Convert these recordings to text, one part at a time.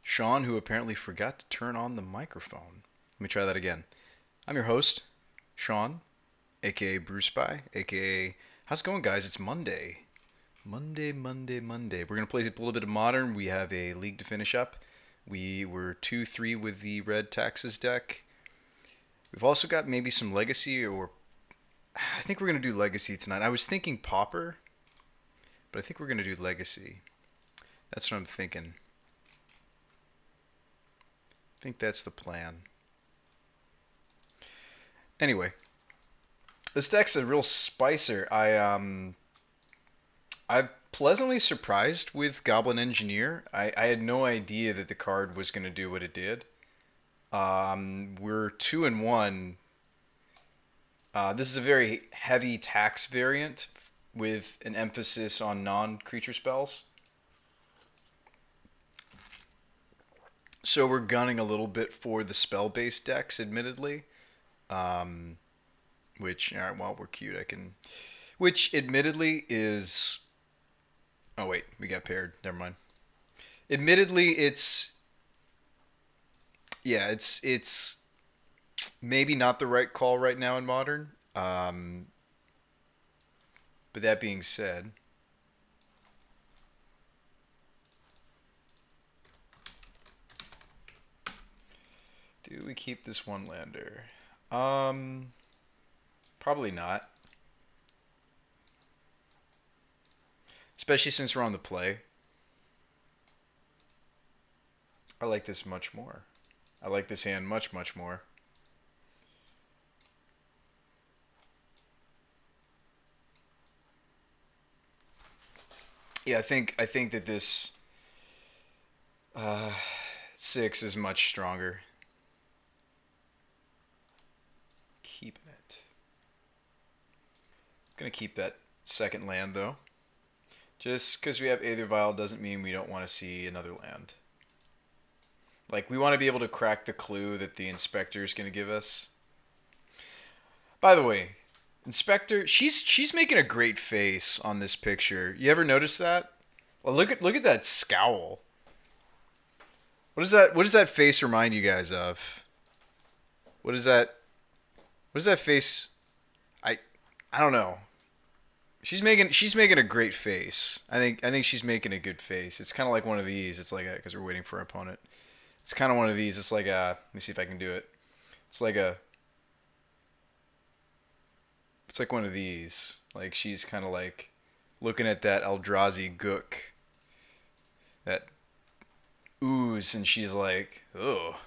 Sean, who apparently forgot to turn on the microphone. Let me try that again. I'm your host, Sean, aka BrewSpy, aka how's it going, guys? It's Monday. Monday. We're gonna play a little bit of Modern. We have a league to finish up. We were 2-3 with the Red Taxes deck. We've also got maybe some Legacy, or I think we're gonna do Legacy tonight. I was thinking Pauper, but I think we're gonna do Legacy. That's what I'm thinking. I think that's the plan. Anyway, this deck's a real spicer. I'm pleasantly surprised with Goblin Engineer. I had no idea that the card was going to do what it did. We're 2-1. This is a very heavy tax variant with an emphasis on non-creature spells. So we're gunning a little bit for the spell-based decks, admittedly. Which, alright, well, we're cute. Which, admittedly, is... Oh, wait, we got paired. Never mind. Admittedly, it's... Yeah, it's maybe not the right call right now in Modern. But that being said... Do we keep this one lander? Probably not. Especially since we're on the play. I like this much more. I like this hand much more. Yeah, I think that this 6 is much stronger. Keeping it. Gonna keep that second land though. Just because we have Aether Vial doesn't mean we don't want to see another land. Like, we want to be able to crack the clue that the Inspector is going to give us. By the way, Inspector, she's making a great face on this picture. You ever notice that? Well, look at that scowl. What does that face remind you guys of? What is that face? I don't know. She's making a great face. I think she's making a good face. It's kind of like one of these. It's like because we're waiting for our opponent. It's kind of one of these. It's like let me see if I can do it. It's like one of these. Like, she's kind of like looking at that Eldrazi gook, that ooze, and she's like, oh,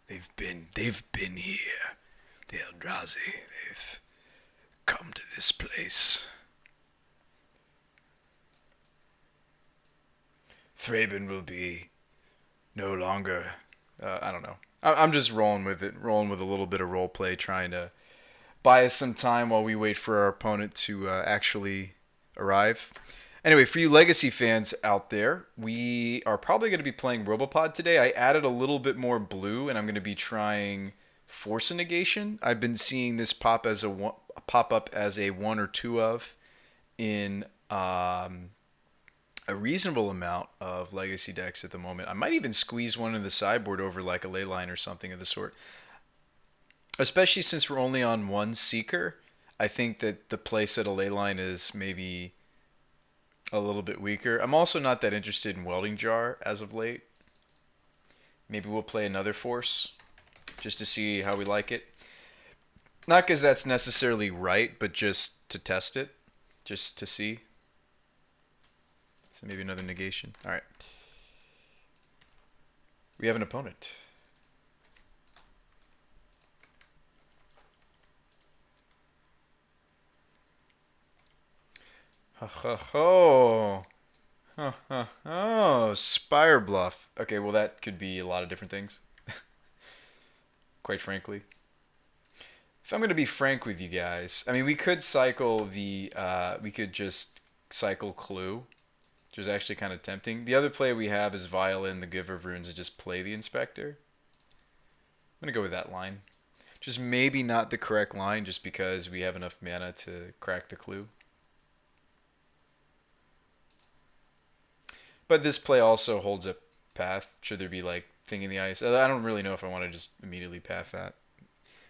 they've been here. The Eldrazi, they've come to this place. Thraben will be no longer. I don't know. I'm just rolling with it, rolling with a little bit of role play, trying to buy us some time while we wait for our opponent to actually arrive. Anyway, for you Legacy fans out there, we are probably going to be playing Robo-Pod today. I added a little bit more blue, and I'm going to be trying Force of Negation. I've been seeing this pop up as a 1 or 2 of in a reasonable amount of Legacy decks at the moment. I might even squeeze one in the sideboard over like a Leyline or something of the sort. Especially since we're only on one Seeker, I think that the place at a Leyline is maybe a little bit weaker. I'm also not that interested in Welding Jar as of late. Maybe we'll play another Force just to see how we like it. Not because that's necessarily right, but just to test it, just to see. So maybe another negation. All right. We have an opponent. Oh, Spire Bluff. Okay, well, that could be a lot of different things, quite frankly. If I'm going to be frank with you guys, I mean, we could cycle we could just cycle Clue, which is actually kind of tempting. The other play we have is Violin, the Giver of Runes, and just play the Inspector. I'm going to go with that line. Just maybe not the correct line, just because we have enough mana to crack the Clue. But this play also holds a path. Should there be like thing in the ice? I don't really know if I want to just immediately path that.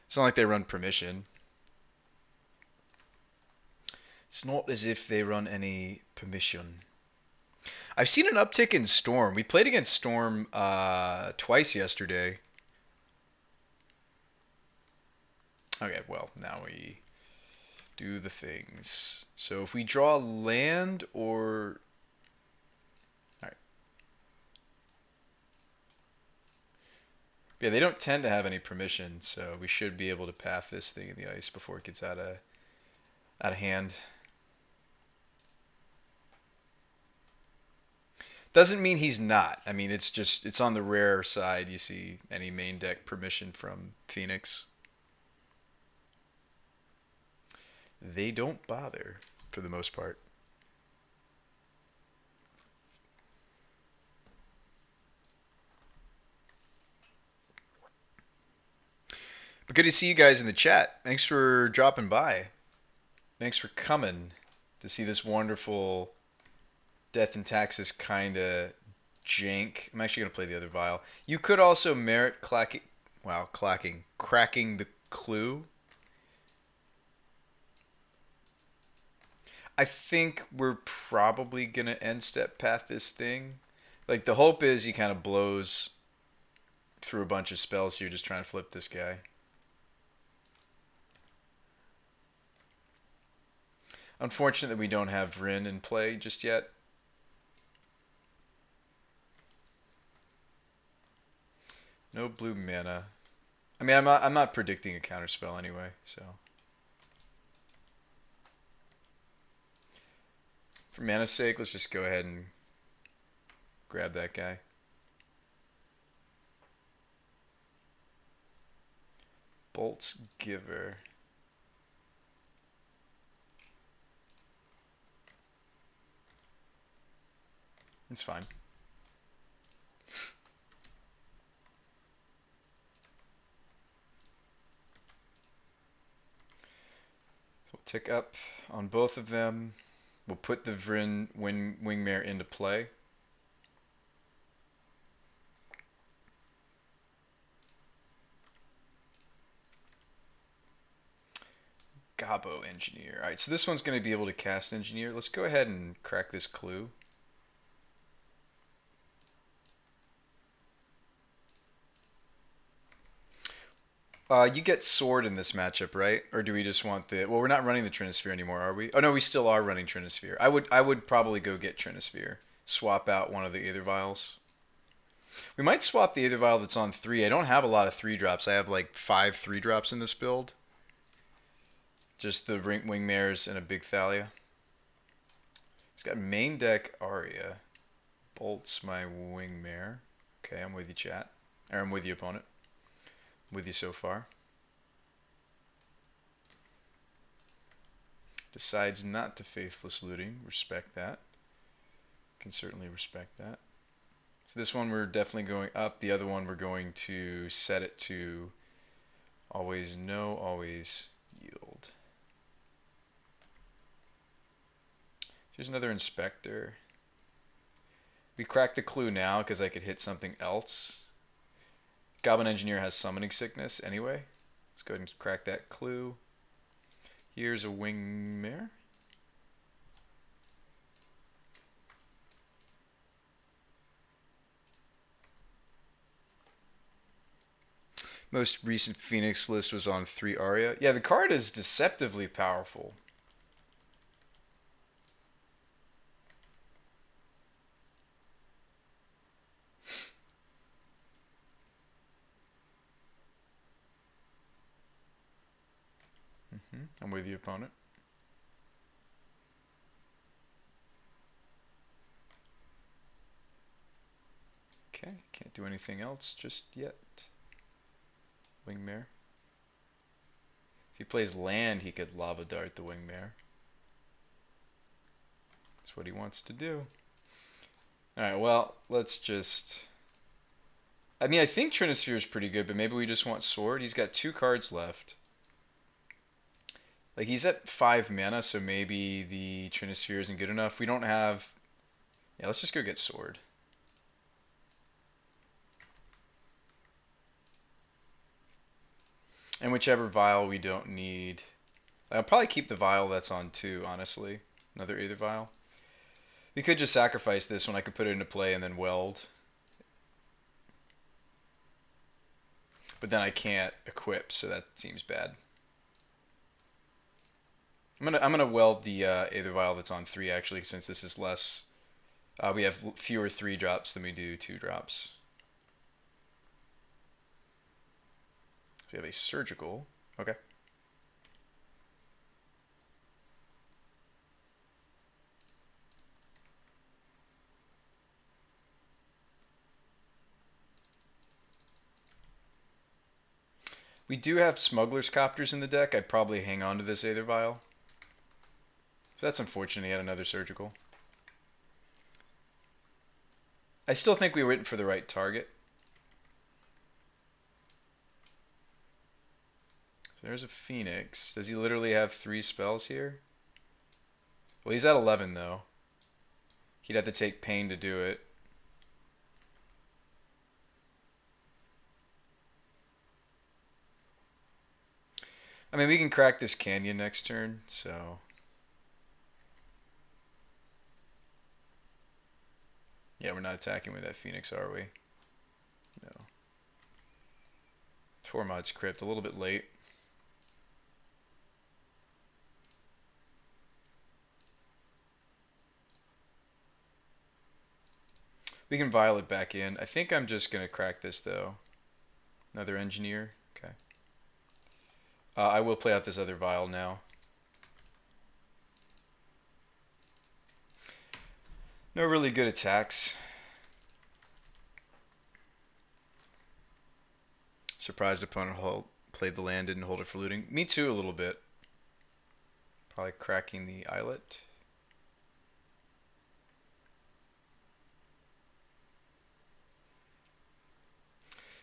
It's not like they run permission. It's not as if they run any permission. I've seen an uptick in Storm. We played against Storm twice yesterday. Okay, well, now we do the things. So if we draw land or... Alright. Yeah, they don't tend to have any permission, so we should be able to path this thing in the ice before it gets out of hand. Doesn't mean he's not. I mean, it's on the rare side. You see any main deck permission from Phoenix. They don't bother for the most part. But good to see you guys in the chat. Thanks for dropping by. Thanks for coming to see this wonderful Death and Taxes kind of jank. I'm actually going to play the other vial. You could also merit cracking the clue. I think we're probably going to end step path this thing. Like, the hope is he kind of blows through a bunch of spells, so you're just trying to flip this guy. Unfortunate that we don't have Rin in play just yet. No blue mana. I mean, I'm not predicting a counterspell anyway, so. For mana's sake, let's just go ahead and grab that guy. Bolt's Giver. It's fine. So we'll tick up on both of them. We'll put the Vryn Wingmare into play. Gabo Engineer. Alright, so this one's going to be able to cast Engineer. Let's go ahead and crack this clue. You get Sword in this matchup, right? Or do we just want the... Well, we're not running the Trinisphere anymore, are we? Oh, no, we still are running Trinisphere. I would probably go get Trinisphere. Swap out one of the Aether Vials. We might swap the Aether Vial that's on 3. I don't have a lot of 3-drops. I have like 5 3-drops in this build. Just the Wingmares and a Big Thalia. It's got main deck Aria. Bolts my Wingmare. Okay, I'm with you, chat. Or I'm with you, opponent. With you so far. Decides not to Faithless Looting. Respect that. Can certainly respect that. So this one we're definitely going up. The other one we're going to set it to always no, always yield. Here's another Inspector. We cracked the clue now because I could hit something else. Goblin Engineer has Summoning Sickness anyway. Let's go ahead and crack that clue. Here's a Wingmare. Most recent Phoenix list was on 3 Aria. Yeah, the card is deceptively powerful. I'm with you, opponent. Okay, can't do anything else just yet. Wingmare. If he plays land, he could Lava Dart the Wingmare. That's what he wants to do. Alright, well, let's just... I mean, I think Trinisphere is pretty good, but maybe we just want Sword. He's got 2 cards left. Like, he's at 5 mana, so maybe the Trinisphere isn't good enough. We don't have Yeah, let's just go get sword. And whichever vial we don't need. I'll probably keep the vial that's on 2, honestly. Another Aether vial. We could just sacrifice this one. I could put it into play and then weld. But then I can't equip, so that seems bad. I'm gonna weld the Aether vial that's on 3 actually, since this is less. We have fewer 3 drops than we do 2 drops. So we have a surgical. Okay. We do have smuggler's copters in the deck. I'd probably hang on to this Aether vial. So that's unfortunate he had another surgical. I still think we went for the right target. So there's a Phoenix. Does he literally have 3 spells here? Well, he's at 11 though. He'd have to take pain to do it. I mean, we can crack this canyon next turn, so... Yeah, we're not attacking with that Phoenix, are we? No. Tormod's Crypt, a little bit late. We can vial it back in. I think I'm just going to crack this, though. Another engineer. Okay. I will play out this other vial now. No really good attacks. Surprised opponent played the land, didn't hold it for looting. Me too, a little bit. Probably cracking the islet.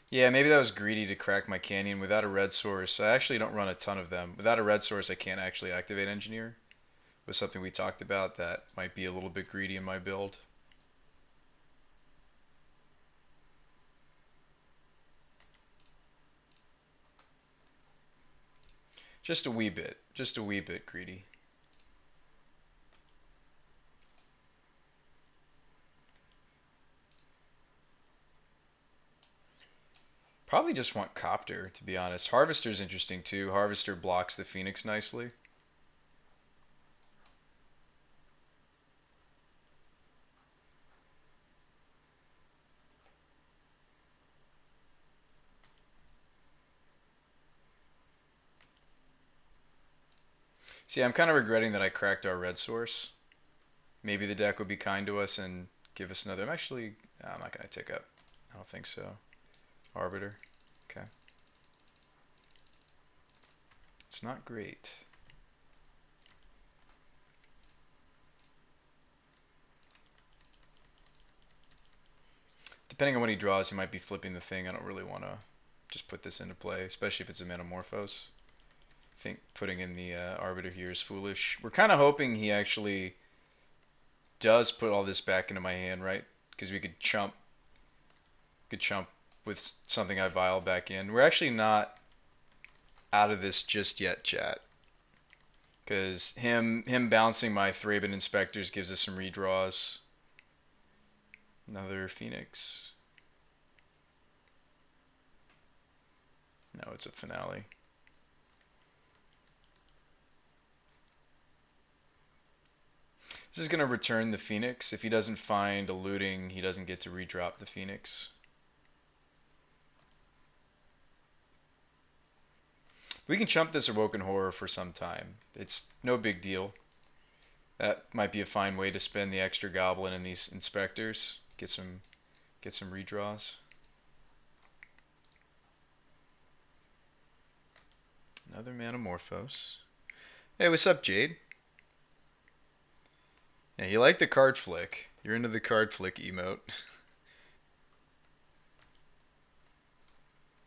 Yeah, maybe that was greedy to crack my canyon without a red source. I actually don't run a ton of them. Without a red source, I can't actually activate engineer. It was something we talked about that might be a little bit greedy in my build. Just a wee bit greedy. Probably just want Copter, to be honest. Harvester's interesting too. Harvester blocks the Phoenix nicely. See, I'm kind of regretting that I cracked our red source. Maybe the deck would be kind to us and give us another. I'm not going to tick up. I don't think so. Arbiter. Okay. It's not great. Depending on what he draws, he might be flipping the thing. I don't really want to just put this into play, especially if it's a Metamorphose. I think putting in the Arbiter here is foolish. We're kind of hoping he actually does put all this back into my hand, right? Because we could chump with something I vial back in. We're actually not out of this just yet, chat. Because him bouncing my Thraben Inspectors gives us some redraws. Another Phoenix. No, it's a finale. This is going to return the Phoenix. If he doesn't find a looting, he doesn't get to redrop the Phoenix. We can chump this Awoken Horror for some time. It's no big deal. That might be a fine way to spend the extra Goblin in these Inspectors. Get some redraws. Another Metamorphose. Hey, what's up, Jade? Yeah, you like the card flick. You're into the card flick emote.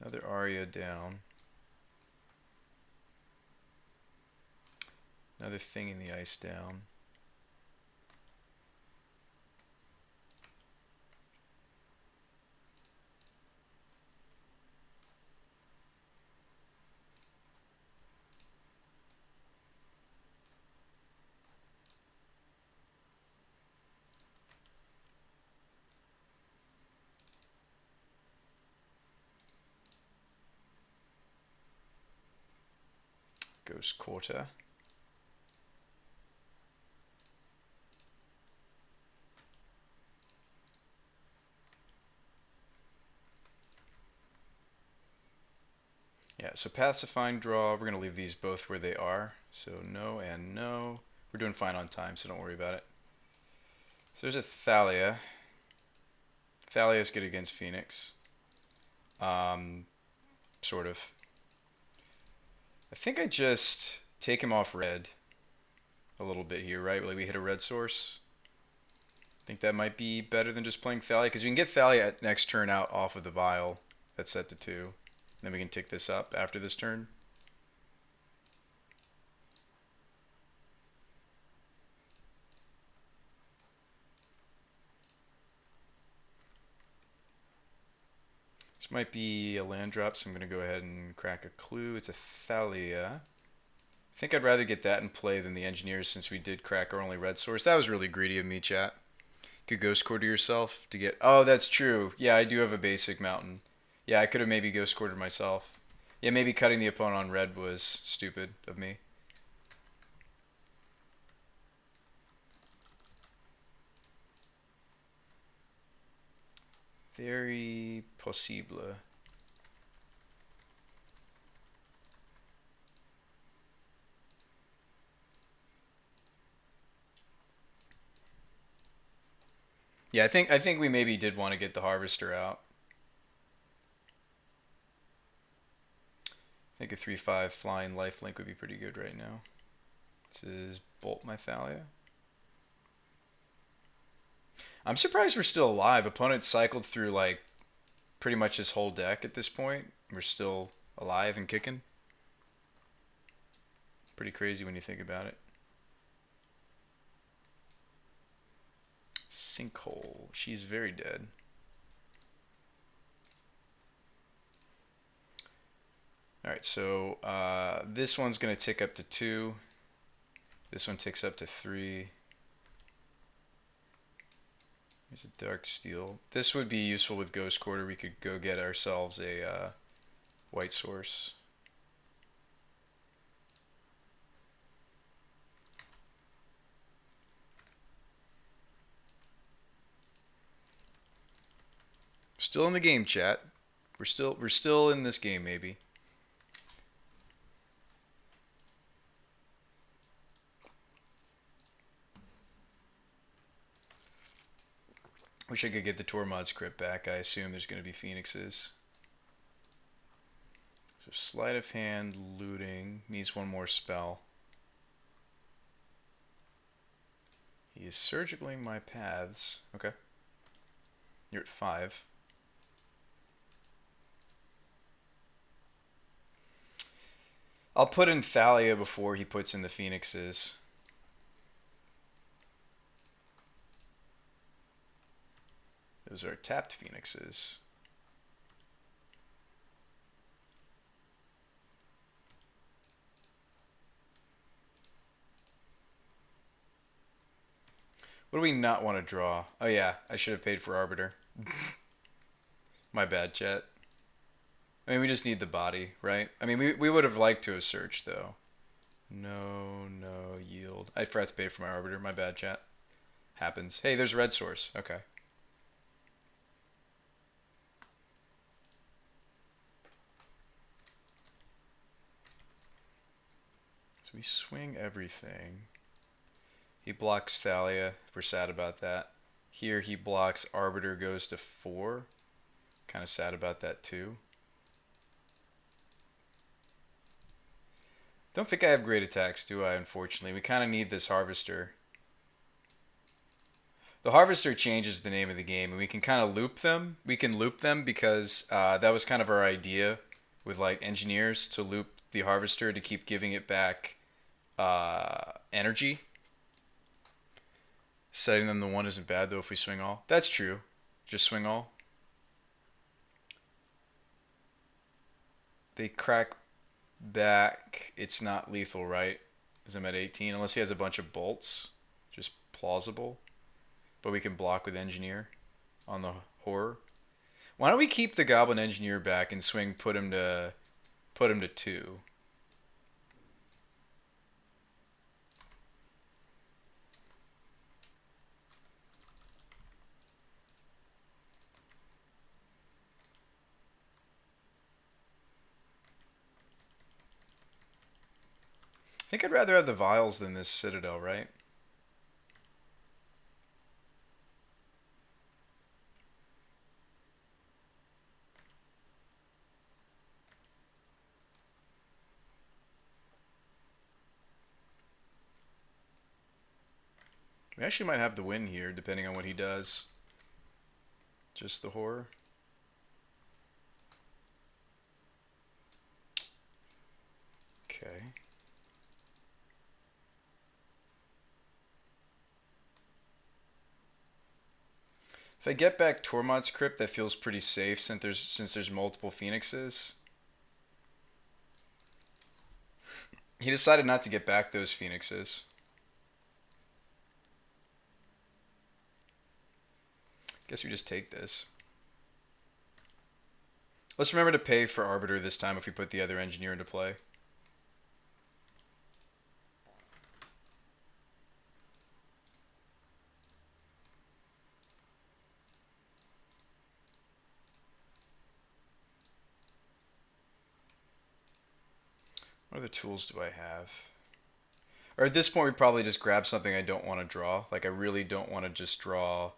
Another Aria down. Another thing in the ice down. Ghost Quarter. Yeah, so pacifying draw, we're going to leave these both where they are. So no and no. We're doing fine on time, so don't worry about it. So there's a Thalia. Thalia is good against Phoenix. Sort of. I think I just take him off red a little bit here, right? Like we hit a red source. I think that might be better than just playing Thalia, because we can get Thalia at next turn out off of the vial. That's set to 2. Then we can tick this up after this turn. This might be a land drop, so I'm going to go ahead and crack a clue. It's a Thalia. I think I'd rather get that in play than the engineers, since we did crack our only red source. That was really greedy of me, chat. You could ghost quarter yourself to get... Oh, that's true. Yeah, I do have a basic mountain. Yeah, I could have maybe ghost quartered myself. Yeah, maybe cutting the opponent on red was stupid of me. Very possible. Yeah, I think we maybe did want to get the harvester out. I think a 3/5 flying lifelink would be pretty good right now. This is Bolt my Thalia. I'm surprised we're still alive. Opponent cycled through like pretty much his whole deck at this point. We're still alive and kicking. Pretty crazy when you think about it. Sinkhole. She's very dead. Alright, so this one's going to tick up to 2. This one ticks up to 3. There's a Dark Steel. This would be useful with Ghost Quarter. We could go get ourselves a white source. Still in the game, chat. We're still in this game, maybe. Wish I could get the Tormod script back. I assume there's going to be Phoenixes. So sleight of hand, looting, needs one more spell. He is surgicaling my paths. Okay. You're at 5. I'll put in Thalia before he puts in the Phoenixes. Those are tapped Phoenixes. What do we not want to draw? Oh yeah, I should have paid for Arbiter. My bad, chat. I mean, we just need the body, right? I mean, we would have liked to have searched, though. No yield. I forgot to pay for my Arbiter. My bad, chat. Happens. Hey, there's red source. Okay. So we swing everything. He blocks Thalia. We're sad about that. Here he blocks Arbiter, goes to 4. Kind of sad about that too. Don't think I have great attacks, do I, unfortunately? We kind of need this Harvester. The Harvester changes the name of the game, and we can kind of loop them. We can loop them because that was kind of our idea with like engineers, to loop the Harvester to keep giving it back energy. Setting them to 1 isn't bad, though, if we swing all. That's true. Just swing all. They crack back. It's not lethal, right? Because I'm at 18. Unless he has a bunch of bolts. Just plausible. But we can block with Engineer on the Horror. Why don't we keep the Goblin Engineer back and swing put him to 2? think I'd rather have the vials than this Citadel, right? We actually might have the win here, depending on what he does. Just the horror. Okay. If I get back Tormod's Crypt, that feels pretty safe since there's multiple Phoenixes. He decided not to get back those Phoenixes. Guess we just take this. Let's remember to pay for Arbiter this time if we put the other Engineer into play. What other tools do I have? Or at this point, we probably just grab something I don't want to draw. Like, I really don't want to just draw,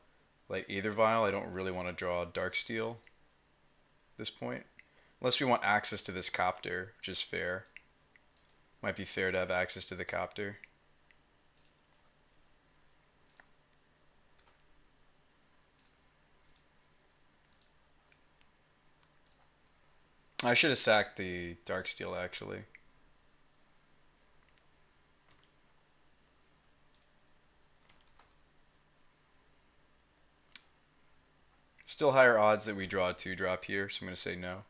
like, Aether Vial. I don't really want to draw Darksteel at this point. Unless we want access to this Copter, which is fair. Might be fair to have access to the Copter. I should have sacked the Darksteel, actually. Still higher odds that we draw a 2-drop here, so I'm going to say no.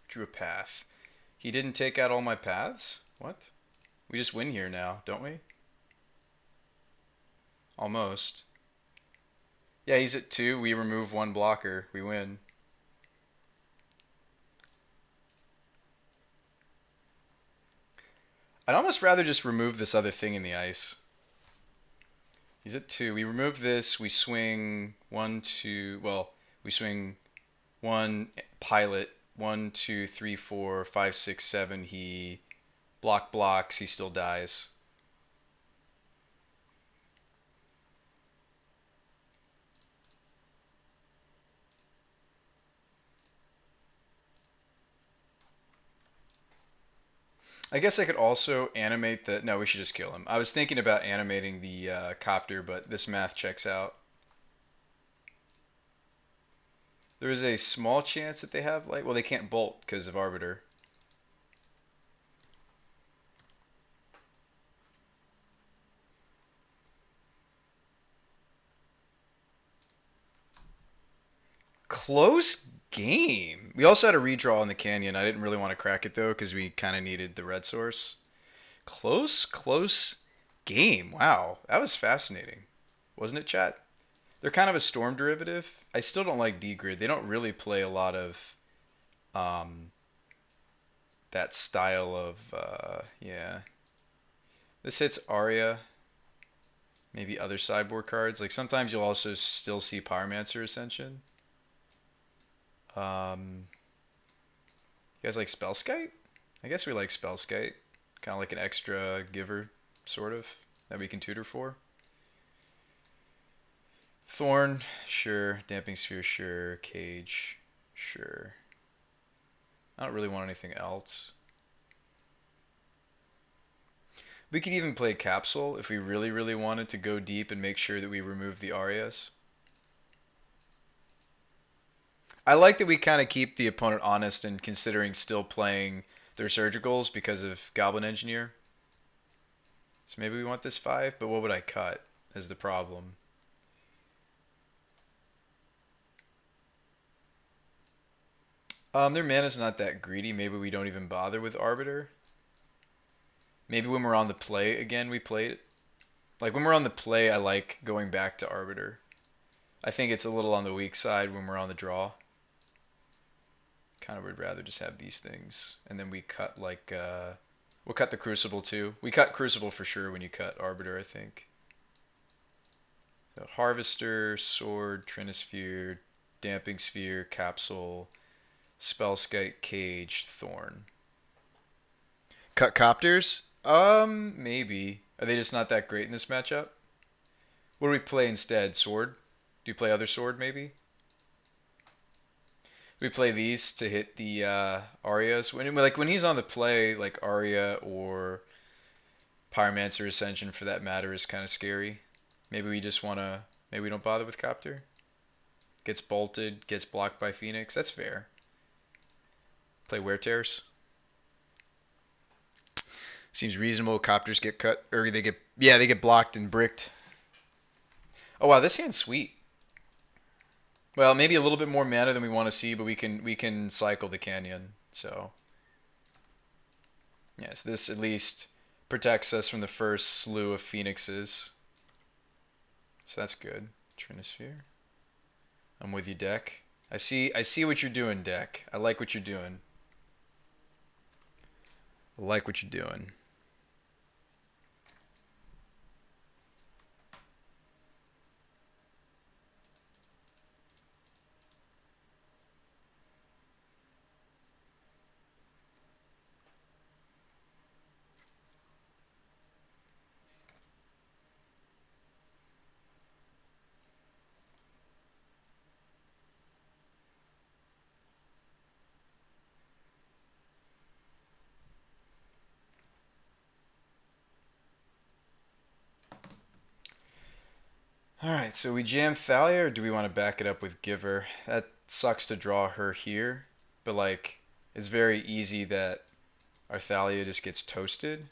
Drew a path. He didn't take out all my paths? What? We just win here now, don't we? Almost. Yeah, he's at 2. We remove 1 blocker. We win. I'd almost rather just remove this other thing in the ice. He's at 2. We remove this. We swing 1, 2. Well, we swing 1 pilot. 1, 2, 3, 4, 5, 6, 7. He blocks. He still dies. I guess I could also animate the... No, we should just kill him. I was thinking about animating the Copter, but this math checks out. There is a small chance that they have, like... Well, they can't bolt because of Arbiter. Close game. We also had a redraw in the Canyon. I didn't really want to crack it, though, because we kind of needed the red source. Close game. Wow. That was fascinating. Wasn't it, chat? They're kind of a storm derivative. I still don't like D-Grid. They don't really play a lot of that style of, yeah. This hits Arya. Maybe other sideboard cards. Like, sometimes you'll also still see Pyromancer Ascension. You guys like Spellskite? I guess we like Spellskite. Kind of like an extra giver, sort of, that we can tutor for. Thorn, sure. Damping Sphere, sure. Cage, sure. I don't really want anything else. We could even play Capsule if we really wanted to go deep and make sure that we remove the Arias. I like that we kind of keep the opponent honest and considering still playing their surgicals because of Goblin Engineer. So maybe we want this 5, but what would I cut is the problem. Their mana's not that greedy. Maybe we don't even bother with Arbiter. Maybe when we're on the play again, we play it. Like, when we're on the play, I like going back to Arbiter. I think it's a little on the weak side when we're on the draw. Kind of would rather just have these things. And then we cut, like, we'll cut the Crucible, too. We cut Crucible for sure when you cut Arbiter, I think. So Harvester, Sword, Trinisphere, Damping Sphere, Capsule, Spellskite, Cage, Thorn. Cut Copters? Maybe. Are they just not that great in this matchup? What do we play instead? Sword? Do you play other sword, maybe? We play these to hit the Arias. When he's on the play, like Aria or Pyromancer Ascension for that matter is kind of scary. Maybe we just want to. Maybe we don't bother with Copter. Gets bolted, gets blocked by Phoenix. That's fair. Play Wear Tears. Seems reasonable. Copters get cut, or they get blocked and bricked. Oh wow, this hand's sweet. Well, maybe a little bit more mana than we want to see, but we can cycle the Canyon. So yes, this at least protects us from the first slew of Phoenixes. So that's good. Trinisphere. I'm with you, deck. I see what you're doing, deck. I like what you're doing. I like what you're doing. Alright, so we jam Thalia, or do we want to back it up with Giver? That sucks to draw her here, but like, it's very easy that our Thalia just gets toasted.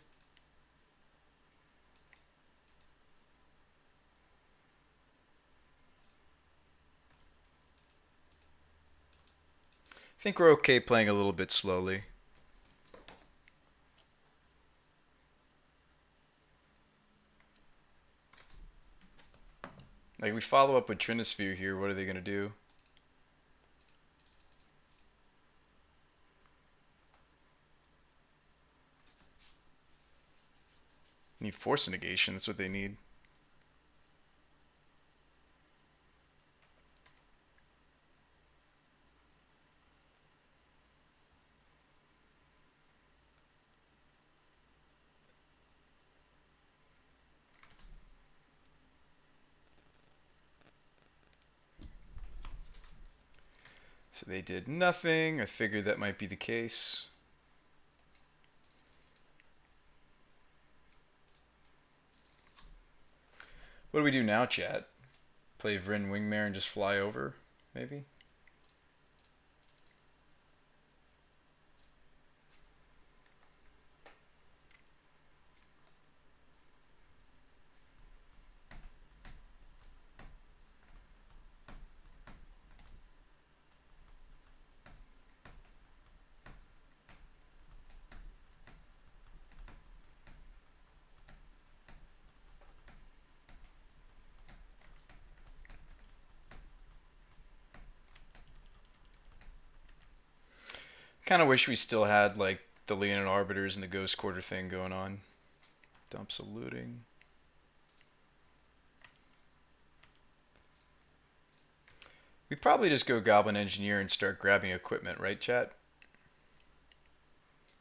I think we're okay playing a little bit slowly. Like, we follow up with Trinisphere here, what are they going to do? Need Force Negation, that's what they need. So they did nothing. I figured that might be the case. What do we do now, chat? Play Vryn Wingmare and just fly over, maybe? Kind of wish we still had like the Leonin Arbiters and the Ghost Quarter thing going on. Dumps a looting. We probably just go Goblin Engineer and start grabbing equipment, right, chat?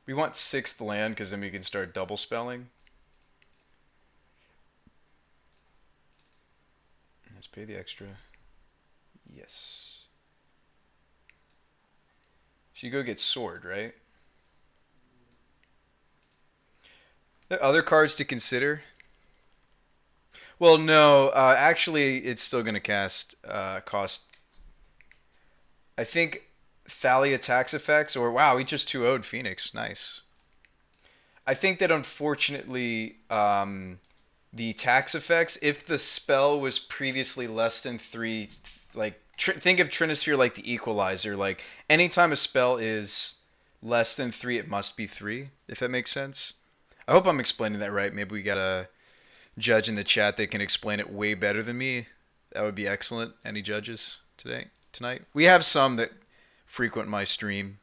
We want 6th land because then we can start double spelling. Let's pay the extra. Yes. So you go get Sword, right? There are other cards to consider. Well, no. Actually, it's still going to cost. I think Thalia tax effects, or wow, we just 2-0'd Phoenix. Nice. I think that unfortunately, the tax effects, if the spell was previously less than 3, like, think of Trinisphere like the equalizer. Like, anytime a spell is less than 3, it must be 3, if that makes sense. I hope I'm explaining that right. Maybe we got a judge in the chat that can explain it way better than me. That would be excellent. Any judges tonight? We have some that frequent my stream.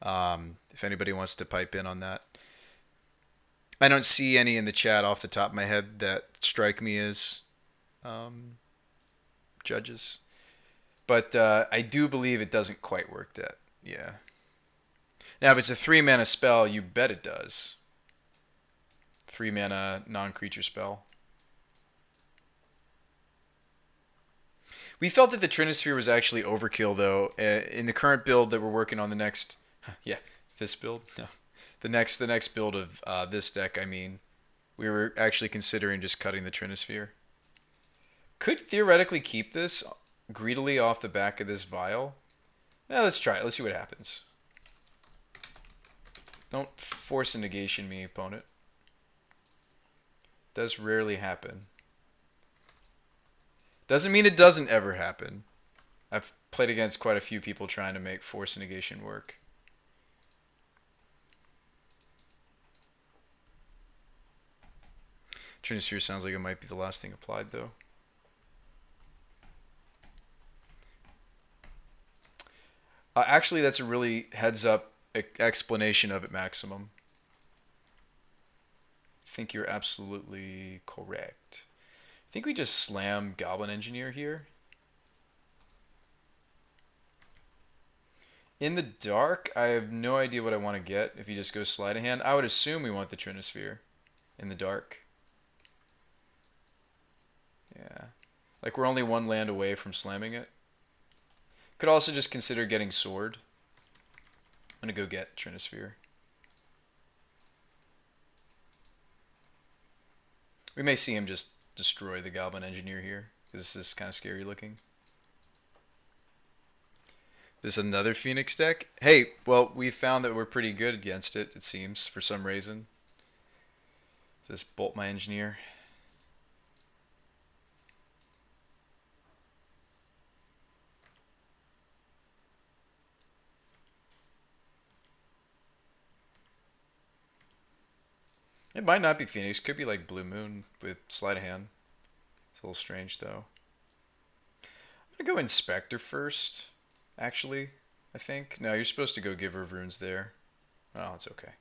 If anybody wants to pipe in on that. I don't see any in the chat off the top of my head that strike me as judges. But I do believe it doesn't quite work that. Yeah. Now, if it's a 3-mana spell, you bet it does. 3-mana non-creature spell. We felt that the Trinisphere was actually overkill, though. In the current build that we're working on, the next, yeah, this build, no, the next build of this deck. I mean, we were actually considering just cutting the Trinisphere. Could theoretically keep this greedily off the back of this vial. Yeah, let's try it. Let's see what happens. Don't force a negation me, opponent. Does rarely happen. Doesn't mean it doesn't ever happen. I've played against quite a few people trying to make force negation work. Trinisphere sounds like it might be the last thing applied, though. Actually, that's a really heads-up explanation of it, Maximum. I think you're absolutely correct. I think we just slam Goblin Engineer here. In the dark, I have no idea what I want to get if you just go Sleight of Hand. I would assume we want the Trinisphere in the dark. Yeah. Like we're only one land away from slamming it. Could also just consider getting Sword. I'm going to go get Trinisphere. We may see him just destroy the Goblin Engineer here, because this is kind of scary looking. This is another Phoenix deck? Hey, well, we found that we're pretty good against it, it seems, for some reason. This Bolt my Engineer. It might not be Phoenix. Could be like Blue Moon with Sleight of Hand. It's a little strange, though. I'm going to go Inspector first, actually, I think. No, you're supposed to go Giver of Runes there. Oh, it's okay.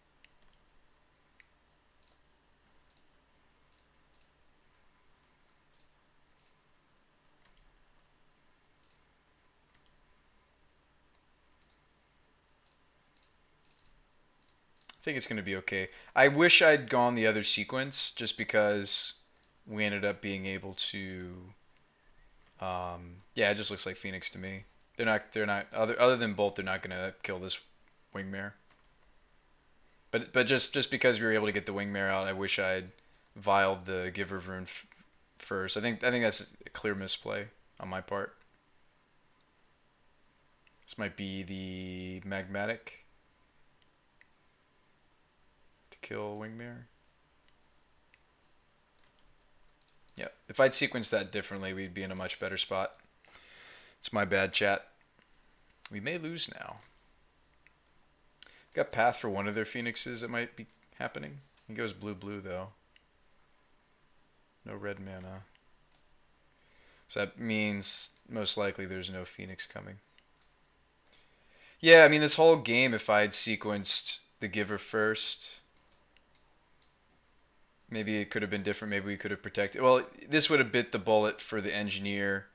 I think it's going to be okay. I wish I'd gone the other sequence just because we ended up being able to... yeah, it just looks like Phoenix to me. They're not other than Bolt, they're not going to kill this Wingmare. But just because we were able to get the Wingmare out, I wish I'd vialed the Giver of Rune first. I think that's a clear misplay on my part. This might be the Magmatic to kill Wingmare. Yeah, if I'd sequenced that differently, we'd be in a much better spot. It's my bad, chat. We may lose now. Got Path for one of their Phoenixes that might be happening. He goes blue, though. No red mana. So that means most likely there's no Phoenix coming. Yeah, I mean, this whole game, if I'd sequenced the Giver first, maybe it could have been different. Maybe we could have protected. Well, this would have bit the bullet for the Engineer,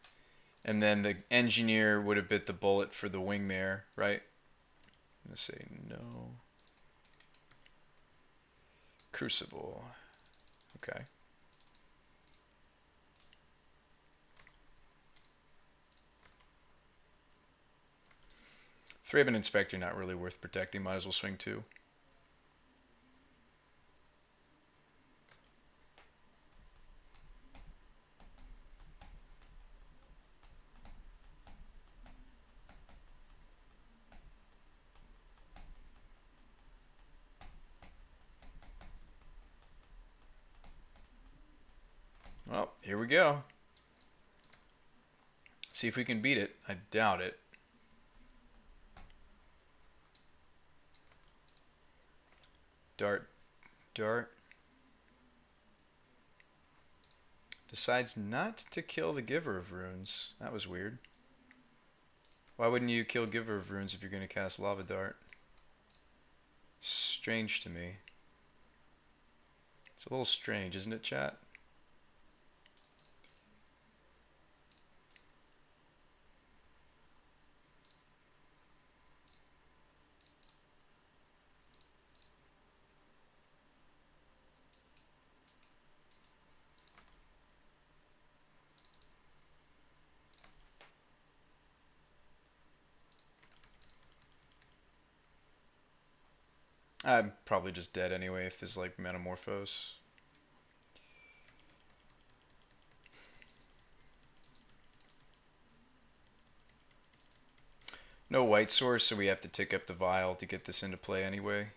and then the Engineer would have bit the bullet for the Wingmare, right? I'm going to say no. Crucible. Okay. Thraben Inspector not really worth protecting. Might as well swing 2. Well, here we go. See if we can beat it. I doubt it. Dart. Decides not to kill the Giver of Runes. That was weird. Why wouldn't you kill Giver of Runes if you're going to cast Lava Dart? Strange to me. It's a little strange, isn't it, chat? I'm probably just dead anyway if there's like Metamorphose. No white source, so we have to tick up the vial to get this into play anyway.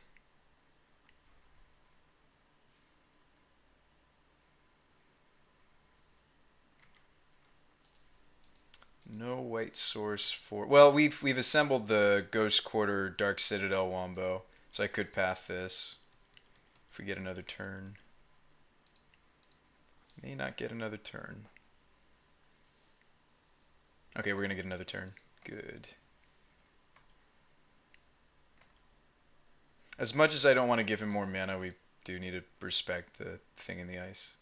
No white source for. Well, we've assembled the Ghost Quarter Dark Citadel Wombo, so I could path this if we get another turn. May not get another turn. Okay, we're gonna get another turn. Good. As much as I don't want to give him more mana, we do need to respect the thing in the ice.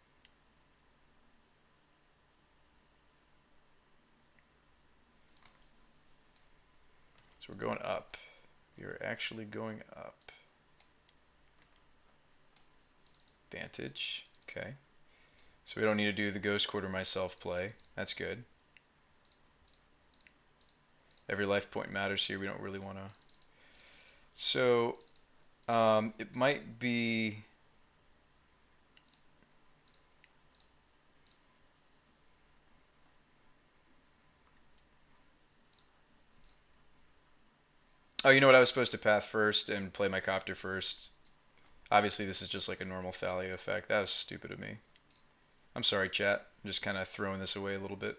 So we're going up. We are actually going up. Vantage. Okay. So we don't need to do the Ghost Quarter myself play. That's good. Every life point matters here. We don't really want to. So it might be. Oh, you know what? I was supposed to path first and play my copter first. Obviously, this is just like a normal Thalia effect. That was stupid of me. I'm sorry, chat. I'm just kind of throwing this away a little bit.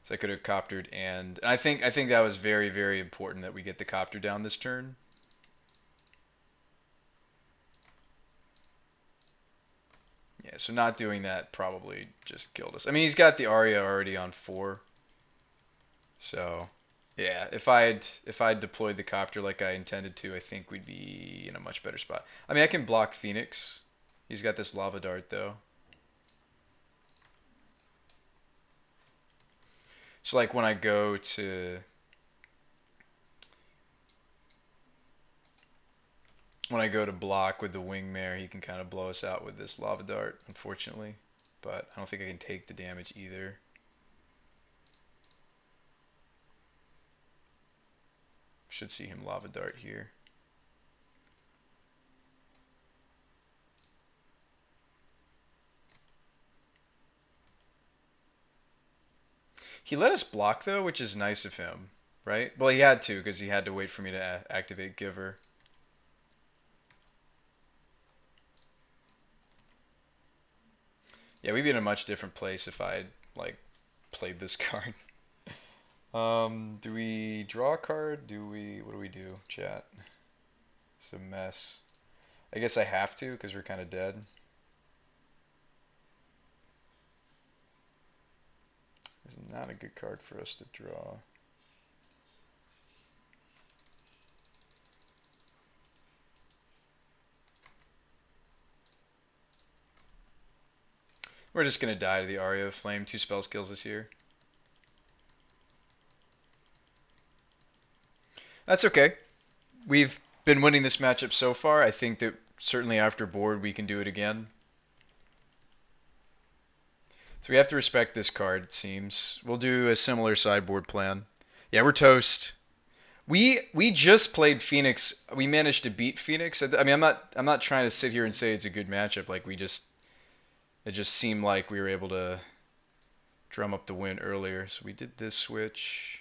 So I could have coptered, and I think that was very, very important that we get the copter down this turn. Yeah, so not doing that probably just killed us. I mean, he's got the Arya already on 4. So, yeah, if I'd deployed the copter like I intended to, I think we'd be in a much better spot. I mean, I can block Phoenix. He's got this lava dart though. So like when I go to block with the Wingmare, he can kind of blow us out with this lava dart, unfortunately. But I don't think I can take the damage either. Should see him lava dart here. He let us block though, which is nice of him, right? Well, he had to because he had to wait for me to activate Giver. Yeah, we'd be in a much different place if I had like played this card. Do we draw a card? What do we do, chat? It's a mess. I guess I have to because we're kind of dead. It's not a good card for us to draw. We're just gonna die to the Aria of Flame. 2 spell skills this year. That's okay. We've been winning this matchup so far. I think that certainly after board we can do it again. So we have to respect this card, it seems. We'll do a similar sideboard plan. Yeah, we're toast. We just played Phoenix. We managed to beat Phoenix. I mean, I'm not trying to sit here and say it's a good matchup. Like it just seemed like we were able to drum up the win earlier. So we did this switch.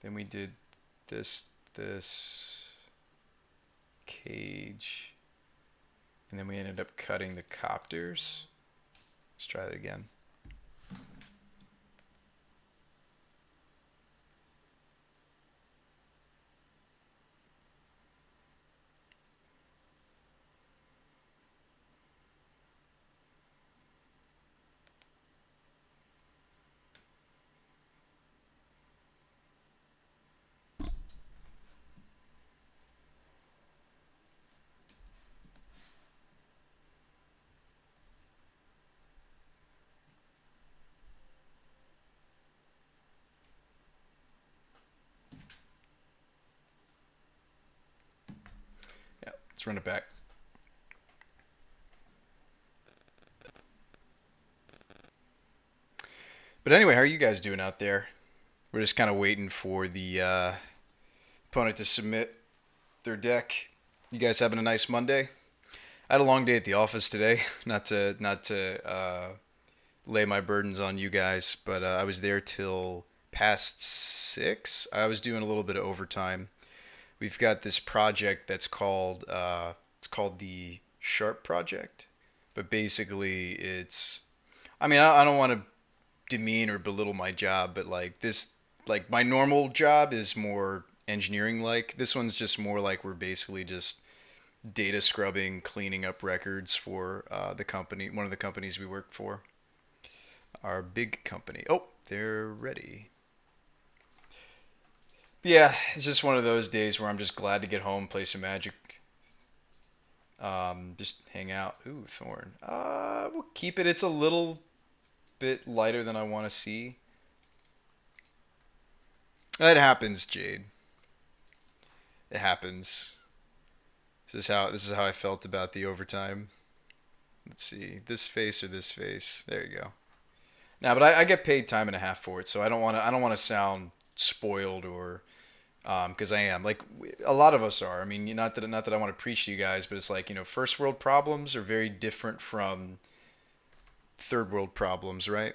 Then we did this cage. And then we ended up cutting the copters. Let's try that again. Yeah, let's run it back. But anyway, how are you guys doing out there? We're just kind of waiting for the opponent to submit Third deck. You guys having a nice Monday? I had a long day at the office today. Not to lay my burdens on you guys, but I was there till past 6. I was doing a little bit of overtime. We've got this project that's called it's called the Sharp Project, but basically it's. I mean, I don't want to demean or belittle my job, but like this, like my normal job is more engineering like. This one's just more like we're basically just data scrubbing, cleaning up records for the company, one of the companies we work for, our big company. Oh, they're ready. Yeah, it's just one of those days where I'm just glad to get home, play some Magic, just hang out. Ooh, Thorn. We'll keep it. It's a little bit lighter than I want to see. It happens, Jade. It happens. This is how I felt about the overtime. Let's see, this face or this face. There you go. Now, but I get paid time and a half for it, so I don't want to sound spoiled or because I am like a lot of us are. I mean, not that I want to preach to you guys, but it's like first world problems are very different from third world problems, right?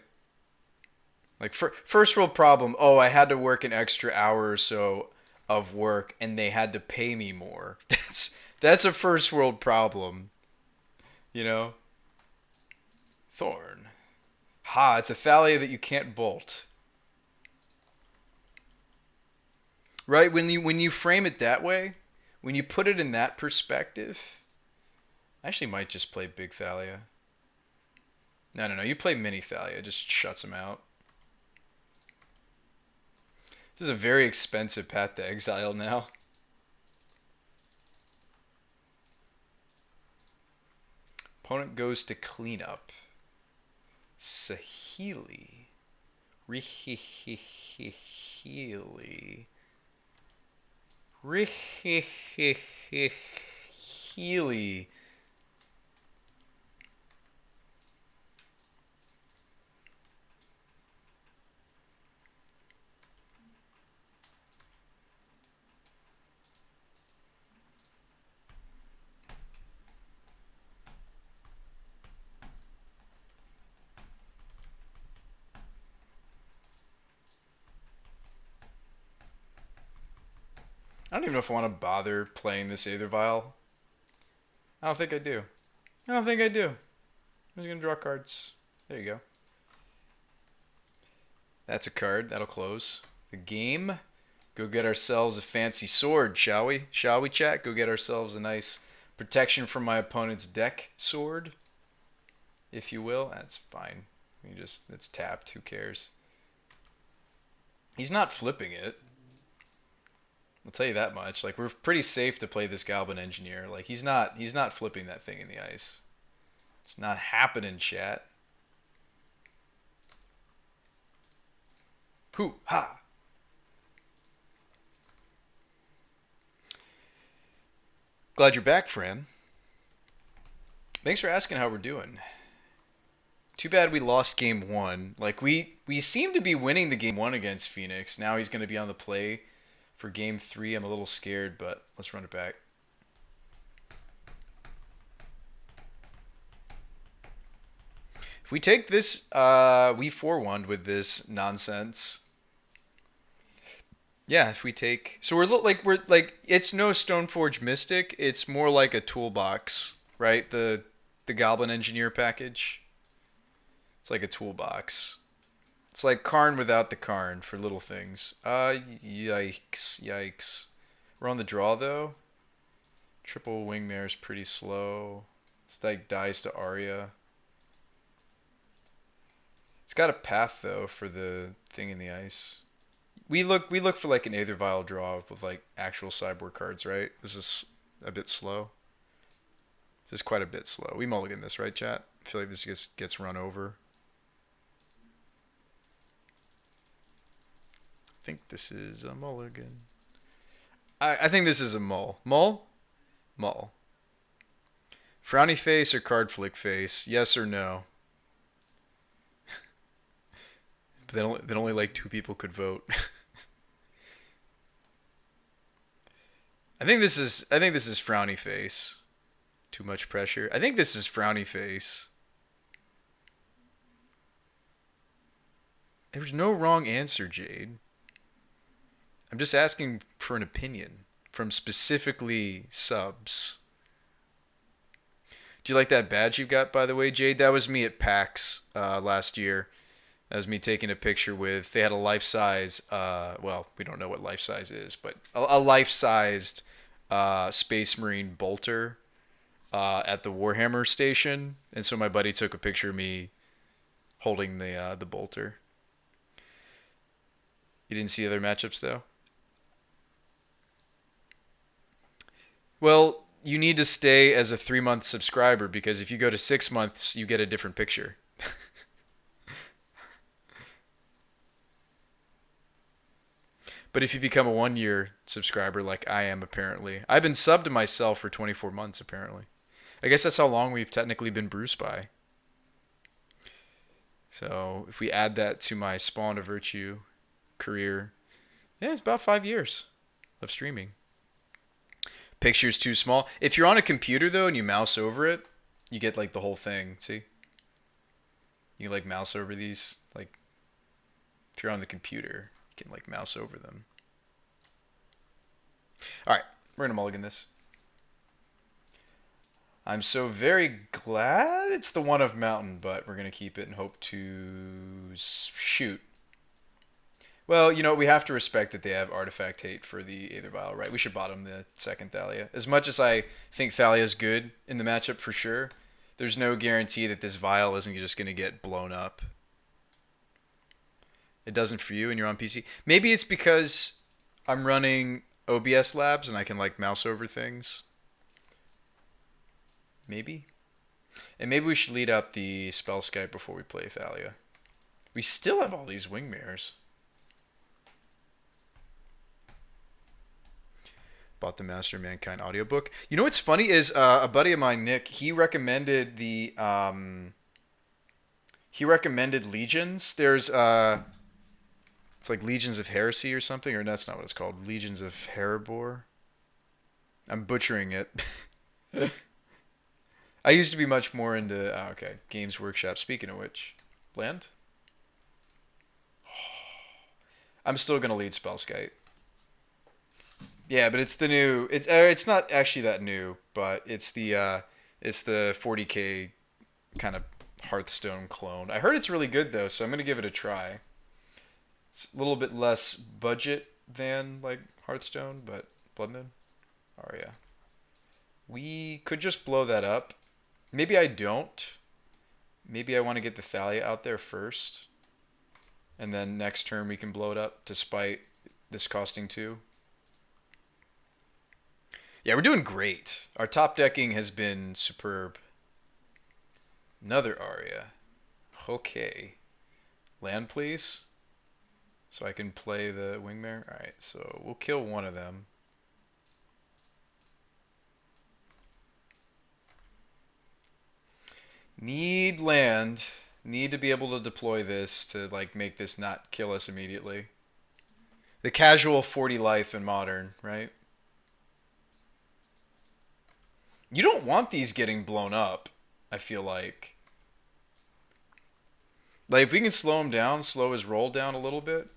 Like first world problem. Oh, I had to work an extra hour or so of work, and they had to pay me more. That's a first world problem, you know. Thorn. Ha! It's a Thalia that you can't bolt. Right? When you frame it that way, when you put it in that perspective, I actually might just play Big Thalia. No, no, no. You play Mini Thalia. It just shuts him out. This is a very expensive path to exile now. Opponent goes to cleanup. Saheeli. Rihihihihili. Rihihihihili. I don't even know if I want to bother playing this Aether Vial. I don't think I do. I don't think I do. I'm just going to draw cards. There you go. That's a card. That'll close the game. Go get ourselves a fancy sword, shall we? Shall we, chat? Go get ourselves a nice protection from my opponent's deck sword, if you will. That's fine. It's tapped. Who cares? He's not flipping it. I'll tell you that much. Like, we're pretty safe to play this Goblin Engineer. Like, he's not flipping that thing in the ice. It's not happening, chat. Hoo ha. Glad you're back, Fran. Thanks for asking how we're doing. Too bad we lost game 1. Like, we seem to be winning the game 1 against Phoenix. Now he's going to be on the play for game 3. I'm a little scared, but let's run it back. If we take this, we 4-1'd with this nonsense. Yeah, if we take, so we're like it's no Stoneforge Mystic. It's more like a toolbox, right? The Goblin Engineer package. It's like a toolbox. It's like Karn without the Karn for little things. Yikes. We're on the draw though. Triple Wingmare is pretty slow. It's like dies to Arya. It's got a path though for the thing in the ice. We look for like an Aether Vial draw with like actual sideboard cards, right? This is a bit slow. This is quite a bit slow. We mulligan this, right, chat? I feel like this gets run over. I think this is a mulligan. I think this is a mull. Mull? Mull. Frowny face or card flick face? Yes or no? But then only like 2 people could vote. I think this is frowny face. Too much pressure. I think this is frowny face. There's no wrong answer, Jade. I'm just asking for an opinion from specifically subs. Do you like that badge you got, by the way, Jade? That was me at PAX last year. That was me taking a picture with. They had a life size. Well, we don't know what life size is, but a life sized Space Marine bolter at the Warhammer station, and so my buddy took a picture of me holding the bolter. You didn't see other matchups though. Well, you need to stay as a 3 month subscriber because if you go to 6 months, you get a different picture. But if you become a 1 year subscriber, like I am apparently, I've been subbed to myself for 24 months apparently. I guess that's how long we've technically been BrewSpy. So if we add that to my Spawn of Virtue career, yeah, it's about 5 years of streaming. Picture's too small. If you're on a computer though and you mouse over it, you get like the whole thing. See? You like mouse over these. Like if you're on the computer, you can like mouse over them. All right, we're gonna mulligan this. I'm so very glad it's the one of Mountain, but we're gonna keep it and hope to shoot. Well, we have to respect that they have artifact hate for the Aether Vial, right? We should bottom the second Thalia. As much as I think Thalia's good in the matchup for sure, there's no guarantee that this Vial isn't just going to get blown up. It doesn't for you and you're on PC. Maybe it's because I'm running OBS labs and I can like mouse over things. Maybe. And maybe we should lead out the spell Skype before we play Thalia. We still have all these Wingmares. Bought the Master of Mankind audiobook. You know what's funny is a buddy of mine, Nick, he recommended Legions. There's it's like Legions of Heresy or something, or that's not what it's called. Legions of Erebor. I'm butchering it. I used to be much more into Games Workshop. Speaking of which, land. I'm still gonna lead Spellskite. Yeah, but it's the new. It's not actually that new, but it's the 40K kind of Hearthstone clone. I heard it's really good though, so I'm gonna give it a try. It's a little bit less budget than like Hearthstone, but Blood Moon. Oh yeah. We could just blow that up. Maybe I don't. Maybe I want to get the Thalia out there first, and then next turn we can blow it up despite this costing 2. Yeah, we're doing great. Our top decking has been superb. Another Aria. Okay. Land, please. So I can play the Wingmare. Alright, so we'll kill one of them. Need land. Need to be able to deploy this to like make this not kill us immediately. The casual 40 life in Modern, right? You don't want these getting blown up, I feel like. Like, if we can slow him down, slow his roll down a little bit.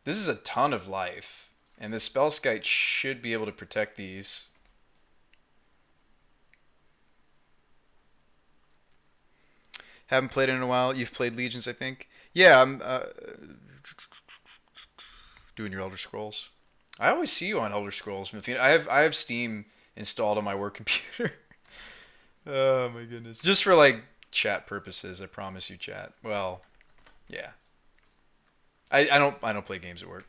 This is a ton of life. And the Spellskite should be able to protect these. Haven't played it in a while. You've played Legions, I think. Yeah, I'm doing your Elder Scrolls. I always see you on Elder Scrolls. I have Steam installed on my work computer. Oh my goodness. Just for like chat purposes, I promise you, chat. Well, yeah. I don't play games at work.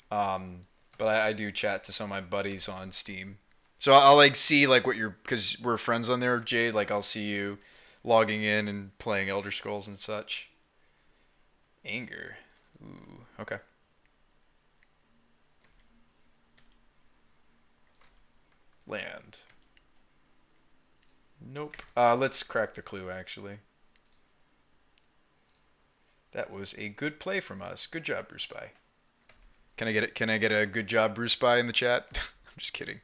But I do chat to some of my buddies on Steam. So I'll like see like what you're, because we're friends on there, Jade. Like I'll see you logging in and playing Elder Scrolls and such. Anger. Ooh, okay. Land. Nope. Let's crack the clue, actually. That was a good play from us. Good job, BrewSpy. Can I get it? Can I get a good job, BrewSpy, in the chat? I'm just kidding.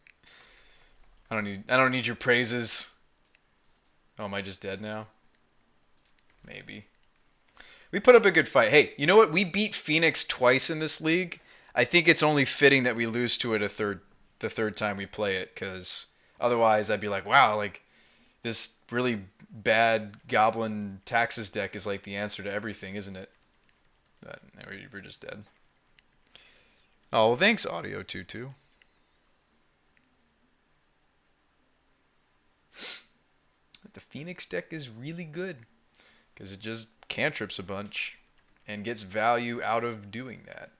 I don't need your praises. Oh, am I just dead now? Maybe. We put up a good fight. Hey, you know what? We beat Phoenix twice in this league. I think it's only fitting that we lose to it the third time we play it, because otherwise I'd be like, wow, like this really bad Goblin Taxes deck is like the answer to everything, isn't it? But we're just dead. Oh, well, thanks, Audio Tutu. The Phoenix deck is really good because it just cantrips a bunch and gets value out of doing that.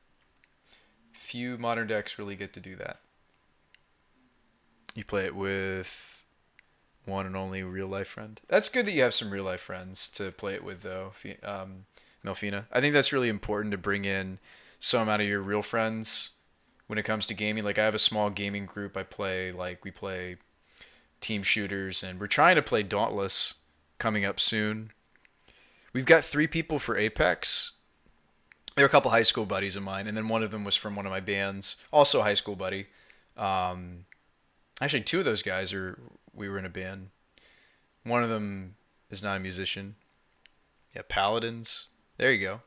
Few modern decks really get to do that. You play it with one and only real life friend. That's good that you have some real life friends to play it with, though, Melfina. I think that's really important to bring in some amount of your real friends when it comes to gaming. Like, I have a small gaming group I play. Like, we play team shooters, and we're trying to play Dauntless coming up soon. We've got 3 people for Apex. They're a couple high school buddies of mine, and then one of them was from one of my bands, also a high school buddy. Actually, 2 of those guys we were in a band. One of them is not a musician. Yeah, Paladins. There you go.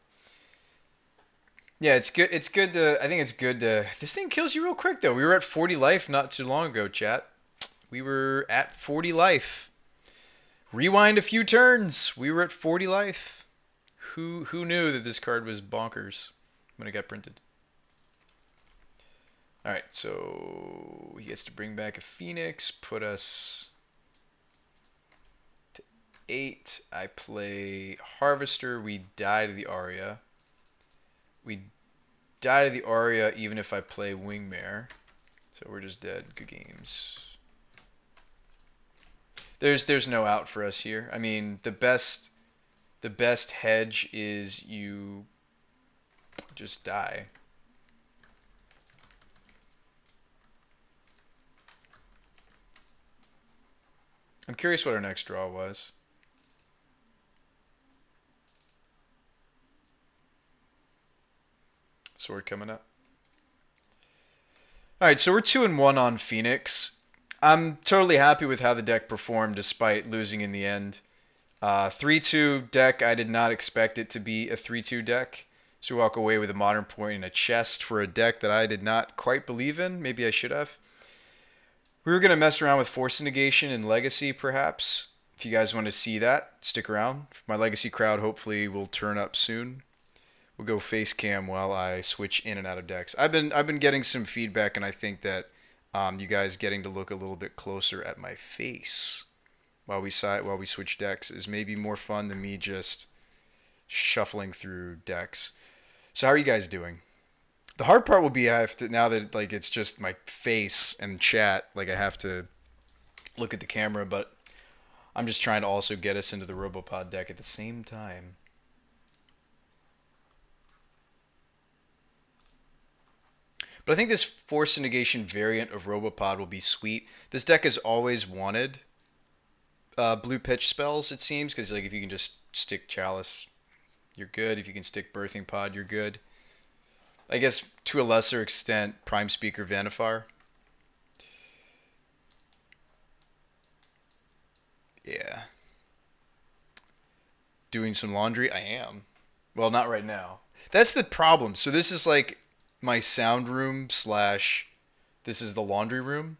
Yeah, it's good. It's good to. I think it's good to. This thing kills you real quick, though. We were at 40 life not too long ago, chat. We were at 40 life. Rewind a few turns. We were at 40 life. Who knew that this card was bonkers when it got printed? All right, so he gets to bring back a Phoenix, put us to 8. I play Harvester. We die to the Aria. We die to the Aria even if I play Wingmare. So we're just dead. Good games. There's no out for us here. I mean, the best hedge is you just die. I'm curious what our next draw was. Sword coming up. All right, so we're 2-1 on Phoenix. I'm totally happy with how the deck performed despite losing in the end. 3-2 deck, I did not expect it to be a 3-2 deck. So we walk away with a modern point and a chest for a deck that I did not quite believe in. Maybe I should have. We were going to mess around with Force Negation and Legacy, perhaps. If you guys want to see that, stick around. My Legacy crowd hopefully will turn up soon. We'll go face cam while I switch in and out of decks. I've been getting some feedback, and I think that you guys getting to look a little bit closer at my face while we switch decks is maybe more fun than me just shuffling through decks. So how are you guys doing? The hard part will be I have to, now that like it's just my face and chat, like I have to look at the camera, but I'm just trying to also get us into the Robo-Pod deck at the same time. But I think this Force Negation variant of Robo-Pod will be sweet. This deck has always wanted blue pitch spells, it seems, because like if you can just stick Chalice, you're good. If you can stick Birthing Pod, you're good. I guess to a lesser extent, Prime Speaker Vanifar. Yeah. Doing some laundry? I am. Well, not right now. That's the problem. So this is like my sound room / this is the laundry room.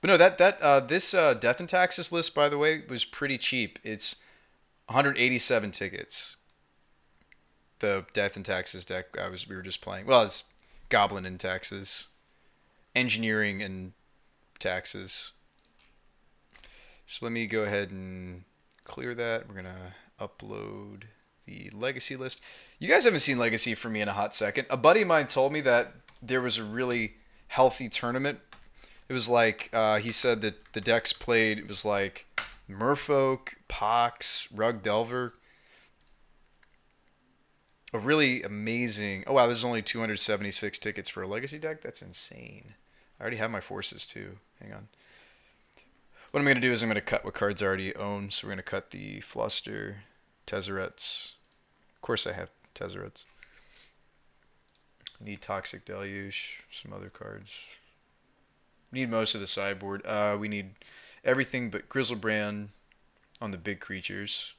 But no, this Death and Taxes list, by the way, was pretty cheap. It's 187 tickets. The Death and Taxes deck we were just playing. Well, it's Goblin and Taxes, Engineering and Taxes. So let me go ahead and clear that. We're gonna upload the Legacy list. You guys haven't seen Legacy from me in a hot second. A buddy of mine told me that there was a really healthy tournament. It was like, he said that the decks played, it was like Merfolk, Pox, Rug Delver. A really amazing... Oh, wow, there's only 276 tickets for a Legacy deck? That's insane. I already have my forces, too. Hang on. What I'm going to do is I'm going to cut what cards I already own. So we're going to cut the Fluster, Tezzerets. Of course I have Tezzerets. Need Toxic Deluge, some other cards. Need most of the sideboard. We need everything but Grizzlebrand on the big creatures.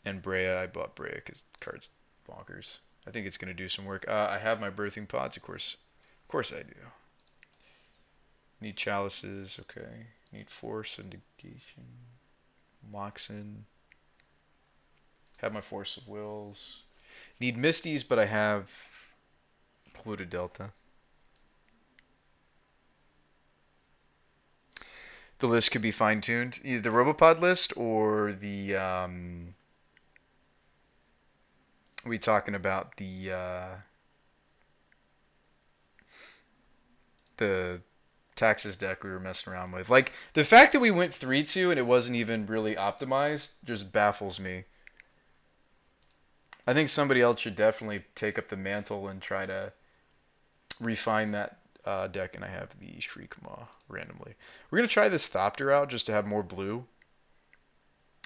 And Brea, I bought Brea because the card's bonkers. I think it's going to do some work. I have my Birthing Pods, of course. Of course I do. Need Chalices, okay. Need Force and Negation. Moxen. Have my Force of Wills. Need Misties, but I have Polluted Delta. The list could be fine-tuned. Either the Robo-Pod list or the... we talking about the Taxes deck we were messing around with. Like, the fact that we went 3-2 and it wasn't even really optimized just baffles me. I think somebody else should definitely take up the mantle and try to refine that deck. And I have the Shriekmaw randomly. We're going to try this Thopter out just to have more blue.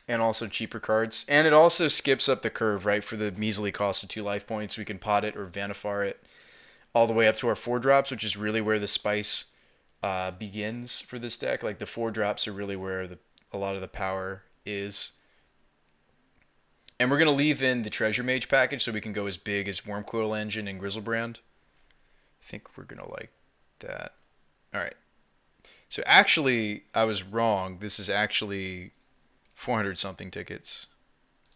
And also cheaper cards. And it also skips up the curve, right? For the measly cost of 2 life points, we can pot it or Vanifar it all the way up to our 4-drops, which is really where the spice begins for this deck. Like, the 4-drops are really where a lot of the power is. And we're going to leave in the Treasure Mage package so we can go as big as Wormcoil Engine and Grizzlebrand. I think we're going to like that. Alright. So actually, I was wrong. This is actually 400 something tickets.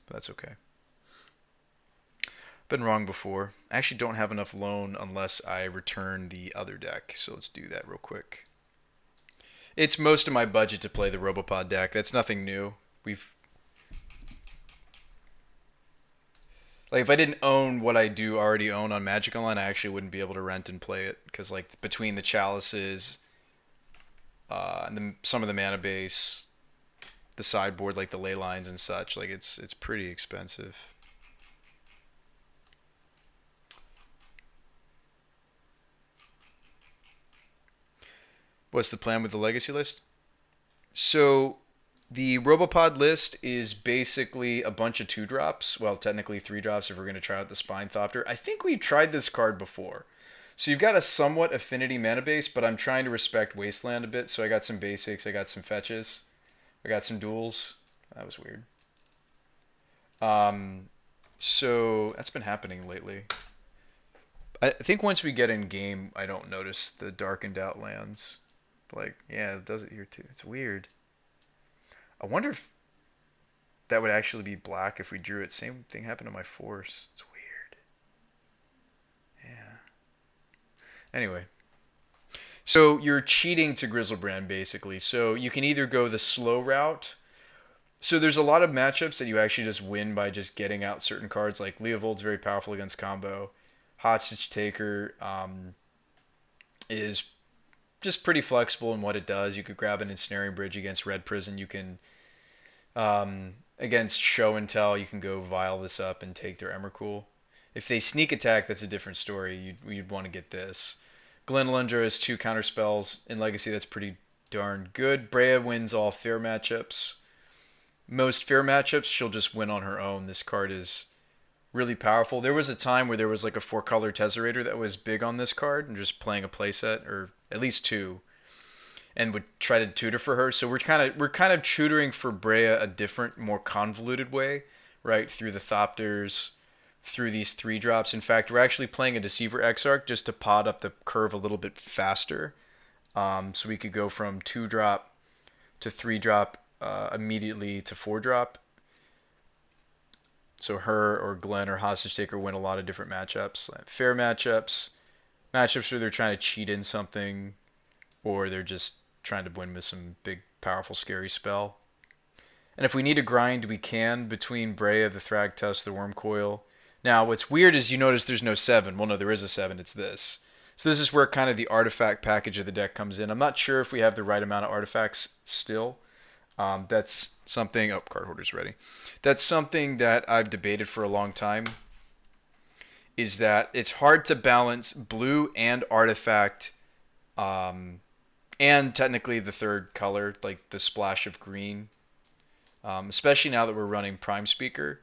But that's okay. Been wrong before. I actually don't have enough loan unless I return the other deck. So let's do that real quick. It's most of my budget to play the Robo-Pod deck. That's nothing new. Like, if I didn't own what I do already own on Magic Online, I actually wouldn't be able to rent and play it. Because, like, between the Chalices, and some of the mana base, the sideboard, like the ley lines and such, like, it's pretty expensive. What's the plan with the Legacy list? So, the Robo-Pod list is basically a bunch of 2-drops. Well, technically 3-drops if we're going to try out the Spine Thopter. I think we've tried this card before. So you've got a somewhat affinity mana base, but I'm trying to respect Wasteland a bit. So I got some basics, I got some fetches, I got some duels. That was weird. So that's been happening lately. I think once we get in game, I don't notice the darkened out lands. Like, yeah, it does it here too. It's weird. I wonder if that would actually be black if we drew it. Same thing happened to my Force. It's weird. Yeah. Anyway. So you're cheating to Grizzlebrand, basically. So you can either go the slow route. So there's a lot of matchups that you actually just win by just getting out certain cards. Like Leovold's very powerful against combo. Hostage Taker is just pretty flexible in what it does. You could grab an Ensnaring Bridge against Red Prison. You can, against Show and Tell, you can go vial this up and take their Emrakul. If they sneak attack, that's a different story. You'd want to get this. Glenelundra has 2 counterspells. In Legacy, that's pretty darn good. Brea wins all fair matchups. Most fair matchups, she'll just win on her own. This card is really powerful. There was a time where there was like a 4-color Tesserator that was big on this card and just playing a playset, or at least 2, and would try to tutor for her. So we're kind of tutoring for Brea a different, more convoluted way, right? Through the Thopters, through these 3-drops. In fact, we're actually playing a Deceiver Exarch just to pod up the curve a little bit faster. So we could go from 2-drop to 3-drop immediately to 4-drop. So her or Glenn or Hostage Taker win a lot of different matchups. Fair matchups, matchups where they're trying to cheat in something, or they're just trying to win with some big, powerful, scary spell. And if we need to grind, we can between Brea, the Thragtusk, the Wormcoil. Now, what's weird is you notice there's no 7. Well, no, there is a 7. It's this. So this is where kind of the artifact package of the deck comes in. I'm not sure if we have the right amount of artifacts still. That's something... Oh, card holder's ready. That's something that I've debated for a long time. Is that it's hard to balance blue and artifact, and technically the third color, like the splash of green. Especially now that we're running Prime Speaker.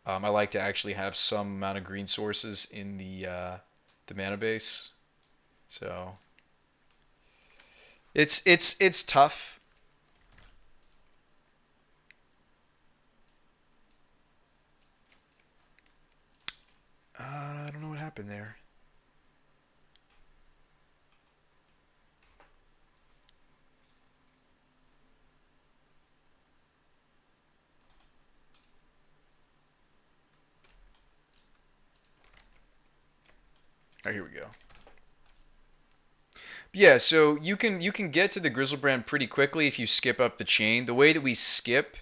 I like to actually have some amount of green sources in the mana base. So it's tough. I don't know what happened there. Oh, here we go. Yeah, so you can get to the Grizzlebrand pretty quickly if you skip up the chain. The way that we skip,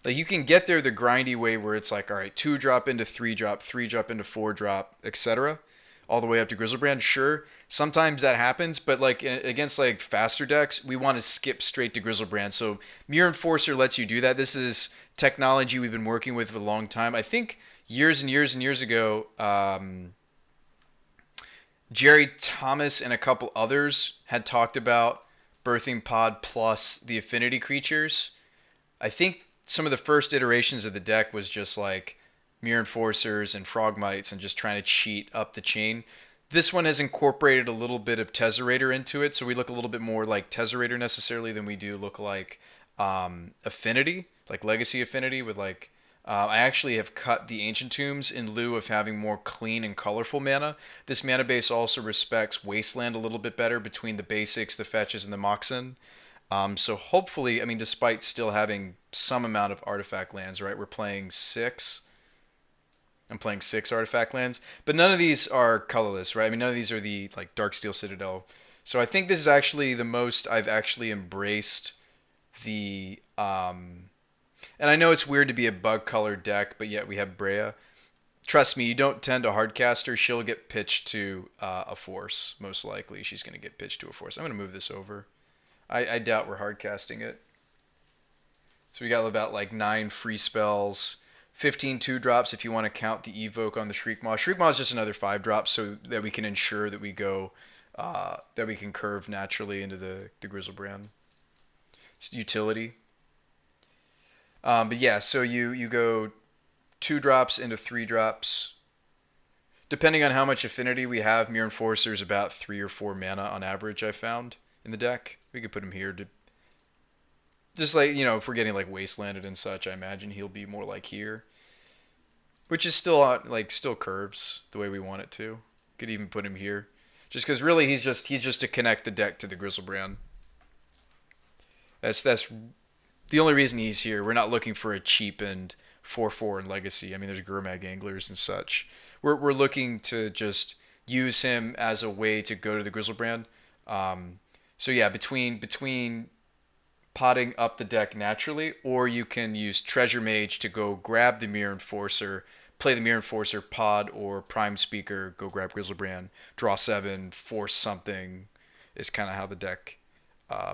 like you can get there the grindy way where it's like, all right, 2 drop into 3 drop, 3 drop into 4 drop, etc. All the way up to Grizzlebrand. Sure, sometimes that happens, but like against like faster decks, we want to skip straight to Grizzlebrand. So Mirror Enforcer lets you do that. This is technology we've been working with for a long time. I think years and years and years ago, Jerry Thomas and a couple others had talked about Birthing Pod plus the affinity creatures. I think some of the first iterations of the deck was just like Mirror Enforcers and Frogmites and just trying to cheat up the chain. This one has incorporated a little bit of Tezzerator into it, so we look a little bit more like Tezzerator necessarily than we do look like Affinity, like Legacy Affinity with like I actually have cut the Ancient Tombs in lieu of having more clean and colorful mana. This mana base also respects Wasteland a little bit better between the basics, the fetches, and the Moxen. So hopefully, I mean, despite still having some amount of artifact lands, right? We're playing six. I'm playing 6 artifact lands, but none of these are colorless, right? I mean, none of these are the like Darksteel Citadel. So I think this is actually the most I've actually embraced the and I know it's weird to be a bug colored deck, but yet we have Brea. Trust me, you don't tend to hardcast her. She'll get pitched to a force, most likely. She's going to get pitched to a force. I'm going to move this over. I doubt we're hardcasting it. So we got about like 9 free spells, 15 2-drops if you want to count the Evoke on the Shriekmaw. Shriekmaw is just another 5-drop so that we can ensure that we go, that we can curve naturally into the Grizzlebrand. It's utility. But yeah, so you go 2 drops into 3 drops. Depending on how much affinity we have, Mirror Enforcer is about 3 or 4 mana on average, I found, in the deck. We could put him here to just like, if we're getting like wastelanded and such, I imagine he'll be more like here. Which is still like still curves the way we want it to. Could even put him here. Just because really he's just to connect the deck to the Grizzlebrand. That's the only reason he's here. We're not looking for a cheapened 4/4 in Legacy. I mean, there's Gurmag Anglers and such. We're looking to just use him as a way to go to the Grizzlebrand. So yeah, between potting up the deck naturally, or you can use Treasure Mage to go grab the Mirror Enforcer, play the Mirror Enforcer pod or Prime Speaker, go grab Grizzlebrand, draw 7, force something, is kind of how the deck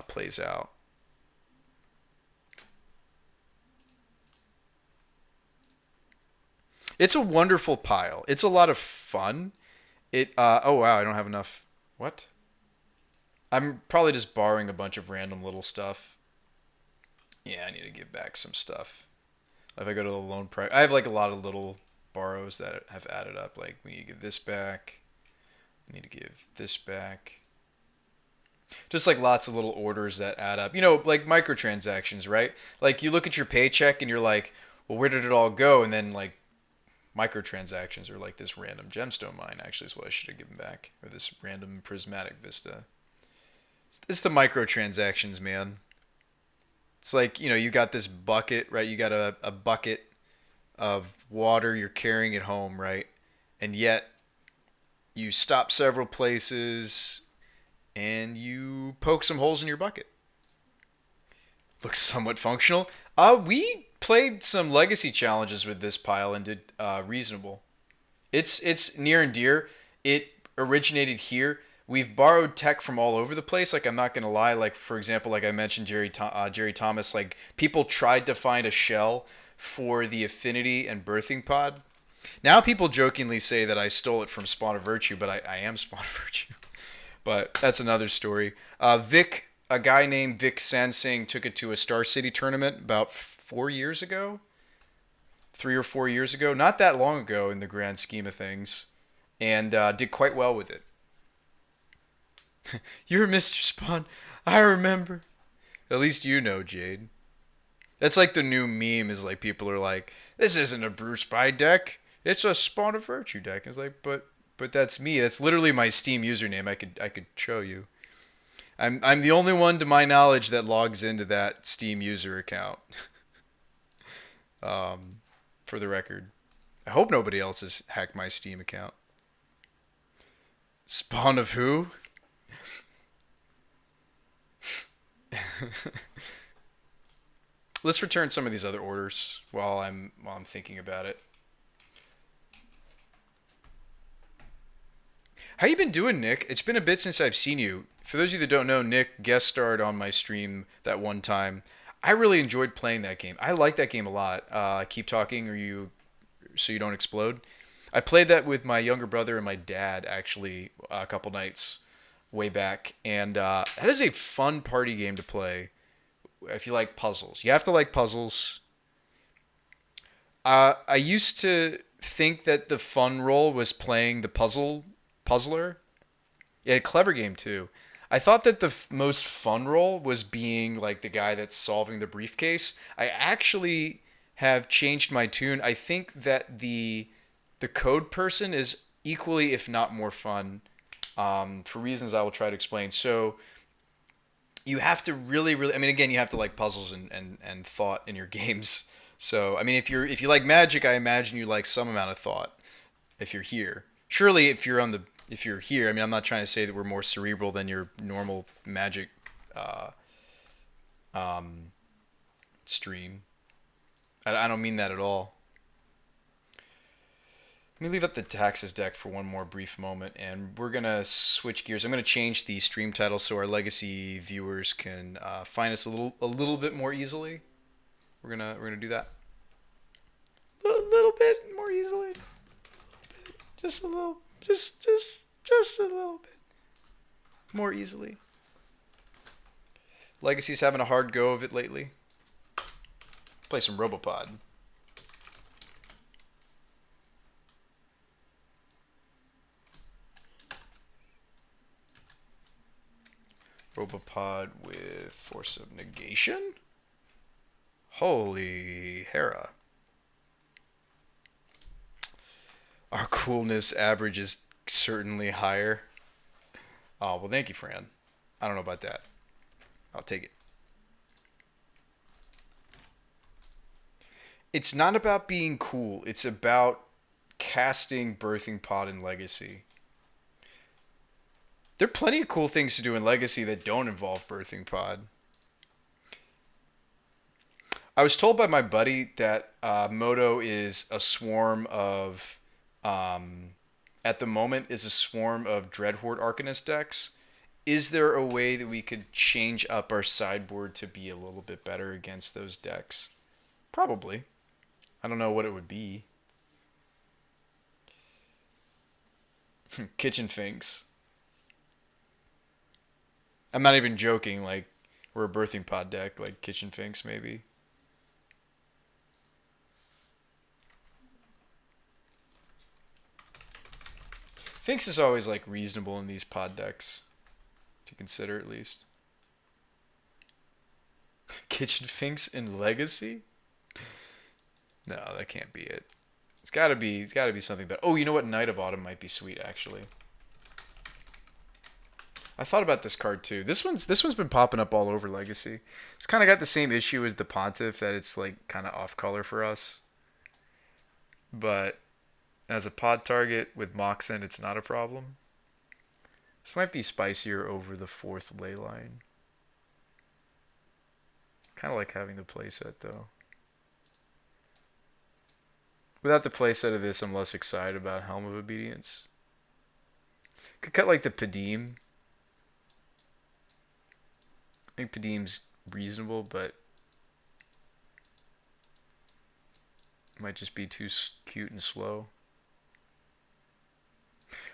plays out. It's a wonderful pile. It's a lot of fun. Oh wow, I don't have enough. What? I'm probably just borrowing a bunch of random little stuff. Yeah, I need to give back some stuff. If I go to the loan price, I have like a lot of little borrows that have added up. Like we need to give this back. I need to give this back. Just like lots of little orders that add up. Like microtransactions, right? Like you look at your paycheck and you're like, well, where did it all go? And then like microtransactions are like this random gemstone mine, actually, is what I should have given back. Or this random prismatic vista. It's the microtransactions, man. It's like, you got this bucket, right? You got a bucket of water, you're carrying it home, right? And yet you stop several places and you poke some holes in your bucket. Looks somewhat functional. We played some legacy challenges with this pile and did reasonable. It's near and dear. It originated here. We've borrowed tech from all over the place. Like, I'm not gonna lie. Like, for example, like I mentioned, Jerry Thomas. Like, people tried to find a shell for the Affinity and Birthing Pod. Now people jokingly say that I stole it from Spawn of Virtue, but I am Spawn of Virtue. But that's another story. A guy named Vic Sansing took it to a Star City tournament about 4 years ago. 3 or 4 years ago, not that long ago in the grand scheme of things, and did quite well with it. You're Mr. Spawn. I remember. At least you know, Jade. That's like the new meme is like people are like, this isn't a Brew Spy deck. It's a Spawn of Virtue deck. It's like, but that's me. That's literally my Steam username. I could show you. I'm the only one to my knowledge that logs into that Steam user account. For the record. I hope nobody else has hacked my Steam account. Spawn of who? Let's return some of these other orders while I'm thinking about it. How you been doing, Nick? It's been a bit since I've seen you. For those of you that don't know, Nick guest starred on my stream that one time. I really enjoyed playing that game. I like that game a lot. Keep talking, or you, so you don't explode. I played that with my younger brother and my dad actually a couple nights way back, and that is a fun party game to play if you like puzzles. You have to like puzzles. I used to think that the fun role was playing the puzzler. Yeah, clever game too. I thought that the most fun role was being like the guy that's solving the briefcase. I actually have changed my tune. I think that the code person is equally, if not more fun, for reasons I will try to explain. So you have to really, really. I mean, again, you have to like puzzles and thought in your games. So I mean, if you like Magic, I imagine you like some amount of thought. If you're here, surely if you're here, I mean, I'm not trying to say that we're more cerebral than your normal Magic uh, um, stream. I don't mean that at all. Let me leave up the taxes deck for one more brief moment, and we're gonna switch gears. I'm gonna change the stream title so our legacy viewers can find us a little bit more easily. We're gonna do that a little bit more easily, just a little, just a little bit more easily. Legacy's having a hard go of it lately. Play some Robo-Pod. Robo-Pod with Force of Negation? Holy Hera. Our coolness average is certainly higher. Oh, well, thank you, Fran. I don't know about that. I'll take it. It's not about being cool. It's about casting Birthing Pod in Legacy. There are plenty of cool things to do in Legacy that don't involve Birthing Pod. I was told by my buddy that Moto is a swarm of, at the moment, is a swarm of Dreadhorde Arcanist decks. Is there a way that we could change up our sideboard to be a little bit better against those decks? Probably. I don't know what it would be. Kitchen Finks. I'm not even joking. Like, we're a Birthing Pod deck, like Kitchen Finks, maybe. Finks is always like reasonable in these pod decks to consider at least. Kitchen Finks in Legacy? No, that can't be it. It's gotta be something better. Oh, you know what? Knight of Autumn might be sweet actually. I thought about this card too. This one's been popping up all over Legacy. It's kind of got the same issue as the Pontiff that it's like kind of off color for us. But as a pod target with Moxen, it's not a problem. This might be spicier over the fourth ley line. Kind of like having the playset though. Without the playset of this, I'm less excited about Helm of Obedience. Could cut like the Padim. I think Padim's reasonable, but might just be too cute and slow.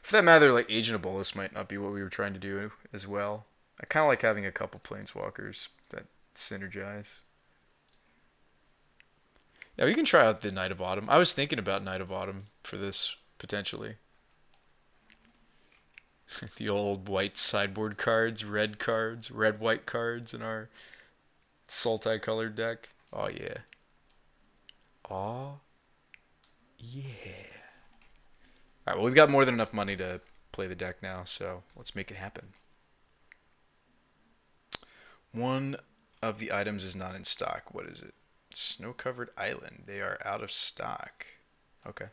For that matter, like Agent of Bolus might not be what we were trying to do as well. I kind of like having a couple Planeswalkers that synergize. Yeah, we can try out the Knight of Autumn. I was thinking about Knight of Autumn for this potentially. The old white sideboard cards, red white cards in our sultai-colored deck. Oh yeah. Oh yeah. All right, well we've got more than enough money to play the deck now, so let's make it happen. One of the items is not in stock. What is it? Snow-covered island. They are out of stock. Okay.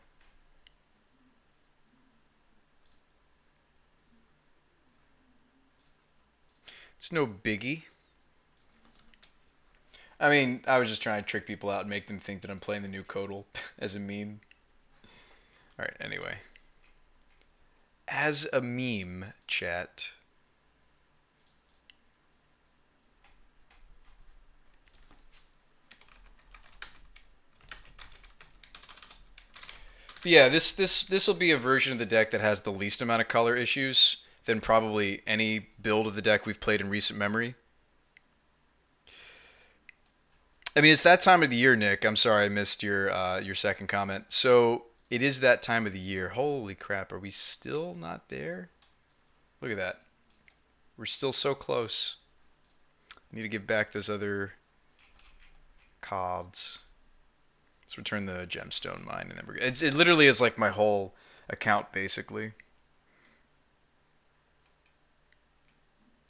It's no biggie. I mean, I was just trying to trick people out and make them think that I'm playing the new Codal as a meme. Alright, anyway. As a meme, chat. But yeah, this will be a version of the deck that has the least amount of color issues than probably any build of the deck we've played in recent memory. I mean, it's that time of the year, Nick. I'm sorry I missed your second comment. So it is that time of the year. Holy crap! Are we still not there? Look at that. We're still so close. I need to give back those other cards. Let's return the gemstone mine, and then it literally is like my whole account basically.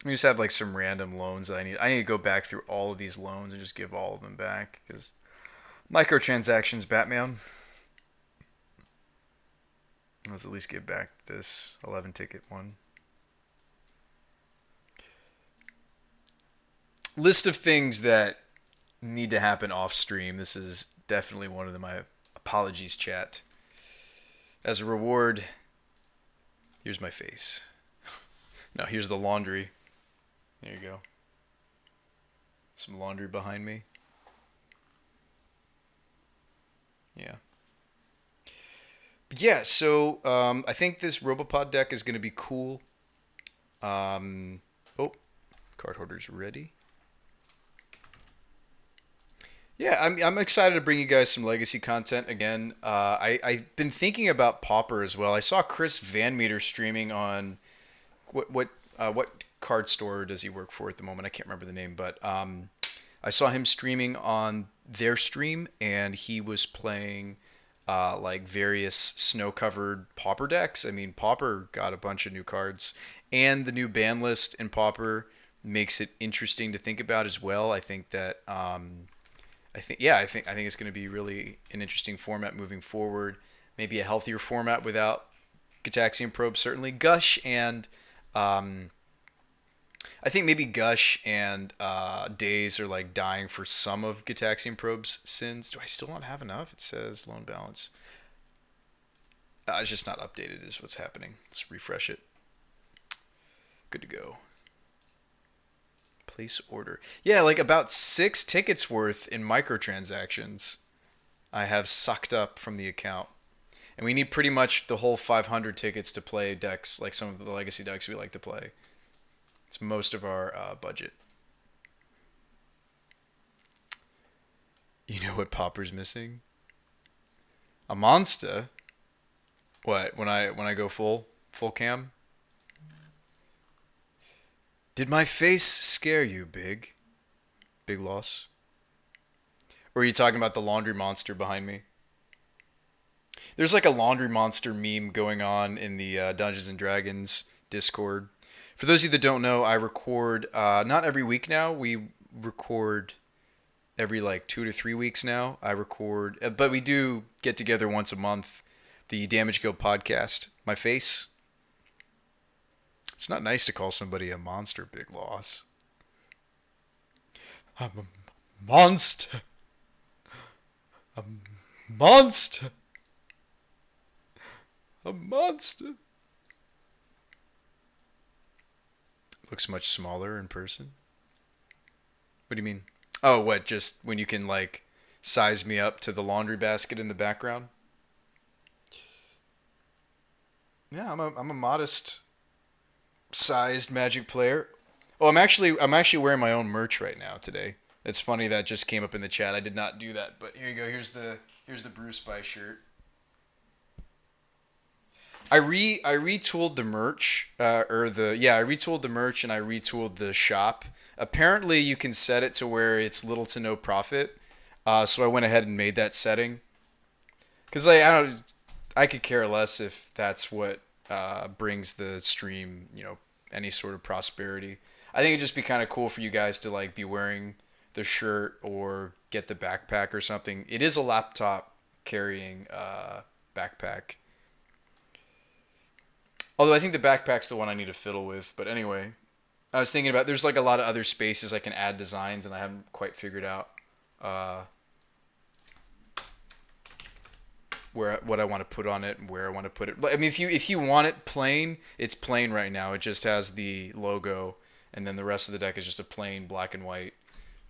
We just have like some random loans that I need. I need to go back through all of these loans and just give all of them back because microtransactions, Batman. Let's at least give back this 11 ticket one. List of things that need to happen off stream. This is definitely one of them. My apologies, chat. As a reward, here's my face. No, here's the laundry. There you go. Some laundry behind me. Yeah. But yeah, so I think this Robo-Pod deck is going to be cool. Oh, card hoarder's ready. Yeah, I'm excited to bring you guys some legacy content again. I've been thinking about Pauper as well. I saw Chris Van Meter streaming on what card store does he work for at the moment? I can't remember the name, but I saw him streaming on their stream, and he was playing like various snow-covered Pauper decks. I mean, Pauper got a bunch of new cards, and the new ban list in Pauper makes it interesting to think about as well. I think that I think it's going to be really an interesting format moving forward. Maybe a healthier format without Gitaxian Probe, certainly. Gush and I think maybe Gush and Daze are like dying for some of Gitaxian Probe's sins. Do I still not have enough? It says loan balance. It's just not updated is what's happening. Let's refresh it. Good to go. Place order. Yeah, like about 6 tickets worth in microtransactions I have sucked up from the account. And we need pretty much the whole 500 tickets to play decks, like some of the legacy decks we like to play. It's most of our budget. You know what Pauper's missing? A monster. What? When I go full cam? Did my face scare you, Big Loss? Or are you talking about the laundry monster behind me? There's like a laundry monster meme going on in the Dungeons and Dragons Discord. For those of you that don't know, I record not every week now. We record every like 2 to 3 weeks now. I record, but we do get together once a month. The Damage Guild podcast. My face. It's not nice to call somebody a monster, Big Loss. I'm a monster. A monster. A monster. Looks much smaller in person. What do you mean? Oh, what? Just when you can like size me up to the laundry basket in the background? Yeah, I'm a modest sized Magic player. Oh, I'm actually wearing my own merch right now today. It's funny that just came up in the chat. I did not do that, but here you go. Here's the Brew Spy shirt. I retooled the merch, I retooled the merch and I retooled the shop. Apparently, you can set it to where it's little to no profit. So I went ahead and made that setting. Cause like I could care less if that's what brings the stream, any sort of prosperity. I think it'd just be kind of cool for you guys to like be wearing the shirt or get the backpack or something. It is a laptop carrying backpack. Although I think the backpack's the one I need to fiddle with. But anyway, I was thinking about there's like a lot of other spaces I can add designs and I haven't quite figured out uh, where what I want to put on it and where I want to put it. I mean, if you want it plain, it's plain right now. It just has the logo, and then the rest of the deck is just a plain black and white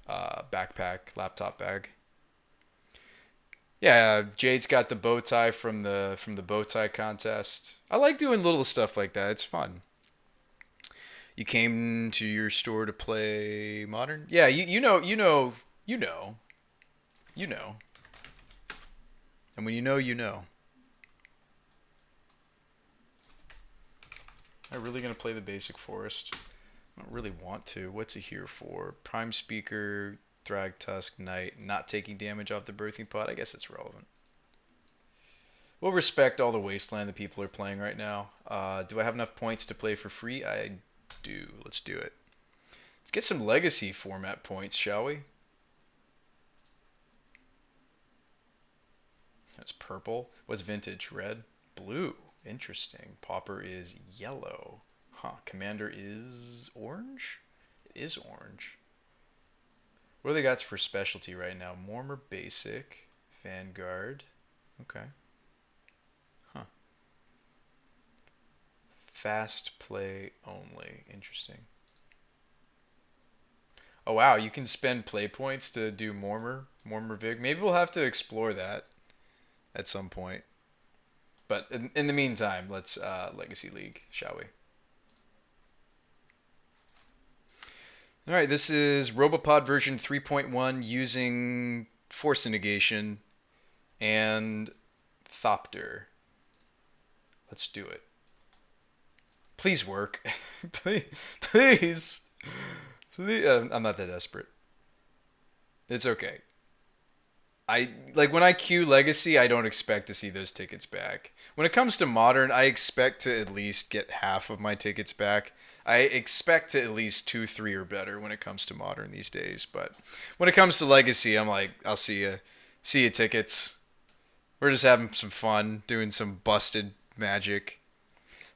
backpack laptop bag. Yeah, Jade's got the bow tie from the bow tie contest. I like doing little stuff like that. It's fun. You came to your store to play Modern? Yeah, you know. And when you know, you know. Am I really gonna play the basic forest? I don't really want to. What's it here for? Prime Speaker, Thrag Tusk, Knight, not taking damage off the birthing pod. I guess it's relevant. We'll respect all the wasteland that people are playing right now. Do I have enough points to play for free? I do. Let's do it. Let's get some legacy format points, shall we? That's purple. What's vintage? Red? Blue. Interesting. Pauper is yellow. Huh. Commander is orange? It is orange. What do they got for specialty right now? Mormor basic. Vanguard. Okay. Huh. Fast play only. Interesting. Oh wow, you can spend play points to do Mormor Vig. Maybe we'll have to explore that at some point. But in the meantime, let's Legacy League, shall we? All right, this is Robo-Pod version 3.1 using Force Negation and Thopter. Let's do it. Please work. please. Please. Please. I'm not that desperate. It's okay. When I queue Legacy, I don't expect to see those tickets back. When it comes to Modern, I expect to at least get half of my tickets back. I expect to at least 2, 3 or better when it comes to Modern these days. But when it comes to Legacy, I'm like, I'll see you. See you, tickets. We're just having some fun, doing some busted magic.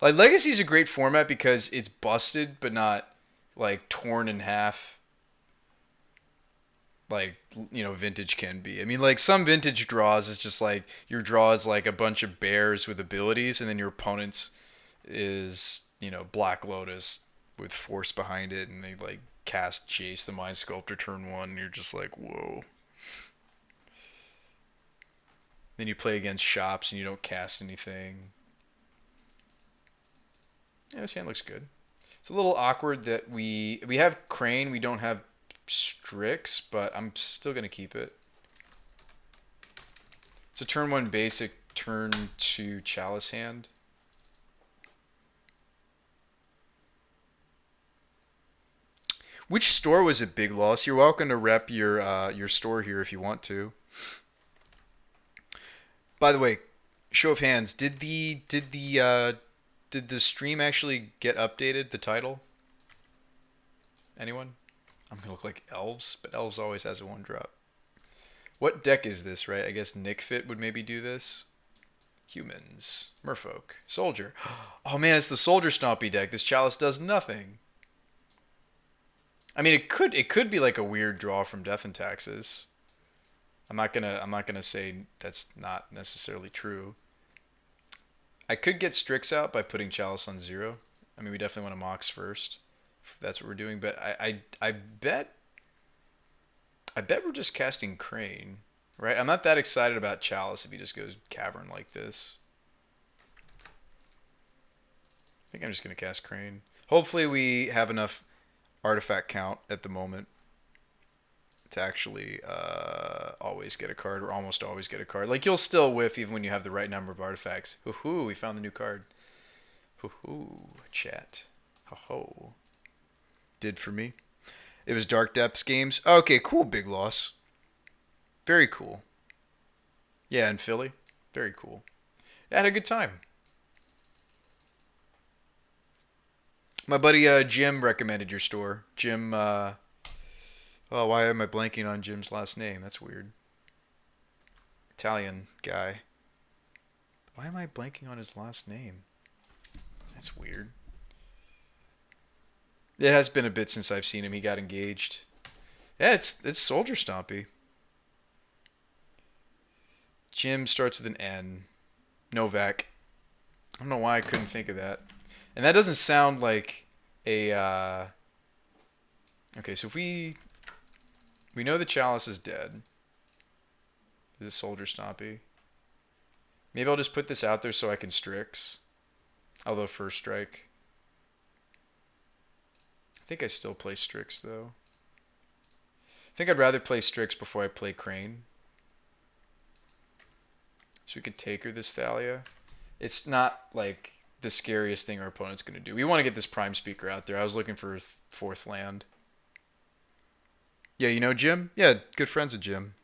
Like, Legacy is a great format because it's busted, but not, like, torn in half. Like, vintage can be. I mean, like, some vintage draws is just like your draw is like a bunch of bears with abilities, and then your opponent's is, Black Lotus with force behind it, and they like cast Jace the Mind Sculptor turn 1, and you're just like, whoa. Then you play against shops and you don't cast anything. Yeah, this hand looks good. It's a little awkward that we have Crane, we don't have Strix, but I'm still going to keep it. It's a turn 1 basic, turn 2 Chalice hand. Which store was a big loss? You're welcome to rep your store here if you want to. By the way, show of hands, did the stream actually get updated, the title? Anyone? I'm going to look like Elves, but Elves always has a 1-drop. What deck is this, right? I guess Nickfit would maybe do this. Humans. Merfolk. Soldier. Oh man, it's the Soldier Stompy deck. This Chalice does nothing. I mean, it could be like a weird draw from Death and Taxes. I'm not gonna say that's not necessarily true. I could get Strix out by putting Chalice on 0. I mean, we definitely want to Mox first. That's what we're doing, but I bet we're just casting Crane, right? I'm not that excited about Chalice if he just goes Cavern like this. I think I'm just going to cast Crane. Hopefully we have enough artifact count at the moment to actually always get a card or almost always get a card. Like you'll still whiff even when you have the right number of artifacts. Hoo-hoo, we found the new card. Hoo-hoo, chat. Ho-ho. Did for me. It was Dark Depths games. Okay, cool, Big Loss. Very cool. Yeah, in Philly. Very cool. I had a good time. My buddy Jim recommended your store. Jim, oh, why am I blanking on Jim's last name? That's weird. Italian guy. Why am I blanking on his last name? That's weird. It has been a bit since I've seen him. He got engaged. Yeah, it's Soldier Stompy. Jim starts with an N. Novak. I don't know why I couldn't think of that. And that doesn't sound like a... Okay, so if we know the Chalice is dead. This is Soldier Stompy. Maybe I'll just put this out there so I can Strix. Although first strike. I think I still play Strix though. I think I'd rather play Strix before I play Crane. So we could take her this Thalia. It's not like the scariest thing our opponent's going to do. We want to get this Prime Speaker out there. I was looking for a fourth land. Yeah, you know Jim? Yeah, good friends with Jim.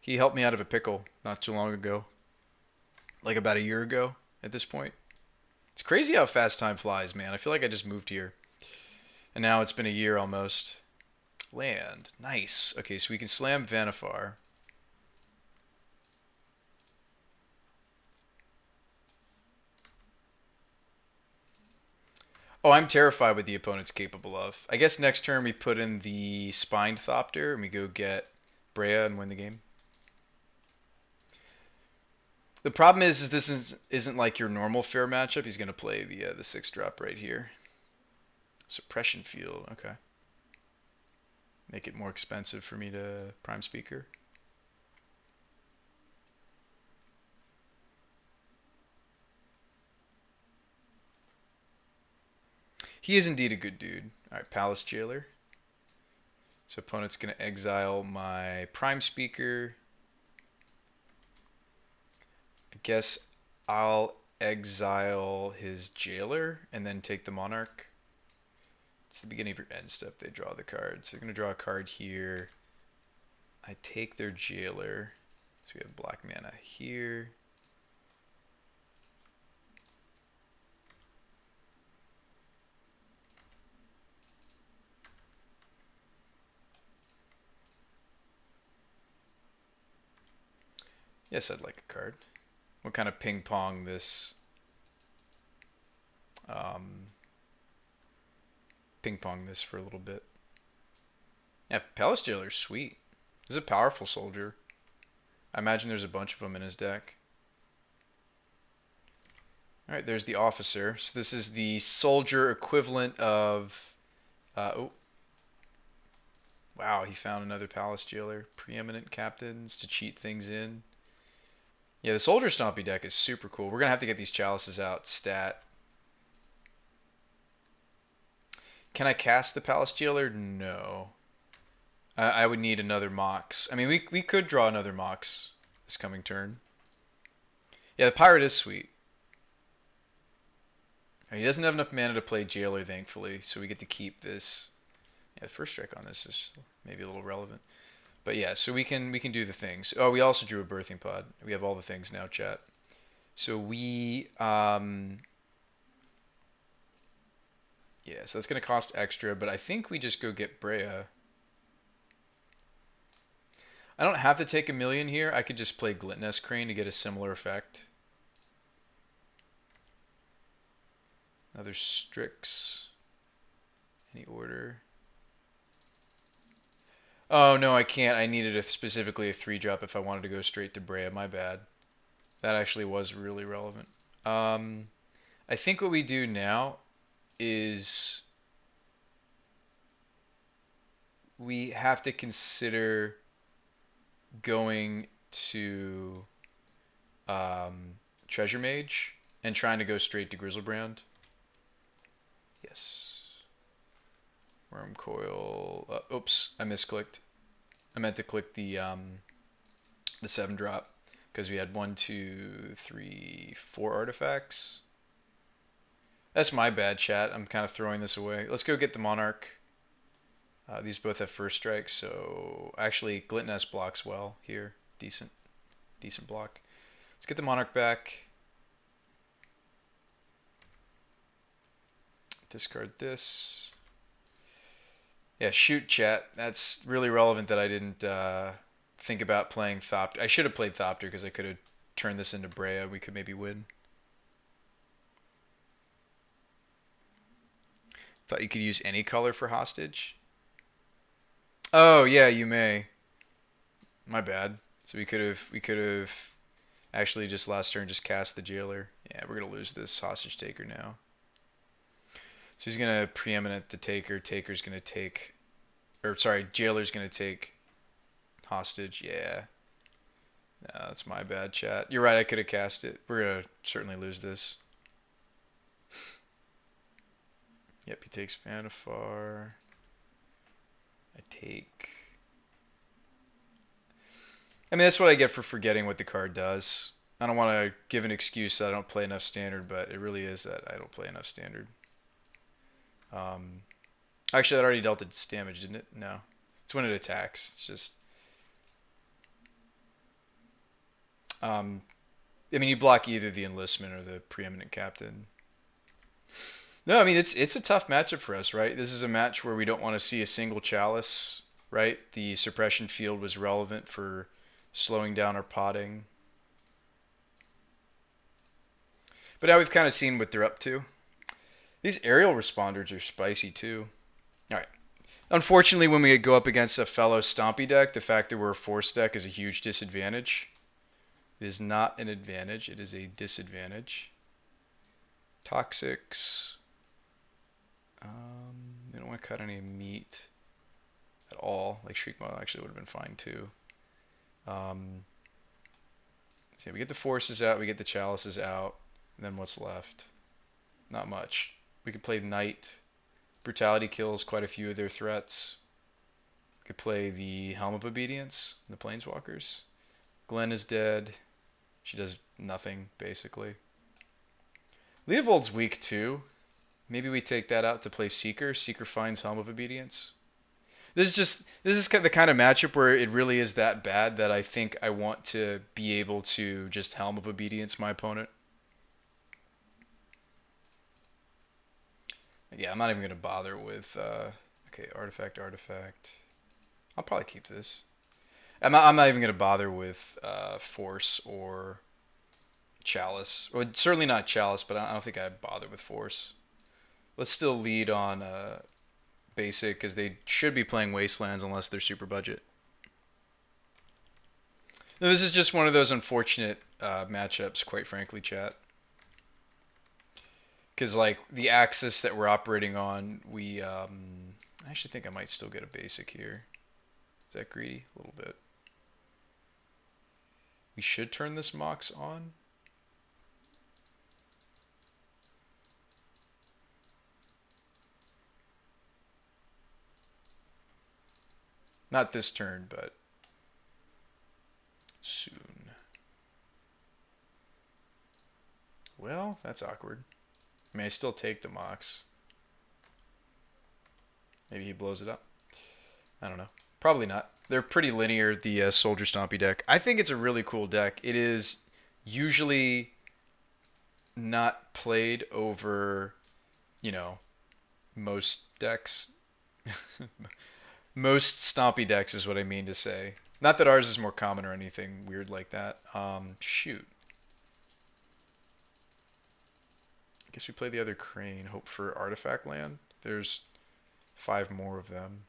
He helped me out of a pickle not too long ago. Like about a year ago at this point. It's crazy how fast time flies, man. I feel like I just moved here. And now it's been a year almost. Land. Nice. Okay, so we can slam Vanifar. Oh, I'm terrified what the opponent's capable of. I guess next turn we put in the Spined Thopter and we go get Brea and win the game. The problem is this isn't like your normal fair matchup. He's going to play the 6-drop right here. Suppression Field, okay. Make it more expensive for me to Prime Speaker. He is indeed a good dude. Alright, Palace Jailer. So opponent's going to exile my Prime Speaker. I guess I'll exile his Jailer and then take the Monarch. It's the beginning of your end step. They draw the card. So they're going to draw a card here. I take their Jailer. So we have black mana here. Yes, I'd like a card. We'll kind of ping pong this. Ping pong this for a little bit. Yeah, Palace Jailer's sweet. This is a powerful soldier. I imagine there's a bunch of them in his deck. Alright, there's the officer. So this is the soldier equivalent of... oh. Wow, he found another Palace Jailer. Preeminent captains to cheat things in. Yeah, the Soldier Stompy deck is super cool. We're going to have to get these Chalices out. Stat. Can I cast the Palace Jailer? No. I would need another Mox. I mean, we could draw another Mox this coming turn. Yeah, the Pirate is sweet. He doesn't have enough mana to play Jailer, thankfully, so we get to keep this. Yeah, the first strike on this is maybe a little relevant. But yeah, so we can do the things. Oh, we also drew a Birthing Pod. We have all the things now, chat. So we... yeah, so that's going to cost extra, but I think we just go get Brea. I don't have to take 1,000,000 here. I could just play Glitness Crane to get a similar effect. Another Strix. Any order? Oh, no, I can't. I needed specifically a 3-drop if I wanted to go straight to Brea. My bad. That actually was really relevant. I think what we do now is we have to consider going to Treasure Mage and trying to go straight to Grizzlebrand. Yes. Worm Coil. Oops, I misclicked. I meant to click the 7 drop because we had 1, 2, 3, 4 artifacts. That's my bad, chat. I'm kind of throwing this away. Let's go get the Monarch. These both have first strike, so actually Glitness blocks well here. Decent block. Let's get the Monarch back. Discard this. Yeah, shoot, chat. That's really relevant that I didn't think about playing Thopter. I should have played Thopter because I could have turned this into Brea. We could maybe win. Thought you could use any color for hostage. Oh yeah, you may. My bad. So we could have actually just last turn just cast the jailer. Yeah, we're gonna lose this hostage taker now. So he's gonna preeminent the taker. Taker's gonna take, or sorry, jailer's gonna take hostage. Yeah. No, that's my bad, chat. You're right. I could have cast it. We're gonna certainly lose this. Yep, he takes Vanifar. I take. I mean, that's what I get for forgetting what the card does. I don't want to give an excuse that I don't play enough standard, but it really is that I don't play enough standard. Actually, that already dealt its damage, didn't it? No. It's when it attacks. It's just... I mean, you block either the enlistment or the preeminent captain. No, I mean, it's a tough matchup for us, right? This is a match where we don't want to see a single chalice, right? The suppression field was relevant for slowing down our potting. But now we've kind of seen what they're up to. These aerial responders are spicy too. All right. Unfortunately, when we go up against a fellow Stompy deck, the fact that we're a force deck is a huge disadvantage. It is not an advantage. It is a disadvantage. Toxics. They don't want to cut any meat at all. Like Shriekmaw actually would have been fine too. So yeah, we get the forces out, we get the chalices out, and then what's left? Not much. We could play Knight. Brutality kills quite a few of their threats. We could play the Helm of Obedience, the Planeswalkers. Glenn is dead. She does nothing, basically. Leovold's weak too. Maybe we take that out to play Seeker. Seeker finds Helm of Obedience. This is the kind of matchup where it really is that bad that I think I want to be able to just Helm of Obedience my opponent. Yeah, I'm not even going to bother with... okay, artifact. I'll probably keep this. I'm not even going to bother with Force or Chalice. Well, certainly not Chalice, but I don't think I'd bother with Force. Let's still lead on Basic, because they should be playing Wastelands unless they're super budget. Now, this is just one of those unfortunate matchups, quite frankly, chat. Because, like, the axis that we're operating on, we... I actually think I might still get a Basic here. Is that greedy? A little bit. We should turn this Mox on. Not this turn, but soon. Well, that's awkward. I mean, I still take the Mox. Maybe he blows it up. I don't know. Probably not. They're pretty linear, the Soldier Stompy deck. I think it's a really cool deck. It is usually not played over, you know, most decks. Most Stompy decks is what I mean to say. Not that ours is more common or anything weird like that. Shoot. I guess we play the other Crane. Hope for Artifact Land. There's 5 more of them.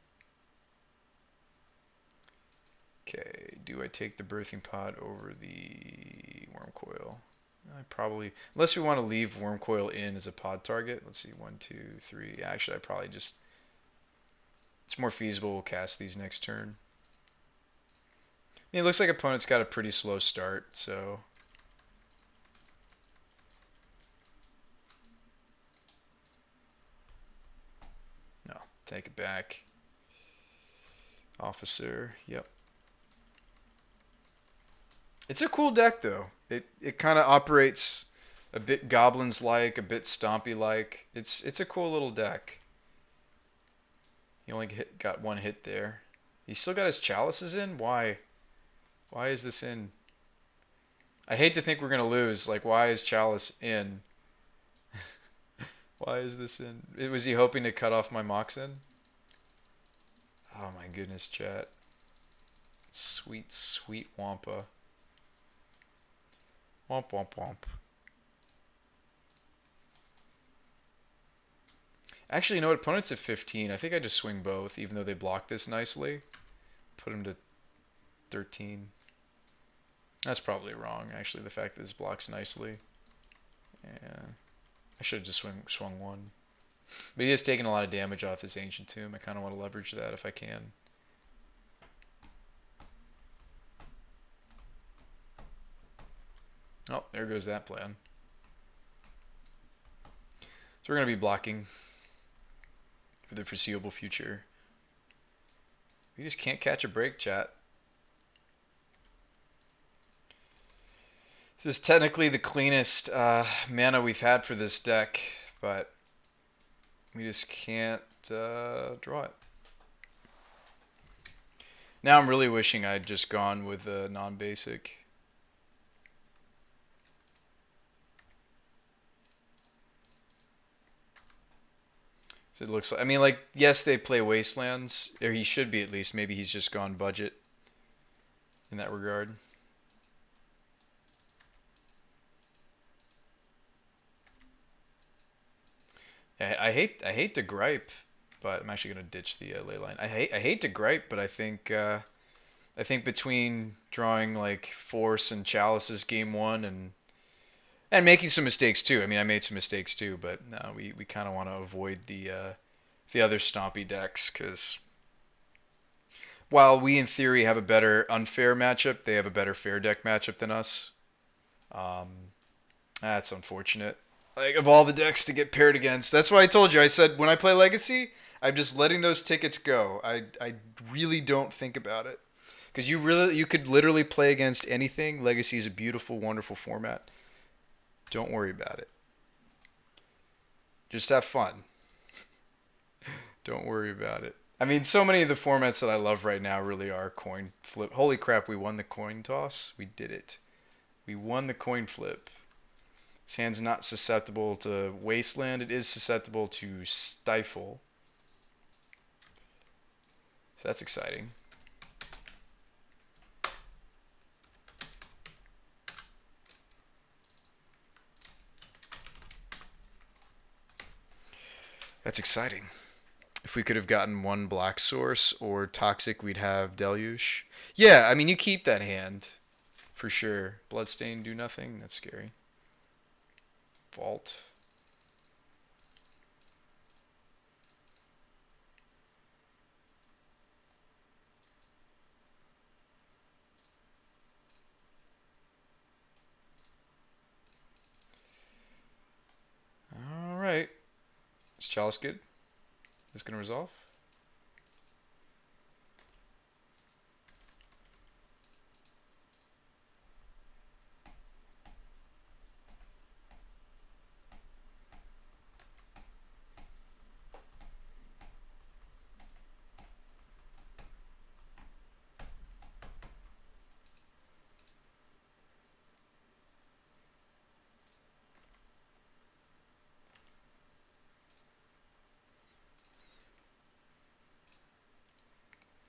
Okay, do I take the Birthing Pod over the Worm Coil? I probably, unless we want to leave Worm Coil in as a pod target. Let's see, 1, 2, 3. Actually, I probably just... It's more feasible we'll cast these next turn. I mean, it looks like opponent's got a pretty slow start, so... No, take it back. Officer, yep. It's a cool deck though. It kind of operates a bit goblins like, a bit stompy like. It's a cool little deck. He only got one hit there. He still got his chalices in? Why? Why is this in? I hate to think we're gonna lose. Like, why is Chalice in? Why is this in? Was he hoping to cut off my Moxen? Oh my goodness, chat. Sweet, sweet Wampa. Womp womp womp. Actually, you know what? Opponent's at 15. I think I just swing both, even though they block this nicely. Put him to 13. That's probably wrong, actually, the fact that this blocks nicely. Yeah. I should have just swung one. But he is taking a lot of damage off this Ancient Tomb. I kind of want to leverage that if I can. Oh, there goes that plan. So we're going to be blocking for the foreseeable future. We just can't catch a break, chat. This is technically the cleanest mana we've had for this deck, but we just can't draw it. Now I'm really wishing I'd just gone with a non-basic. So it looks like, I mean, like, yes, they play Wastelands, or he should be at least. Maybe he's just gone budget in that regard. I hate to gripe, but I'm actually gonna ditch the ley line. I hate to gripe, but I think between drawing like Force and Chalices game one and making some mistakes too. I mean, I made some mistakes too, but no, we kind of want to avoid the other stompy decks because while we in theory have a better unfair matchup, they have a better fair deck matchup than us. That's unfortunate. Like, of all the decks to get paired against, that's why I told you. I said when I play Legacy, I'm just letting those tickets go. I really don't think about it because you could literally play against anything. Legacy is a beautiful, wonderful format. Don't worry about it. Just have fun. Don't worry about it. I mean, so many of the formats that I love right now really are coin flip. Holy crap, we won the coin toss. We did it. We won the coin flip. This hand's not susceptible to Wasteland. It is susceptible to Stifle. So that's exciting. That's exciting. If we could have gotten one Black Source or Toxic, we'd have Deluge. Yeah, I mean, you keep that hand. For sure. Bloodstain, do nothing. That's scary. Vault. Alright. Is Chalice good? Is this going to resolve?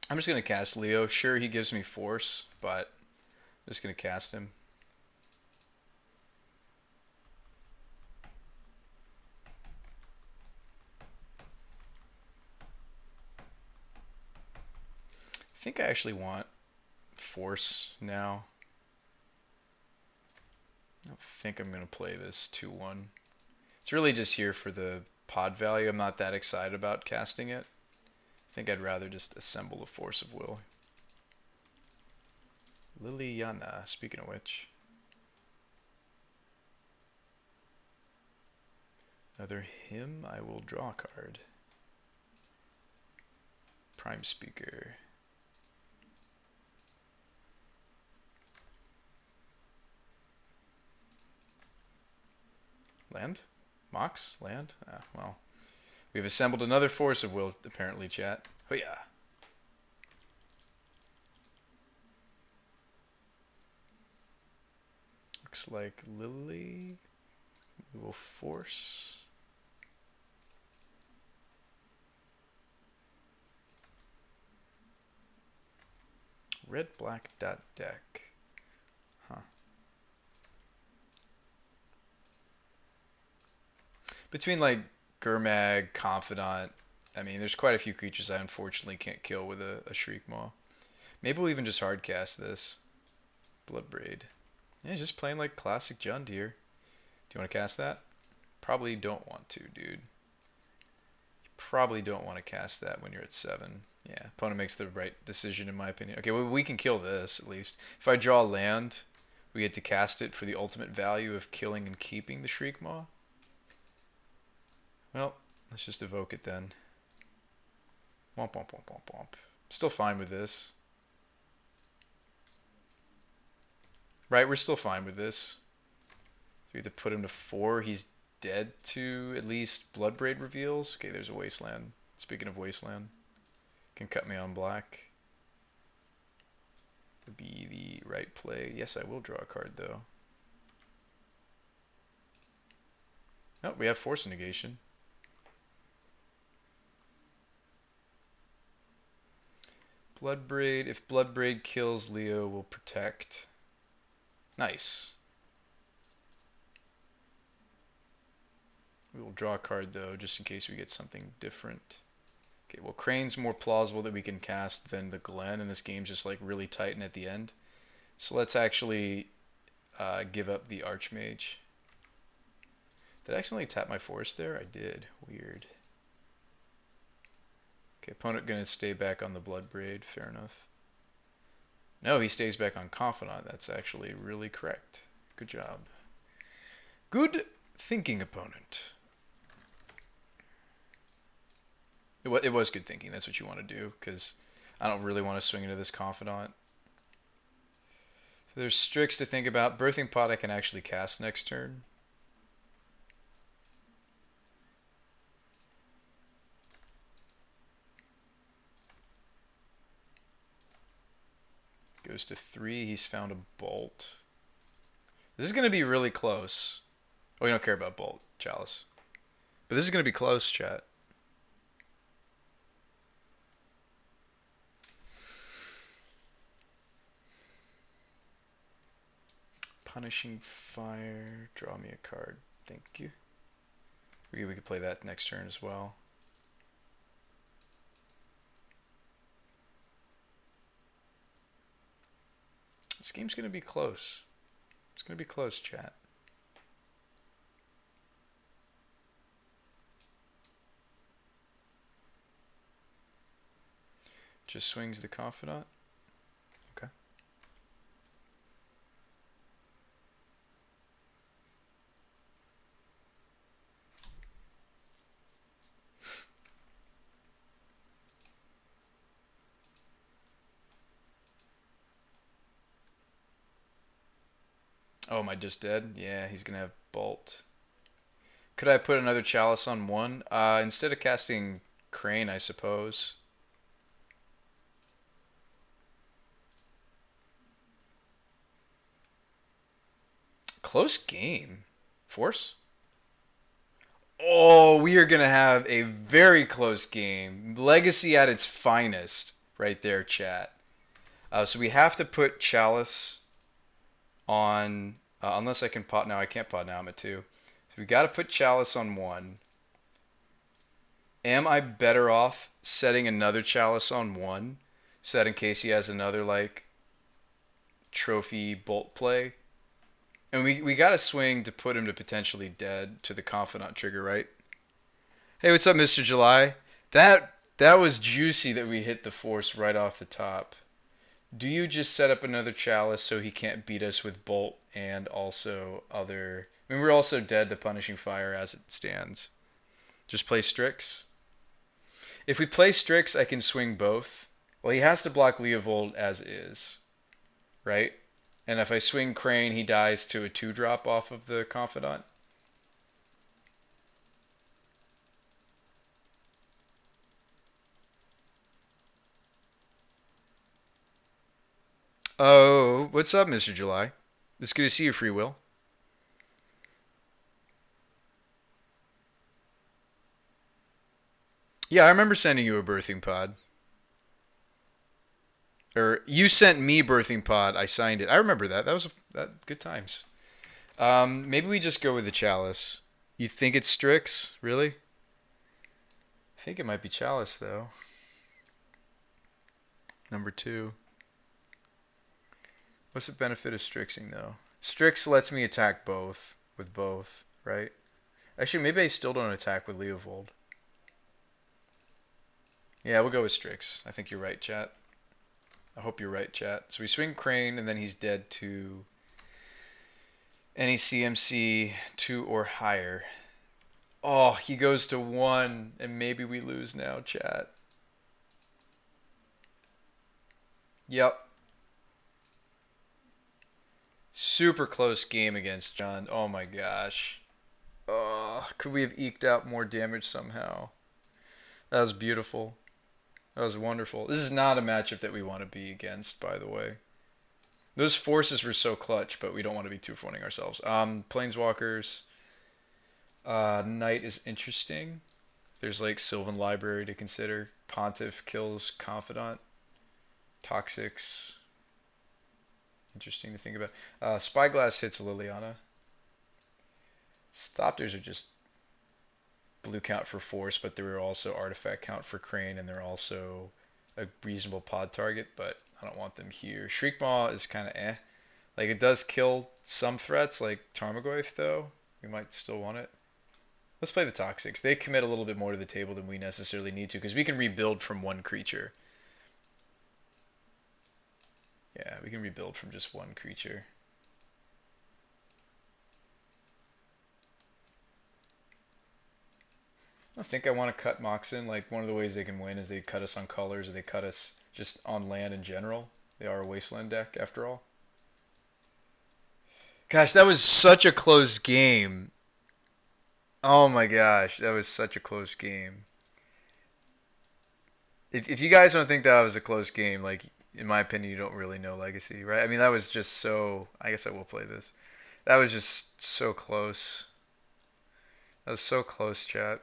I'm just going to cast Leo. Sure, he gives me Force, but I'm just going to cast him. I think I actually want Force now. I don't think I'm going to play this 2-1. It's really just here for the pod value. I'm not that excited about casting it. I think I'd rather just assemble a Force of Will. Liliana, speaking of which. Another him, I will draw a card. Prime Speaker. Land? Mox? Land? Ah, well. We've assembled another force of will, apparently, chat. Oh, yeah. Looks like Lily. We will force. Red, black, dot deck. Huh. Between like Gurmag, Confidant, I mean, there's quite a few creatures I unfortunately can't kill with a Shriek Maw. Maybe we'll even just hardcast this. Bloodbraid. Yeah, he's just playing like classic John Deere. Do you want to cast that? Probably don't want to, dude. You probably don't want to cast that when you're at 7. Yeah, opponent makes the right decision in my opinion. Okay, well, we can kill this at least. If I draw land, we get to cast it for the ultimate value of killing and keeping the Shriek Maw. Well, let's just evoke it then. Womp womp womp womp womp. Still fine with this. Right, we're still fine with this. So we have to put him to 4. He's dead to at least Bloodbraid reveals. Okay, there's a Wasteland. Speaking of Wasteland. Can cut me on black. Would be the right play. Yes, I will draw a card though. Oh, we have Force Negation. Bloodbraid. If Bloodbraid kills Leo, we'll protect. Nice. We will draw a card though, just in case we get something different. Okay, well, Crane's more plausible that we can cast than the Glen, and this game's just like really tight and at the end. So let's actually give up the Archmage. Did I accidentally tap my force there? I did. Weird. Okay, opponent gonna stay back on the Bloodbraid. Fair enough. No, he stays back on Confidant. That's actually really correct. Good job. Good thinking, opponent. It was good thinking. That's what you want to do, because I don't really want to swing into this Confidant. So there's Strix to think about. Birthing Pod I can actually cast next turn. Goes to 3. He's found a Bolt. This is going to be really close. Oh, we don't care about Bolt, Chalice. But this is going to be close, chat. Punishing Fire. Draw me a card. Thank you. We could play that next turn as well. This game's going to be close. It's going to be close, chat. Just swings the Confidant. Okay. Oh, am I just dead? Yeah, he's going to have Bolt. Could I put another Chalice on 1? Instead of casting Crane, I suppose. Close game. Force? Oh, we are going to have a very close game. Legacy at its finest right there, chat. So we have to put Chalice on, unless I can pot now. I can't pot now. I'm at 2. So we got to put Chalice on 1. Am I better off setting another Chalice on 1, so that in case he has another like trophy Bolt play? And we got to swing to put him to potentially dead to the Confidant trigger, right? Hey, what's up, Mr. July? That was juicy that we hit the Force right off the top. Do you just set up another Chalice so he can't beat us with Bolt and also other... I mean, we're also dead to Punishing Fire as it stands. Just play Strix? If we play Strix, I can swing both. Well, he has to block Leovold as is, right? And if I swing Crane, he dies to a 2-drop off of the Confidant. Oh, what's up, Mr. July? It's good to see you, Free Will. Yeah, I remember sending you a birthing pod. Or you sent me birthing pod. I signed it. I remember that. That was good times. Maybe we just go with the chalice. You think it's Strix? Really? I think it might be chalice though. Number two. What's the benefit of Strixing though? Strix lets me attack both with both, right? Actually, maybe I still don't attack with Leovold. Yeah, we'll go with Strix. I think you're right, chat. I hope you're right, chat. So we swing Crane, and then he's dead to any CMC 2 or higher. Oh, he goes to 1, and maybe we lose now, chat. Yep. Super close game against John. Oh my gosh. Oh, could we have eked out more damage somehow? That was beautiful. That was wonderful. This is not a matchup that we want to be against, by the way. Those forces were so clutch, but we don't want to be two-phoning ourselves. Planeswalkers. Knight is interesting. There's like Sylvan Library to consider. Pontiff kills Confidant. Toxics. Interesting to think about. Spyglass hits Liliana. Thopters are just blue count for force, but there are also artifact count for Crane, and they're also a reasonable pod target, but I don't want them here. Shriekmaw is kind of eh. Like, it does kill some threats, like Tarmogoyf, though. We might still want it. Let's play the Toxics. They commit a little bit more to the table than we necessarily need to, because we can rebuild from one creature. Yeah, we can rebuild from just one creature. I think I want to cut Moxen. Like, one of the ways they can win is they cut us on colors, or they cut us just on land in general. They are a wasteland deck, after all. Gosh, that was such a close game. Oh my gosh, that was such a close game. If you guys don't think that was a close game, like, in my opinion, you don't really know Legacy, right? I mean, that was just so... I guess I will play this. That was just so close. That was so close, chat.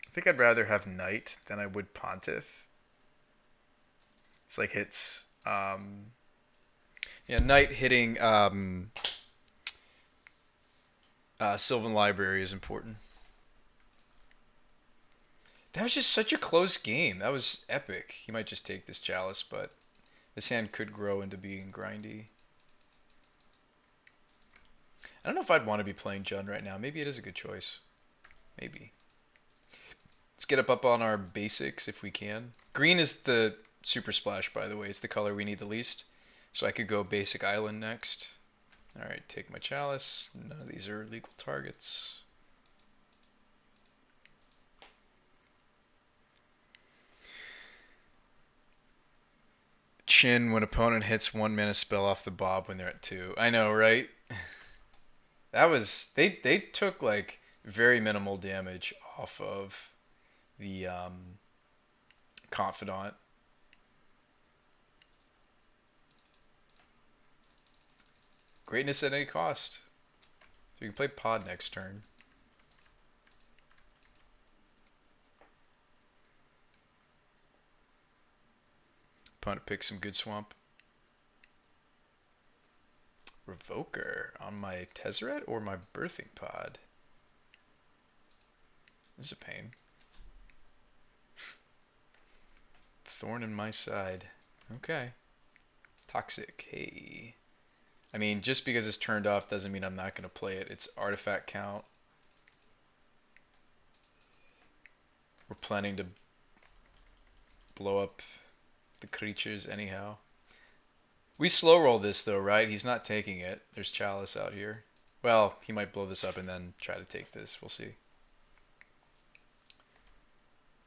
I think I'd rather have Knight than I would Pontiff. It's like hits... yeah, Knight hitting Sylvan Library is important. That was just such a close game. That was epic. He might just take this Chalice, but this hand could grow into being grindy. I don't know if I'd want to be playing Jund right now. Maybe it is a good choice. Maybe. Let's get up on our basics if we can. Green is the super splash, by the way. It's the color we need the least. So I could go basic island next. Alright, take my Chalice. None of these are legal targets. Chin when opponent hits 1 mana spell off the bob when they're at 2. I know, right? That was... They took, like, very minimal damage off of the Confidant. Greatness at any cost. So we can play Pod next turn. Opponent picks some good swamp. Revoker on my Tezzeret or my Birthing Pod? This is a pain. Thorn in my side. Okay. Toxic. Hey. I mean, just because it's turned off doesn't mean I'm not going to play it. It's artifact count. We're planning to blow up the creatures anyhow. We slow roll this though, right? He's not taking it. There's Chalice out here. Well, he might blow this up and then try to take this. We'll see.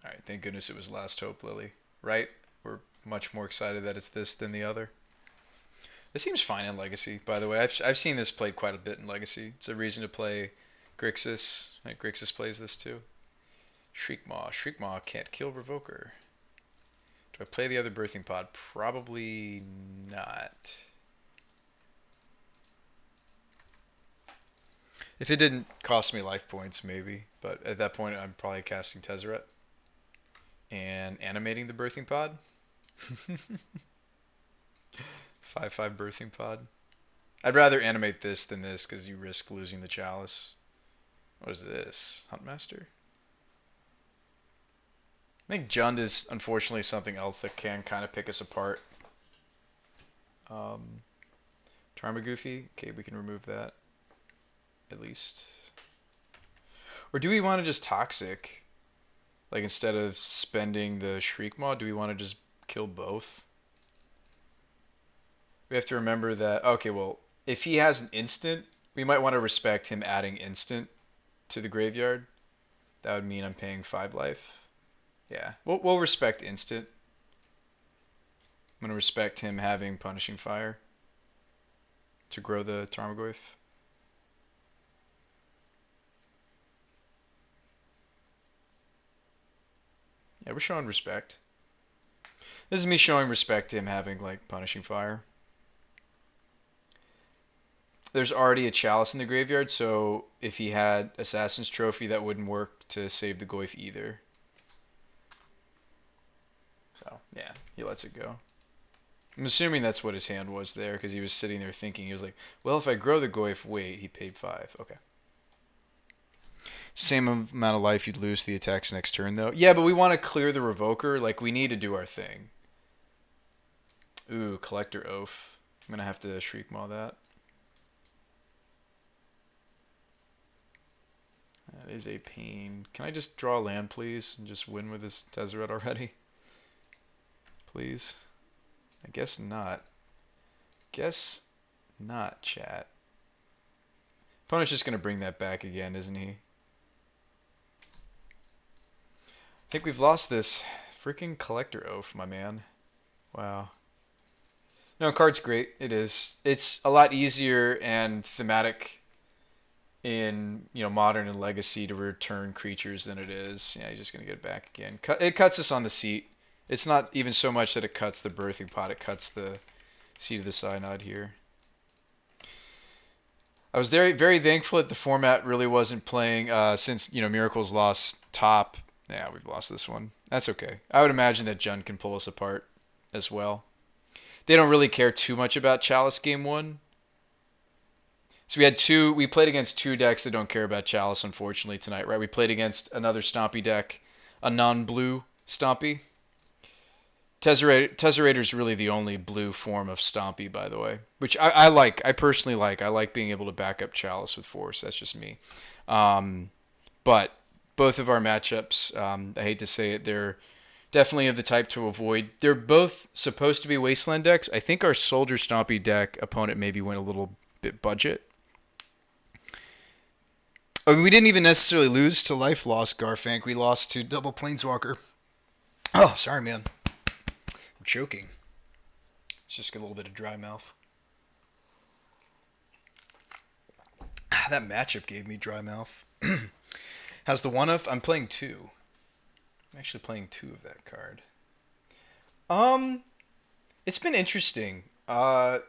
Alright, thank goodness it was Last Hope, Lily. Right? We're much more excited that it's this than the other. This seems fine in Legacy, by the way. I've seen this played quite a bit in Legacy. It's a reason to play Grixis. Right, Grixis plays this too. Shriekmaw. Shriekmaw can't kill Revoker. Do I play the other Birthing Pod? Probably not. If it didn't cost me life points, maybe. But at that point, I'm probably casting Tezzeret and animating the Birthing Pod. 5/5 Birthing Pod. I'd rather animate this than this because you risk losing the Chalice. What is this? Huntmaster? I think Jund is unfortunately something else that can kind of pick us apart. Tarmogoofy. Okay, we can remove that. At least. Or do we want to just Toxic? Like instead of spending the Shriek Maw, do we want to just kill both? We have to remember that, okay, well, if he has an instant, we might want to respect him adding instant to the graveyard. That would mean I'm paying 5 life. Yeah, we'll respect instant. I'm going to respect him having Punishing Fire to grow the Tarmogoyf. Yeah, we're showing respect. This is me showing respect to him having, like, Punishing Fire. There's already a Chalice in the graveyard, so if he had Assassin's Trophy, that wouldn't work to save the Goyf either. So, yeah, he lets it go. I'm assuming that's what his hand was there, because he was sitting there thinking, he was like, well, if I grow the Goyf, wait, he paid 5. Okay. Same amount of life you'd lose the attacks next turn, though. Yeah, but we want to clear the Revoker. Like, we need to do our thing. Ooh, Collector Oath. I'm going to have to Shriek Maw that. That is a pain. Can I just draw land, please, and just win with this Tezzeret already? Please. I guess not. Guess not, chat. Opponent's just going to bring that back again, isn't he? I think we've lost this. Freaking Collector Oath, my man. Wow. No, card's great. It is. It's a lot easier and thematic in, you know, Modern and Legacy to return creatures than it is. Yeah, he's just going to get it back again. It cuts us on the seat. It's not even so much that it cuts the Birthing Pod. It cuts the Seat of the Synod here. I was very, very thankful that the format really wasn't playing since, you know, Miracles lost top. Yeah, we've lost this one. That's okay. I would imagine that Jund can pull us apart as well. They don't really care too much about Chalice game 1. So we played against 2 decks that don't care about Chalice, unfortunately, tonight, right? We played against another Stompy deck, a non-blue Stompy. Tezzerator's really the only blue form of Stompy, by the way, which I like. I personally like. I like being able to back up Chalice with Force. That's just me. But both of our matchups, I hate to say it, they're definitely of the type to avoid. They're both supposed to be Wasteland decks. I think our Soldier Stompy deck opponent maybe went a little bit budget. I mean, we didn't even necessarily lose to Life Loss, Garfank. We lost to Double Planeswalker. Oh, sorry, man. I'm choking. Let's just get a little bit of dry mouth. That matchup gave me dry mouth. How's the 1-of? I'm playing 2. I'm actually playing 2 of that card. It's been interesting. Like,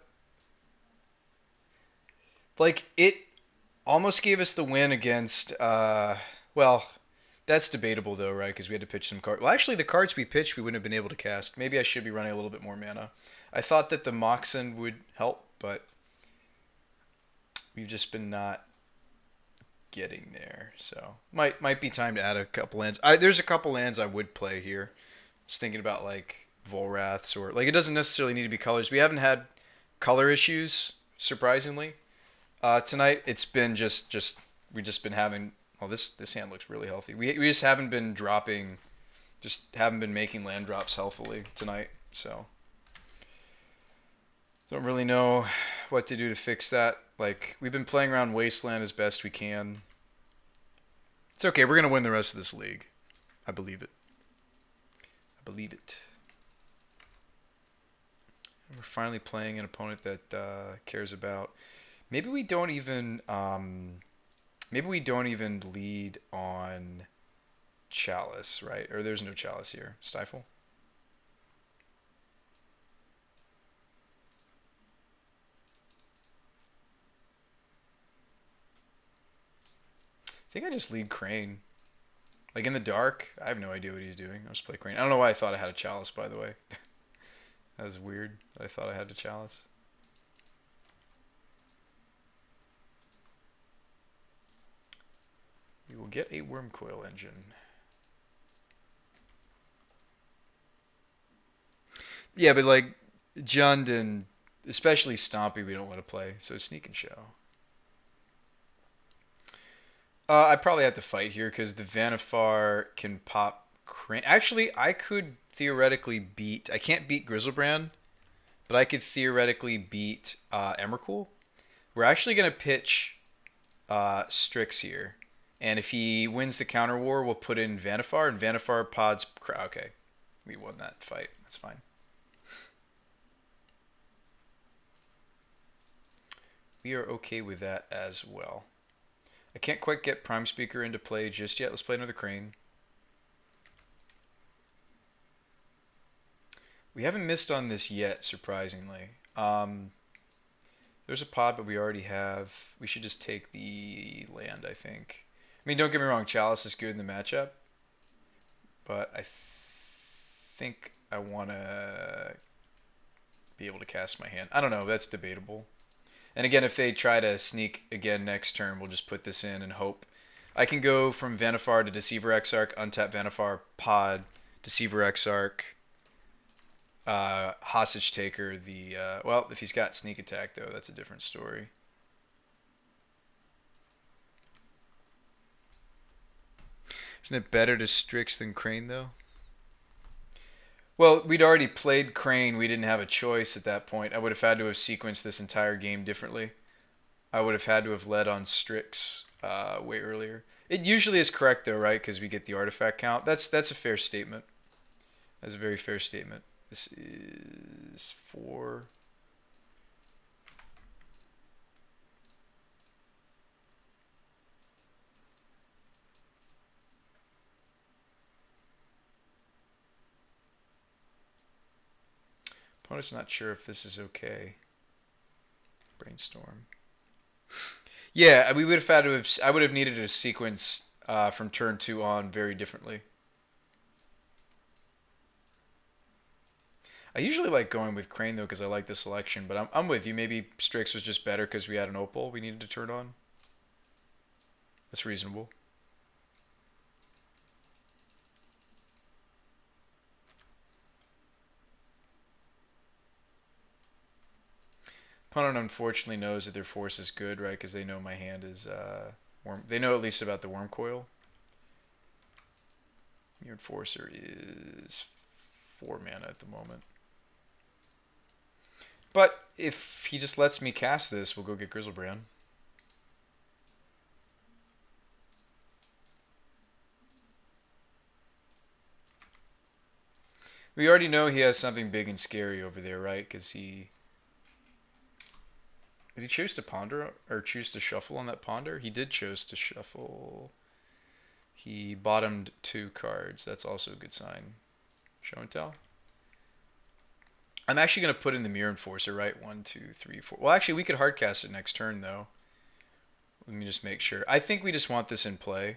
it almost gave us the win against, well, that's debatable though, right? Because we had to pitch some cards. Well, actually, the cards we pitched, we wouldn't have been able to cast. Maybe I should be running a little bit more mana. I thought that the Moxen would help, but we've just been not getting there. So might be time to add a couple lands. There's a couple lands I would play here. Just thinking about like Volraths or like it doesn't necessarily need to be colors. We haven't had color issues surprisingly. Tonight it's been just we've just been having. Well, this hand looks really healthy. We just haven't been dropping, just haven't been making land drops healthily tonight. So don't really know what to do to fix that. Like we've been playing around Wasteland as best we can. It's okay. We're gonna win the rest of this league. I believe it. I believe it. We're finally playing an opponent that cares about. Maybe we don't even lead on Chalice, right? Or there's no Chalice here. Stifle. I think I just lead Crane. Like in the dark, I have no idea what he's doing. I'll just play Crane. I don't know why I thought I had a Chalice, by the way. That was weird. I thought I had a Chalice. We will get a Wormcoil Engine. Yeah, but like Jund and especially Stompy, we don't want to play. So Sneak and Show. I probably have to fight here because the Vanifar can pop Crane. Actually, I could theoretically beat. I can't beat Grizzlebrand, but I could theoretically beat Emrakul. We're actually gonna pitch Strix here, and if he wins the counter war, we'll put in Vanifar, and Vanifar pods. Okay, we won that fight. That's fine. We are okay with that as well. I can't quite get Prime Speaker into play just yet. Let's play another Crane. We haven't missed on this yet, surprisingly. There's a pod, but we already have. We should just take the land, I think. I mean, don't get me wrong, Chalice is good in the matchup, but I think I want to be able to cast my hand. I don't know. That's debatable. And again, if they try to sneak again next turn, we'll just put this in and hope. I can go from Vanifar to Deceiver Exarch, untap Vanifar, pod, Deceiver Exarch, Hostage Taker. Well, if he's got Sneak Attack, though, that's a different story. Isn't it better to Strix than Crane, though? Well, we'd already played Crane. We didn't have a choice at that point. I would have had to have sequenced this entire game differently. I would have had to have led on Strix way earlier. It usually is correct, though, right? Because we get the artifact count. That's a fair statement. That's a very fair statement. This is 4. Opponent's not sure if this is okay. Brainstorm. Yeah, we would have had to have. I would have needed a sequence from turn 2 on very differently. I usually like going with Crane though because I like the selection, but I'm with you. Maybe Strix was just better because we had an Opal we needed to turn on. That's reasonable. Opponent unfortunately knows that their force is good, right? Because they know my hand is worm. They know at least about the Wormcoil. Your Enforcer is 4 mana at the moment. But if he just lets me cast this, we'll go get Grizzlebrand. We already know he has something big and scary over there, right? Because he... Did he choose to ponder or choose to shuffle on that ponder? He did choose to shuffle. He bottomed 2 cards. That's also a good sign. Show and tell. I'm actually going to put in the Mirror Enforcer, right? 1, 2, 3, 4. Well, actually, we could hardcast it next turn, though. Let me just make sure. I think we just want this in play.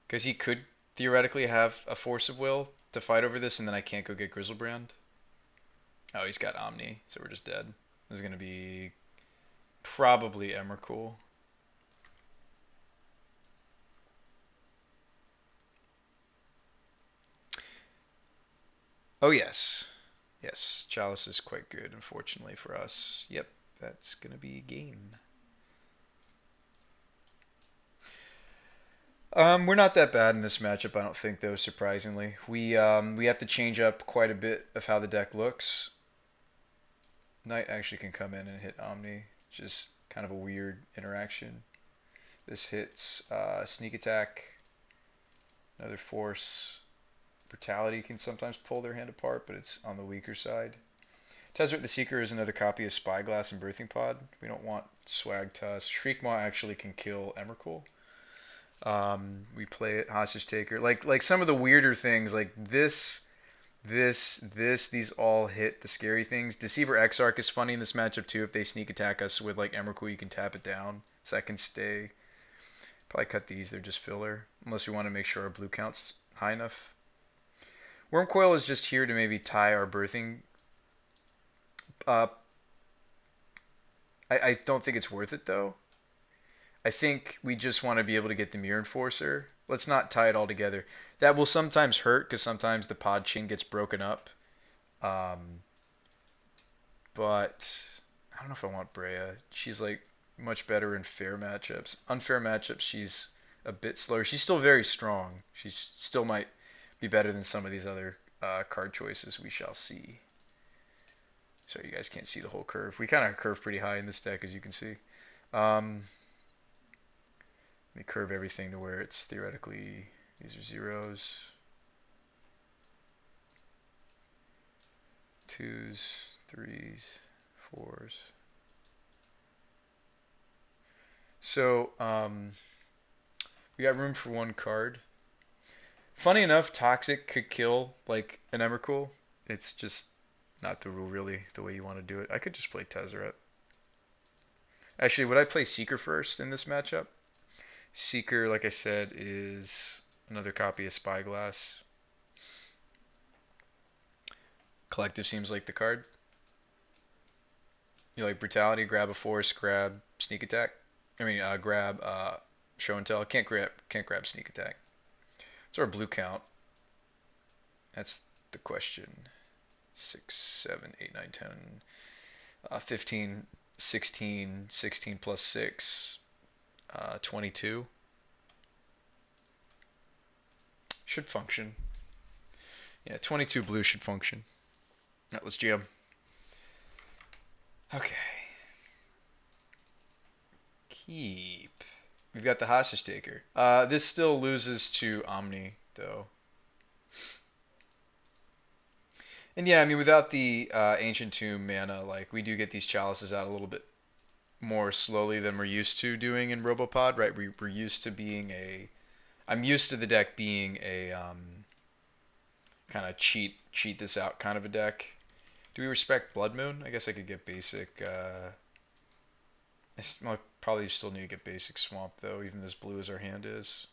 Because he could theoretically have a Force of Will to fight over this, and then I can't go get Grizzlebrand. Oh, he's got Omni, so we're just dead. This is going to be probably Emrakul. Oh, yes. Yes, Chalice is quite good, unfortunately for us. Yep, that's going to be game. We're not that bad in this matchup, I don't think, though, surprisingly. We have to change up quite a bit of how the deck looks. Knight actually can come in and hit Omni. Just kind of a weird interaction. This hits Sneak Attack. Another Force. Brutality can sometimes pull their hand apart, but it's on the weaker side. Tezzeret the Seeker is another copy of Spyglass and Birthing Pod. We don't want Swag Tusk. Shriekmaw actually can kill Emrakul. We play it Hostage Taker. Like some of the weirder things, like these all hit the scary things. Deceiver Exarch is funny in this matchup too. If they sneak attack us with like Emrakul, you can tap it down. So that can stay. Probably cut these. They're just filler. Unless we want to make sure our blue count's high enough. Worm Coil is just here to maybe tie our birthing up. I don't think it's worth it, though. I think we just want to be able to get the Mirror Enforcer. Let's not tie it all together. That will sometimes hurt because sometimes the pod chain gets broken up. But I don't know if I want Brea. She's like much better in fair matchups. Unfair matchups, she's a bit slower. She's still very strong. She still might be better than some of these other card choices. We shall see. Sorry, you guys can't see the whole curve. We kind of curve pretty high in this deck, as you can see. Let me curve everything to where it's theoretically, these are zeros, twos, threes, fours. So we got room for one card. Funny enough, Toxic could kill like an Emrakul. It's just not the rule really, the way you want to do it. I could just play Tezzeret. Actually, would I play Seeker first in this matchup? Seeker, like I said, is another copy of Spyglass. Collective seems like the card. You like Brutality, grab a Force, grab Sneak Attack. Grab Show and Tell. Can't grab Sneak Attack. What's our blue count? That's the question. 6, 7, 8, 9, 10, 15, 16, 16 plus 6, 22. Should function. Yeah, 22 blue should function. All right, let's jam. Okay. Keep. We've got the Hostage Taker. This still loses to Omni, though. And yeah, I mean, without the Ancient Tomb mana, like, we do get these chalices out a little bit more slowly than we're used to doing in Robo-Pod, right? We're used to being a... I'm used to the deck being a kind of cheat this out kind of a deck. Do we respect Blood Moon? I guess I could get basic... I'll probably still need to get basic Swamp, though, even as blue as our hand is.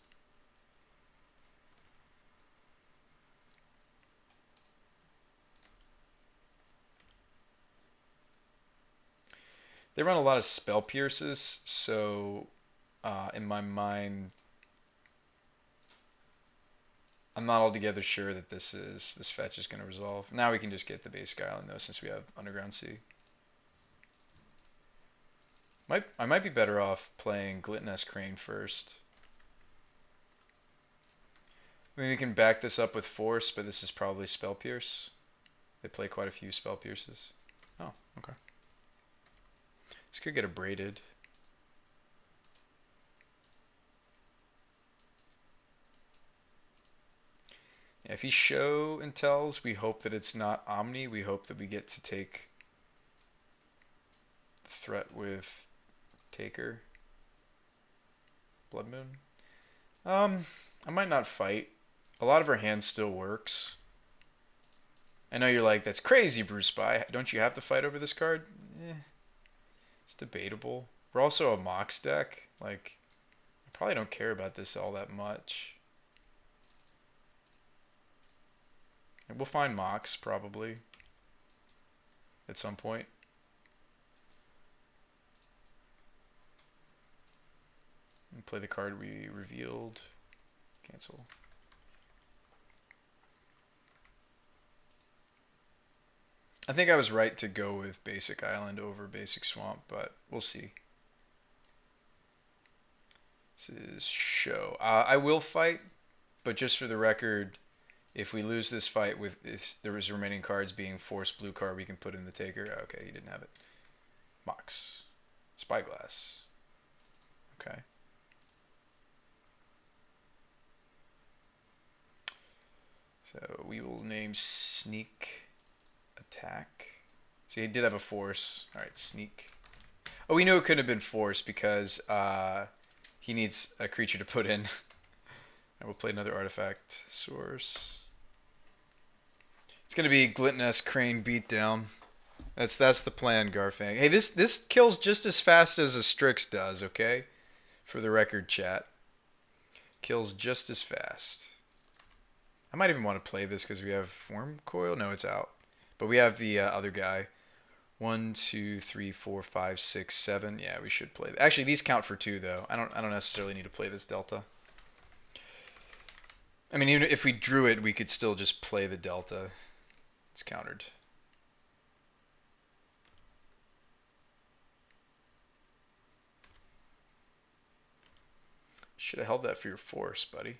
They run a lot of Spell Pierces, so in my mind, I'm not altogether sure that this fetch is going to resolve. Now we can just get the basic island, though, since we have Underground Sea. I might be better off playing Glitness Crane first. I mean, we can back this up with Force, but this is probably Spell Pierce. They play quite a few Spell Pierces. Oh, okay. This could get abraded. Yeah, if he show and tells, we hope that it's not Omni. We hope that we get to take the threat with Taker. Blood Moon. I might not fight. A lot of our hand still works. I know you're like, that's crazy, BrewSpy. Don't you have to fight over this card? It's debatable. We're also a Mox deck. Like, I probably don't care about this all that much. And we'll find Mox, probably. At some point. And play the card we revealed. Cancel. I think I was right to go with Basic Island over Basic Swamp, but we'll see. This is show. I will fight, but just for the record, if we lose this fight with if there was remaining cards being Force Blue card, we can put in the Taker. Okay, he didn't have it. Mox. Spyglass. Okay. So we will name Sneak Attack. So he did have a Force. Alright, Sneak. Oh, we knew it couldn't have been Force because he needs a creature to put in. I will play another artifact. Source. It's going to be Glitness Crane Beatdown. That's the plan, Garfang. Hey, this kills just as fast as a Strix does, okay? For the record, chat. Kills just as fast. I might even want to play this because we have Worm Coil. No, it's out. But we have the other guy. 1, 2, 3, 4, 5, 6, 7. Yeah, we should play. Actually, these count for 2 though. I don't necessarily need to play this Delta. I mean, even if we drew it, we could still just play the Delta. It's countered. Should have held that for your force, buddy.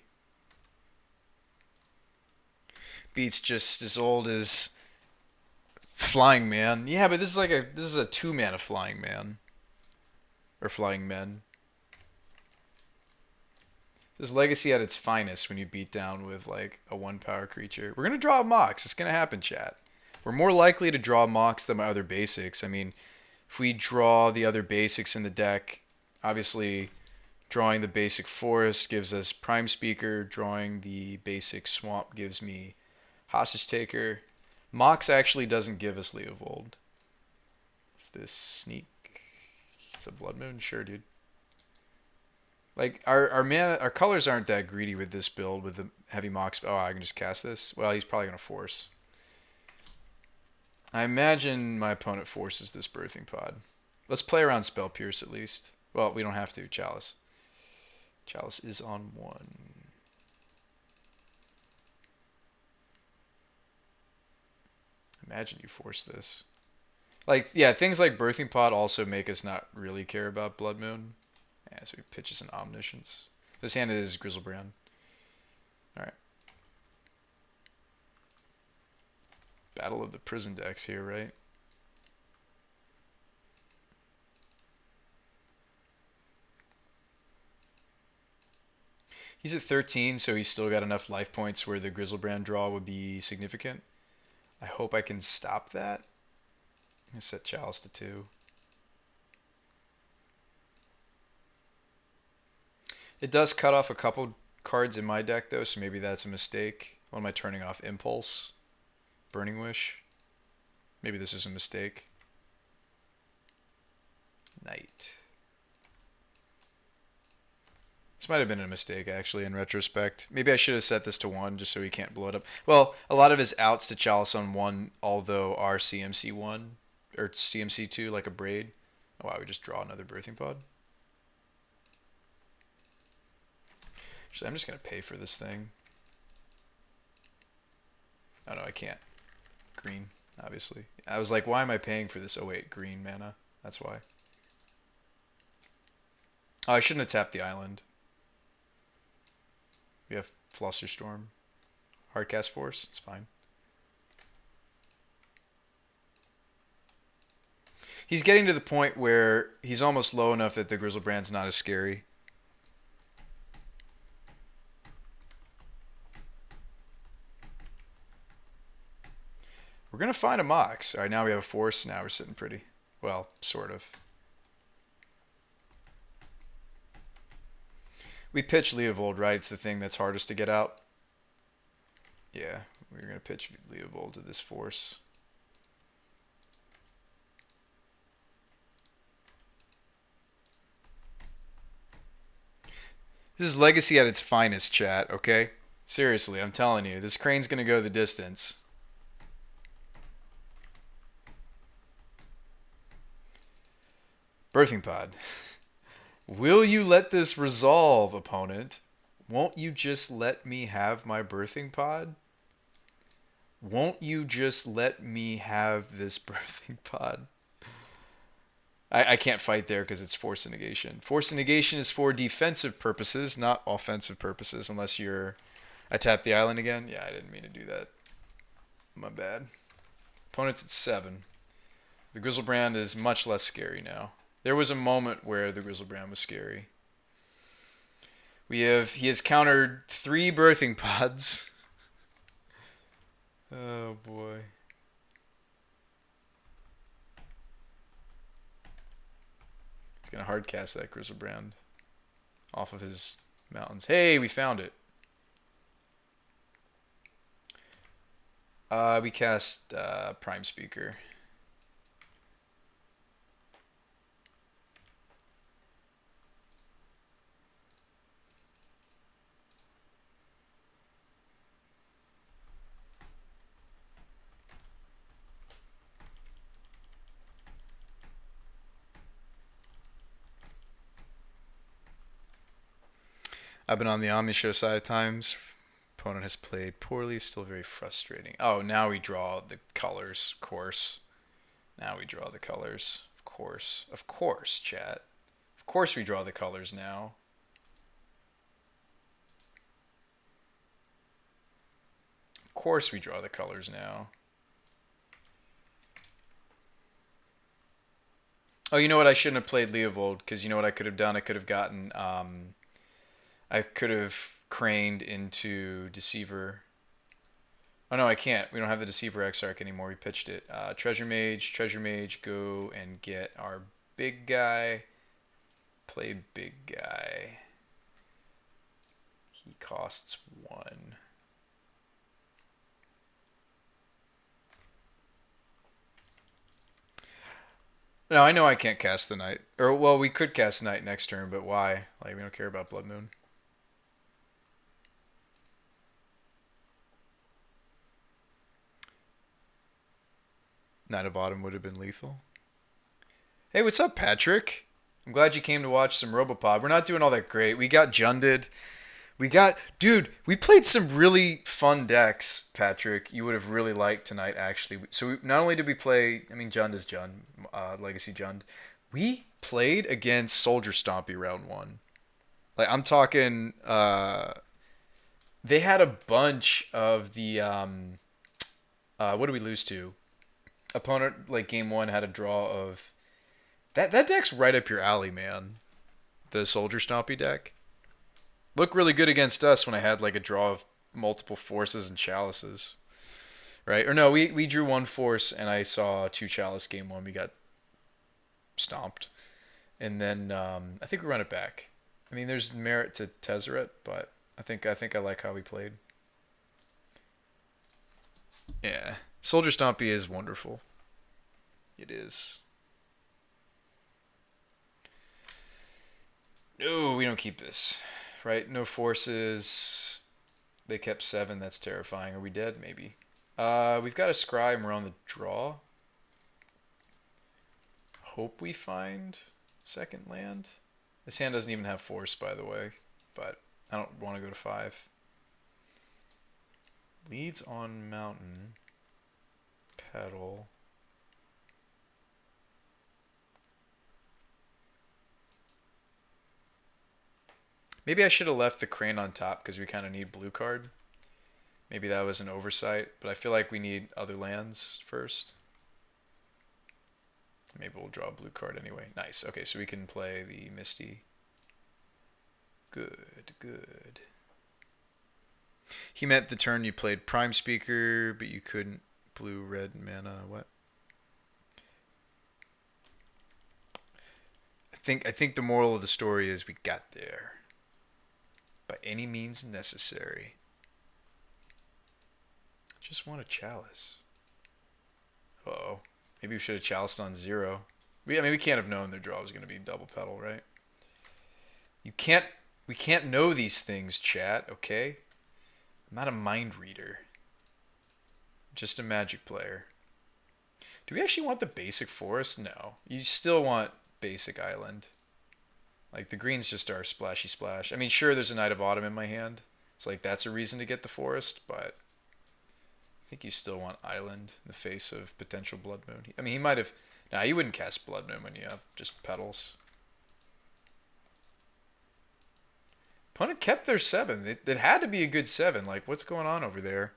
Beat's just as old as Flying Man. Yeah, but this is a 2-mana Flying Man. Or Flying Men. This is Legacy at its finest when you beat down with like a 1-power creature. We're gonna draw a Mox. It's gonna happen, chat. We're more likely to draw Mox than my other basics. I mean, if we draw the other basics in the deck, obviously drawing the basic Forest gives us Prime Speaker. Drawing the basic Swamp gives me Hostage Taker. Mox actually doesn't give us Leovold. Is this Sneak? It's a Blood Moon? Sure, dude. Like, our mana, our colors aren't that greedy with this build, with the heavy Mox. Oh, I can just cast this? Well, he's probably going to force. I imagine my opponent forces this Birthing Pod. Let's play around Spell Pierce at least. Well, we don't have to. Chalice. Chalice is on 1. Imagine you force this. Like, yeah, things like Birthing Pod also make us not really care about Blood Moon. Yeah, so he pitches an Omniscience. This hand is Griselbrand. Alright. Battle of the Prison decks here, right? He's at 13, so he's still got enough life points where the Griselbrand draw would be significant. I hope I can stop that. I'm going to set Chalice to 2. It does cut off a couple cards in my deck, though, so maybe that's a mistake. What am I turning off? Impulse? Burning Wish? Maybe this is a mistake. Knight. This might have been a mistake, actually, in retrospect. Maybe I should have set this to 1 just so he can't blow it up. Well, a lot of his outs to Chalice on 1, although are CMC 1, or CMC 2, like a Braid. Oh, wow, we just draw another Birthing Pod. Actually, I'm just going to pay for this thing. Oh, no, I can't. Green, obviously. I was like, why am I paying for this? Oh, wait, green mana. That's why. Oh, I shouldn't have tapped the island. We have Flusterstorm. Hardcast Force. It's fine. He's getting to the point where he's almost low enough that the Griselbrand's not as scary. We're going to find a Mox. All right, now we have a Force. Now we're sitting pretty. Well, sort of. We pitch Leovold, right? It's the thing that's hardest to get out. Yeah, we're going to pitch Leovold to this Force. This is Legacy at its finest, chat, okay? Seriously, I'm telling you. This Crane's going to go the distance. Birthing Pod. Will you let this resolve, opponent? Won't you just let me have my Birthing Pod? Won't you just let me have this Birthing Pod? I can't fight there because it's Force and Negation. Force and Negation is for defensive purposes, not offensive purposes, unless you're... I tapped the island again? Yeah, I didn't mean to do that. My bad. Opponent's at 7. The Griselbrand is much less scary now. There was a moment where the Griselbrand was scary. He has countered 3 Birthing Pods. Oh boy. He's gonna hardcast that Griselbrand off of his mountains. Hey, we found it. We cast Prime Speaker. I've been on the Omni show side of times. Opponent has played poorly, still very frustrating. Oh, now we draw the colors, of course. Now we draw the colors. Of course. Of course, chat. Of course we draw the colors now. Of course we draw the colors now. Oh, you know what? I shouldn't have played Leovold, because you know what I could have done? I could have gotten, I could have craned into Deceiver. Oh no, I can't. We don't have the Deceiver Exarch anymore. We pitched it. Treasure Mage, go and get our big guy. Play big guy. He costs 1. No, I know I can't cast the Knight. Or, well, we could cast Knight next turn, but why? Like, we don't care about Blood Moon. Knight of Autumn would have been lethal. Hey, what's up, Patrick? I'm glad you came to watch some Robo-Pod. We're not doing all that great. We got Junded. Dude, we played some really fun decks, Patrick. You would have really liked tonight, actually. So not only did we play, I mean, Jund is Jund, Legacy Jund. We played against Soldier Stompy round 1. Like, I'm talking, they had a bunch of the, what did we lose to? Opponent, like, game 1 had a draw of, that deck's right up your alley, man. The Soldier Stompy deck. Looked really good against us when I had like a draw of multiple forces and chalices. Right? Or no, we drew 1 force and I saw 2 chalice game 1. We got stomped. And then I think we run it back. I mean, there's merit to Tezzeret, but I think I like how we played. Yeah. Soldier Stompy is wonderful. It is. No, we don't keep this. Right? No forces. They kept 7. That's terrifying. Are we dead? Maybe. We've got a scry and we're on the draw. Hope we find second land. This hand doesn't even have force, by the way. But I don't want to go to 5. Leads on mountain. Pedal. Maybe I should have left the crane on top because we kind of need blue card. Maybe that was an oversight, but I feel like we need other lands first. Maybe we'll draw a blue card anyway. Nice. Okay, so we can play the Misty. Good, good. He meant the turn you played Prime Speaker, but you couldn't blue-red mana. What? I think the moral of the story is we got there. By any means necessary. Just want a chalice. Uh-oh. Maybe we should have chaliced on 0. I mean, we can't have known their draw was going to be double pedal, right? We can't know these things, chat, okay? I'm not a mind reader. I'm just a Magic player. Do we actually want the basic forest? No. You still want basic island. Like, the green's just our splashy splash. I mean, sure, there's a Knight of Autumn in my hand. So, like, that's a reason to get the forest, but I think you still want island in the face of potential Blood Moon. I mean, he might have... Nah, you wouldn't cast Blood Moon when you have just petals. Opponent kept their 7. It had to be a good 7. Like, what's going on over there?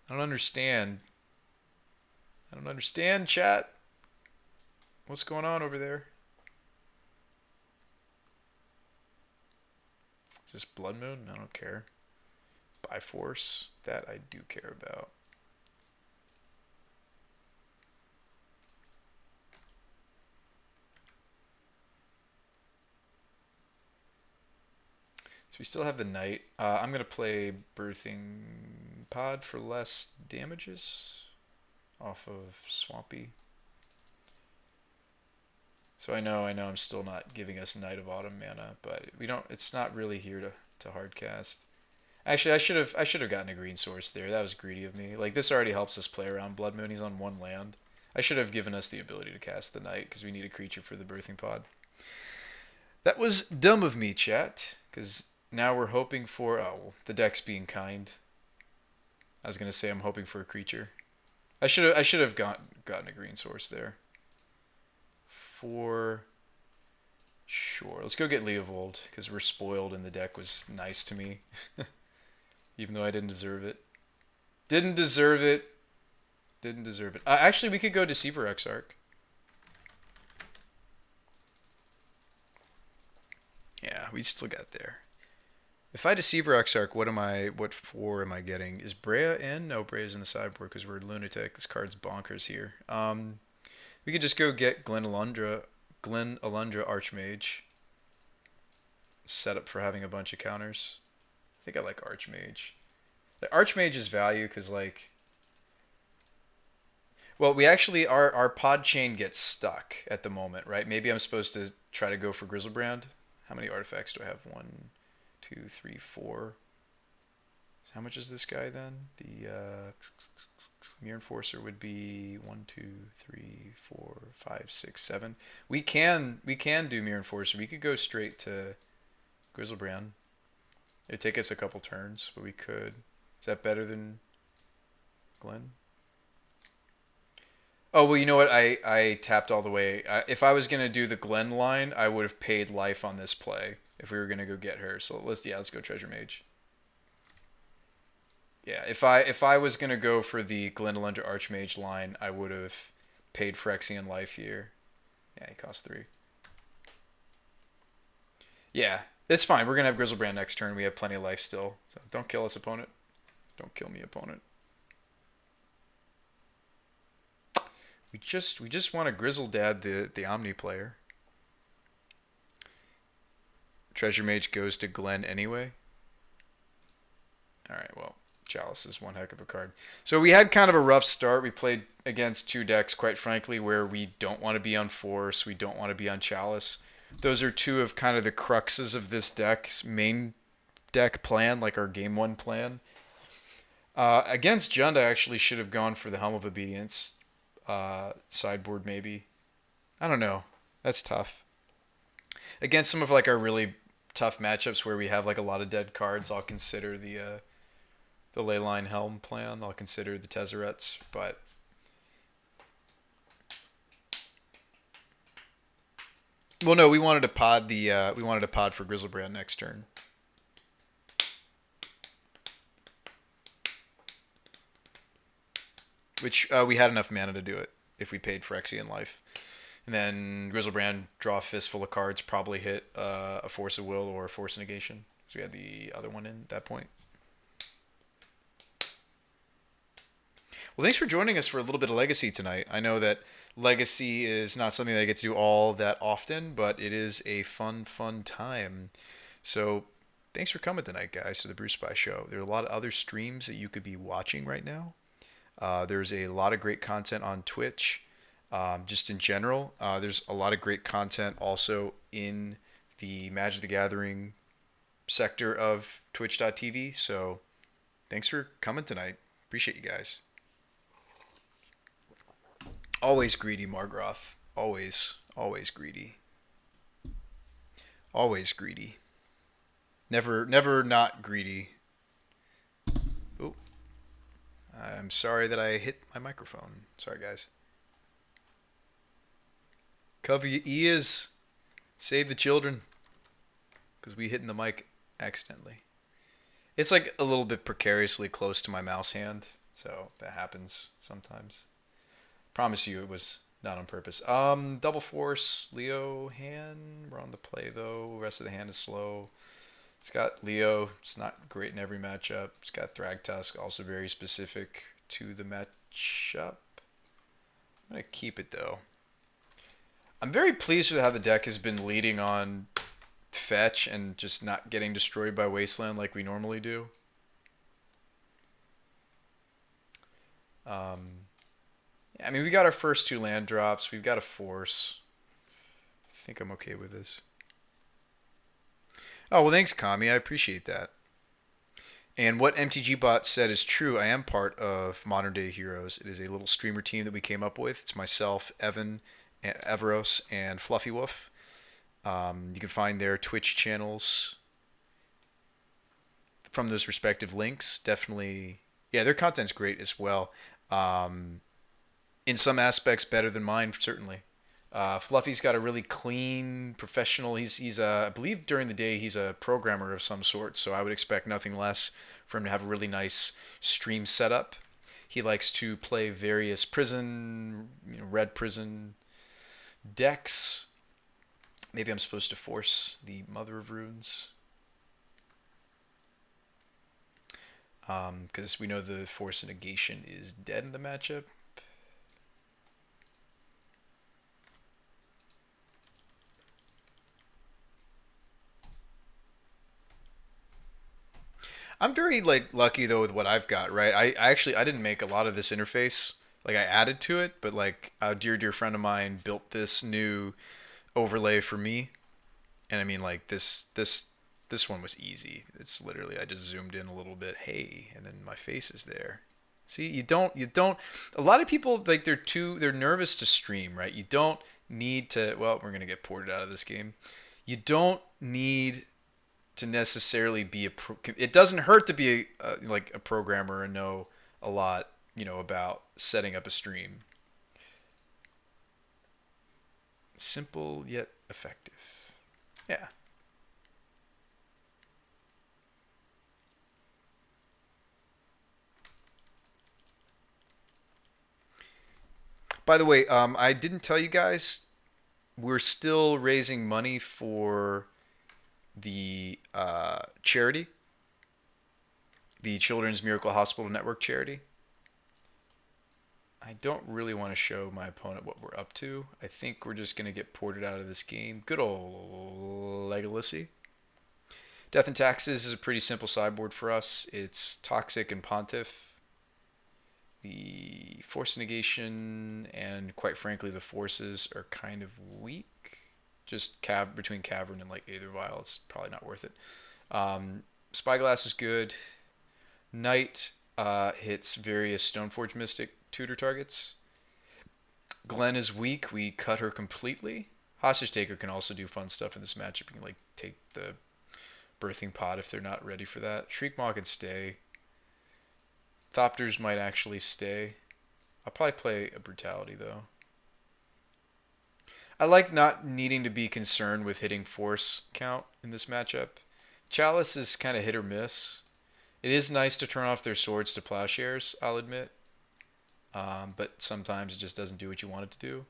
I don't understand. I don't understand, chat. What's going on over there? Is this Blood Moon? I don't care. By force? That I do care about. So we still have the Knight. I'm going to play Birthing Pod for less damages off of Swampy. So I know I'm still not giving us Knight of Autumn mana, but we don't. It's not really here to hardcast. Actually, I should have gotten a green source there. That was greedy of me. Like, this already helps us play around Blood Moon. He's on 1 land. I should have given us the ability to cast the Knight because we need a creature for the Birthing Pod. That was dumb of me, chat, because Now we're hoping for... Oh, well, the deck's being kind. I was going to say I'm hoping for a creature. I should have gotten a green source there. For sure. Let's go get Leovold, because we're spoiled and the deck was nice to me. Even though I didn't deserve it. Didn't deserve it. Didn't deserve it. Actually, we could go Deceiver Exarch. Yeah, we still got there. If I Deceiver Exarch, what 4 am I getting? Is Brea in? No, Brea's in the sideboard because we're lunatic. This card's bonkers here. We could just go get Glen Alundra Archmage. Set up for having a bunch of counters. I think I like Archmage. The Archmage's value because like... Well, we actually, our pod chain gets stuck at the moment, right? Maybe I'm supposed to try to go for Grizzlebrand. How many artifacts do I have? 1, 2, 3, 4. So how much is this guy then? The Mirror Enforcer would be 1, 2, 3, 4, 5, 6, 7. We can do Mirror Enforcer. We could go straight to Grizzlebrand. It'd take us a couple turns, but we could. Is that better than Glen? Oh, well, you know what? I tapped all the way. If I was going to do the Glen line, I would have paid life on this play if we were going to go get her. So let's go Treasure Mage. Yeah, if I was going to go for the Glen Alundra Archmage line, I would have paid Phyrexian life here. Yeah, he costs 3. Yeah, it's fine. We're going to have Grizzlebrand next turn. We have plenty of life still. So don't kill us, opponent. Don't kill me, opponent. We just want to Grizzle Dad the Omni player. Treasure Mage goes to Glen anyway. Alright, well, Chalice is one heck of a card. So we had kind of a rough start. We played against 2 decks, quite frankly, where we don't want to be on Force, we don't want to be on Chalice. Those are 2 of kind of the cruxes of this deck's main deck plan, like our game 1 plan. Against Jund, I actually should have gone for the Helm of Obedience. Sideboard maybe. I don't know. That's tough. Against some of like our really tough matchups where we have like a lot of dead cards, I'll consider the Leyline Helm plan. I'll consider the Tezzerets, but well, no, we wanted to pod for Grizzlebrand next turn. Which we had enough mana to do it if we paid Phyrexian life. And then Grizzlebrand, draw a fistful of cards, probably hit a Force of Will or a Force Negation. So we had the other one in at that point. Well, thanks for joining us for a little bit of Legacy tonight. I know that Legacy is not something that I get to do all that often, but it is a fun time. So thanks for coming tonight, guys, to the Brew Spy Show. There are a lot of other streams that you could be watching right now. There's a lot of great content on Twitch, just in general. There's a lot of great content also in the Magic the Gathering sector of Twitch.tv. So thanks for coming tonight. Appreciate you guys. Always greedy, Margroth. Always greedy. Always greedy. Never not greedy. Ooh. I'm sorry that I hit my microphone. Sorry, guys. Cover your ears. Save the children. Because we hitting the mic accidentally. It's like a little bit precariously close to my mouse hand. So that happens sometimes. Promise you it was not on purpose. Double Force, Leo hand. We're on the play though. Rest of the hand is slow. It's got Leo. It's not great in every matchup. It's got Thragtusk, also very specific to the matchup. I'm going to keep it though. I'm very pleased with how the deck has been leading on fetch and just not getting destroyed by Wasteland like we normally do. I mean, we got our first 2 land drops. We've got a Force. I think I'm okay with this. Oh, well, thanks, Kami. I appreciate that. And what MTGBot said is true. I am part of Modern Day Heroes. It is a little streamer team that we came up with. It's myself, Evan, Everos, and Fluffy Wolf. You can find their Twitch channels from those respective links. Definitely, yeah, their content's great as well. Um, in some aspects, better than mine, certainly. Fluffy's got a really clean, professional. He's I believe during the day he's a programmer of some sort, so I would expect nothing less for him to have a really nice stream setup. He likes to play various prison, red prison decks. Maybe I'm supposed to force the Mother of Runes. Because we know the Force of Negation is dead in the matchup. I'm very like lucky though with what I've got. Right, I actually I didn't make a lot of this interface. Like I added to it, but like a dear friend of mine built this new overlay for me, and I mean like this one was easy. It's literally I just zoomed in a little bit, hey, and then my face is there. See, you don't. A lot of people like they're nervous to stream, right? You don't need to. Well, we're gonna get ported out of this game. You don't need to necessarily be it doesn't hurt to be like a programmer and know a lot, about setting up a stream. Simple yet effective. Yeah. By the way, I didn't tell you guys we're still raising money for the charity, the Children's Miracle Hospital Network charity. I don't really want to show my opponent what we're up to. I think we're just going to get ported out of this game. Good old Legacy. Death and Taxes is a pretty simple sideboard for us. It's Toxic and Pontiff. The Force Negation and, quite frankly, the Forces are kind of weak. Just between Cavern and like Aether Vial, it's probably not worth it. Spyglass is good. Knight hits various Stoneforge Mystic tutor targets. Glenn is weak. We cut her completely. Hostage Taker can also do fun stuff in this matchup. You can like take the Birthing Pod if they're not ready for that. Shriekmaw can stay. Thopters might actually stay. I'll probably play a Brutality though. I like not needing to be concerned with hitting force count in this matchup. Chalice is kind of hit or miss. It is nice to turn off their swords to plowshares, I'll admit. But sometimes it just doesn't do what you want it to do.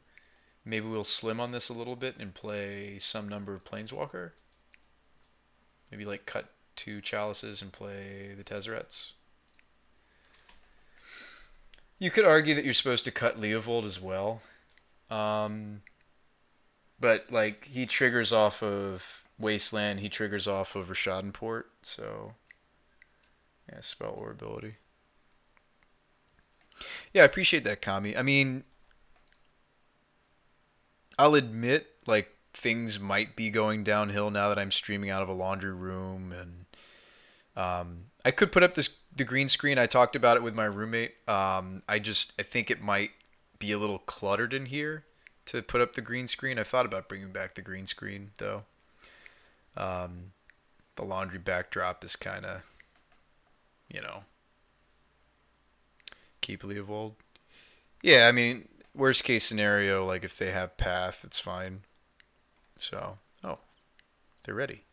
Maybe we'll slim on this a little bit and play some number of Planeswalker. Maybe like cut 2 Chalices and play the Tezzerets. You could argue that you're supposed to cut Leovold as well. But like he triggers off of Wasteland, he triggers off of Rishadenport, so yeah, spell or ability. Yeah, I appreciate that, Kami. I mean, I'll admit like things might be going downhill now that I'm streaming out of a laundry room, and I could put up the green screen. I talked about it with my roommate. I think it might be a little cluttered in here to put up the green screen. I thought about bringing back the green screen though. The laundry backdrop is kind of, keep Leovold. Yeah, I mean, worst case scenario, like if they have path, it's fine. So, oh, they're ready.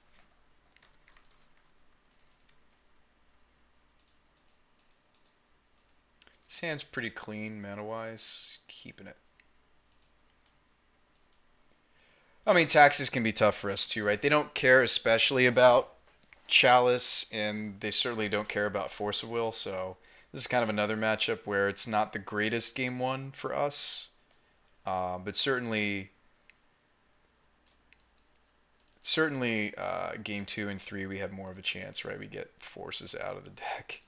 This hand's pretty clean mana-wise. Keeping it. I mean, taxes can be tough for us too, right? They don't care especially about Chalice, and they certainly don't care about Force of Will, so this is kind of another matchup where it's not the greatest game one for us. But certainly game 2 and 3 we have more of a chance, right? We get forces out of the deck.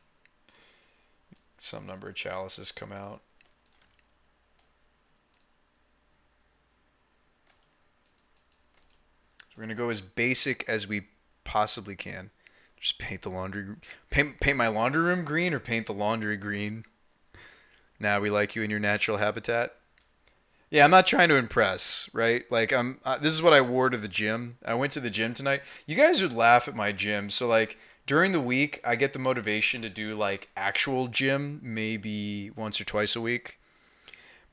Some number of chalices come out. So we're gonna go as basic as we possibly can. Just paint my laundry room green, or paint the laundry green. Now we like you in your natural habitat. Yeah, I'm not trying to impress, right? Like this is what I wore to the gym. I went to the gym tonight. You guys would laugh at my gym. So like during the week, I get the motivation to do like actual gym maybe once or twice a week.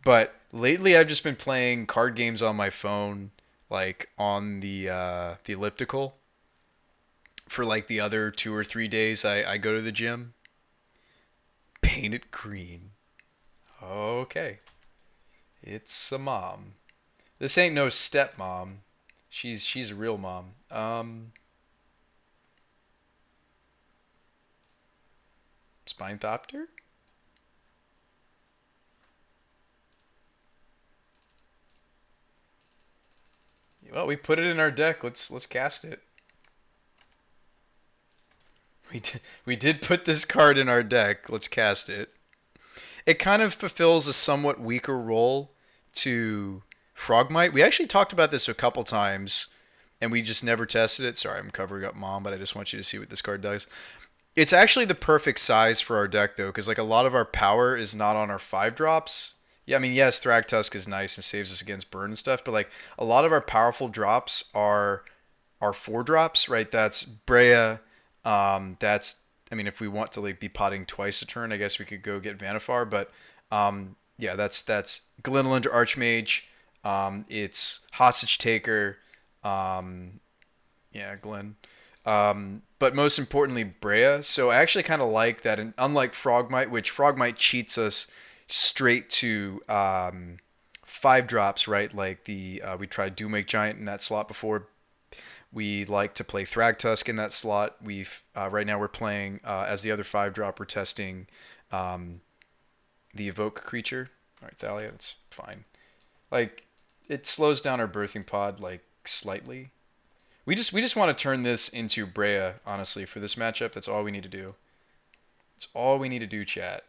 But lately, I've just been playing card games on my phone, like on the elliptical. For like the other 2 or 3 days, I go to the gym. Paint it green. Okay, it's a mom. This ain't no stepmom. She's a real mom. Spinethopter? Well, we put it in our deck. Let's cast it. We did put this card in our deck. Let's cast it. It kind of fulfills a somewhat weaker role to Frogmite. We actually talked about this a couple times, and we just never tested it. Sorry, I'm covering up Mom, but I just want you to see what this card does. It's actually the perfect size for our deck, though, because like a lot of our power is not on our 5 drops. Yeah, I mean, yes, Thragtusk is nice and saves us against burn and stuff, but like a lot of our powerful drops are 4 drops, right? That's Brea. That's I mean, if we want to like be potting twice a turn, I guess we could go get Vanifar, but yeah, that's Glenland Archmage. It's Hostage Taker. Um, yeah, Glenn. But most importantly, Brea. So I actually kind of like that, and unlike Frogmite, which Frogmite cheats us straight to 5 drops, right? Like we tried Doomwake Giant in that slot before. We like to play Thragtusk in that slot. We've right now we're playing as the other 5 drop. We're testing the Evoke creature. All right, Thalia, that's fine. Like it slows down our birthing pod like slightly. We just want to turn this into Brea, honestly, for this matchup. That's all we need to do. It's all we need to do, chat.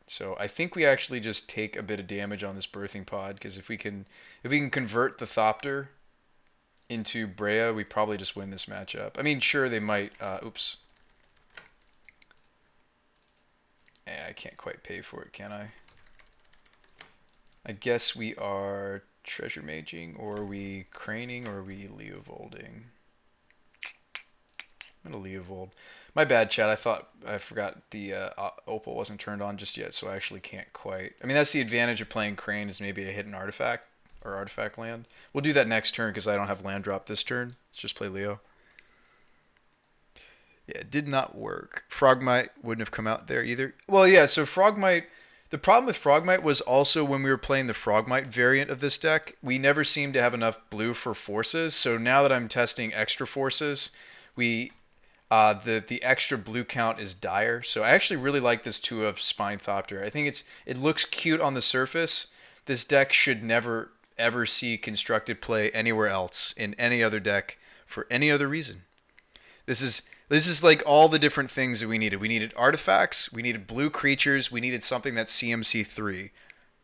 So I think we actually just take a bit of damage on this birthing pod because if we can convert the Thopter into Brea, we probably just win this matchup. I mean, sure they might. Oops. I can't quite pay for it, can I? I guess we are treasure maging, or are we craning, or are we Leovolding? I'm gonna Leovold. My bad, Chad. I forgot the Opal wasn't turned on just yet, so I actually can't quite. I mean, that's the advantage of playing Crane is maybe a hidden artifact or artifact land. We'll do that next turn because I don't have land drop this turn. Let's just play Leo. Yeah, it did not work. Frogmite wouldn't have come out there either. Well, yeah, so Frogmite. The problem with Frogmite was also when we were playing the Frogmite variant of this deck, we never seemed to have enough blue for forces. So now that I'm testing extra forces, we the extra blue count is dire. So I actually really like this 2 of Spinethopter. I think it looks cute on the surface. This deck should never ever see constructed play anywhere else in any other deck for any other reason. This is like all the different things that we needed. We needed artifacts, we needed blue creatures, we needed something that's CMC3.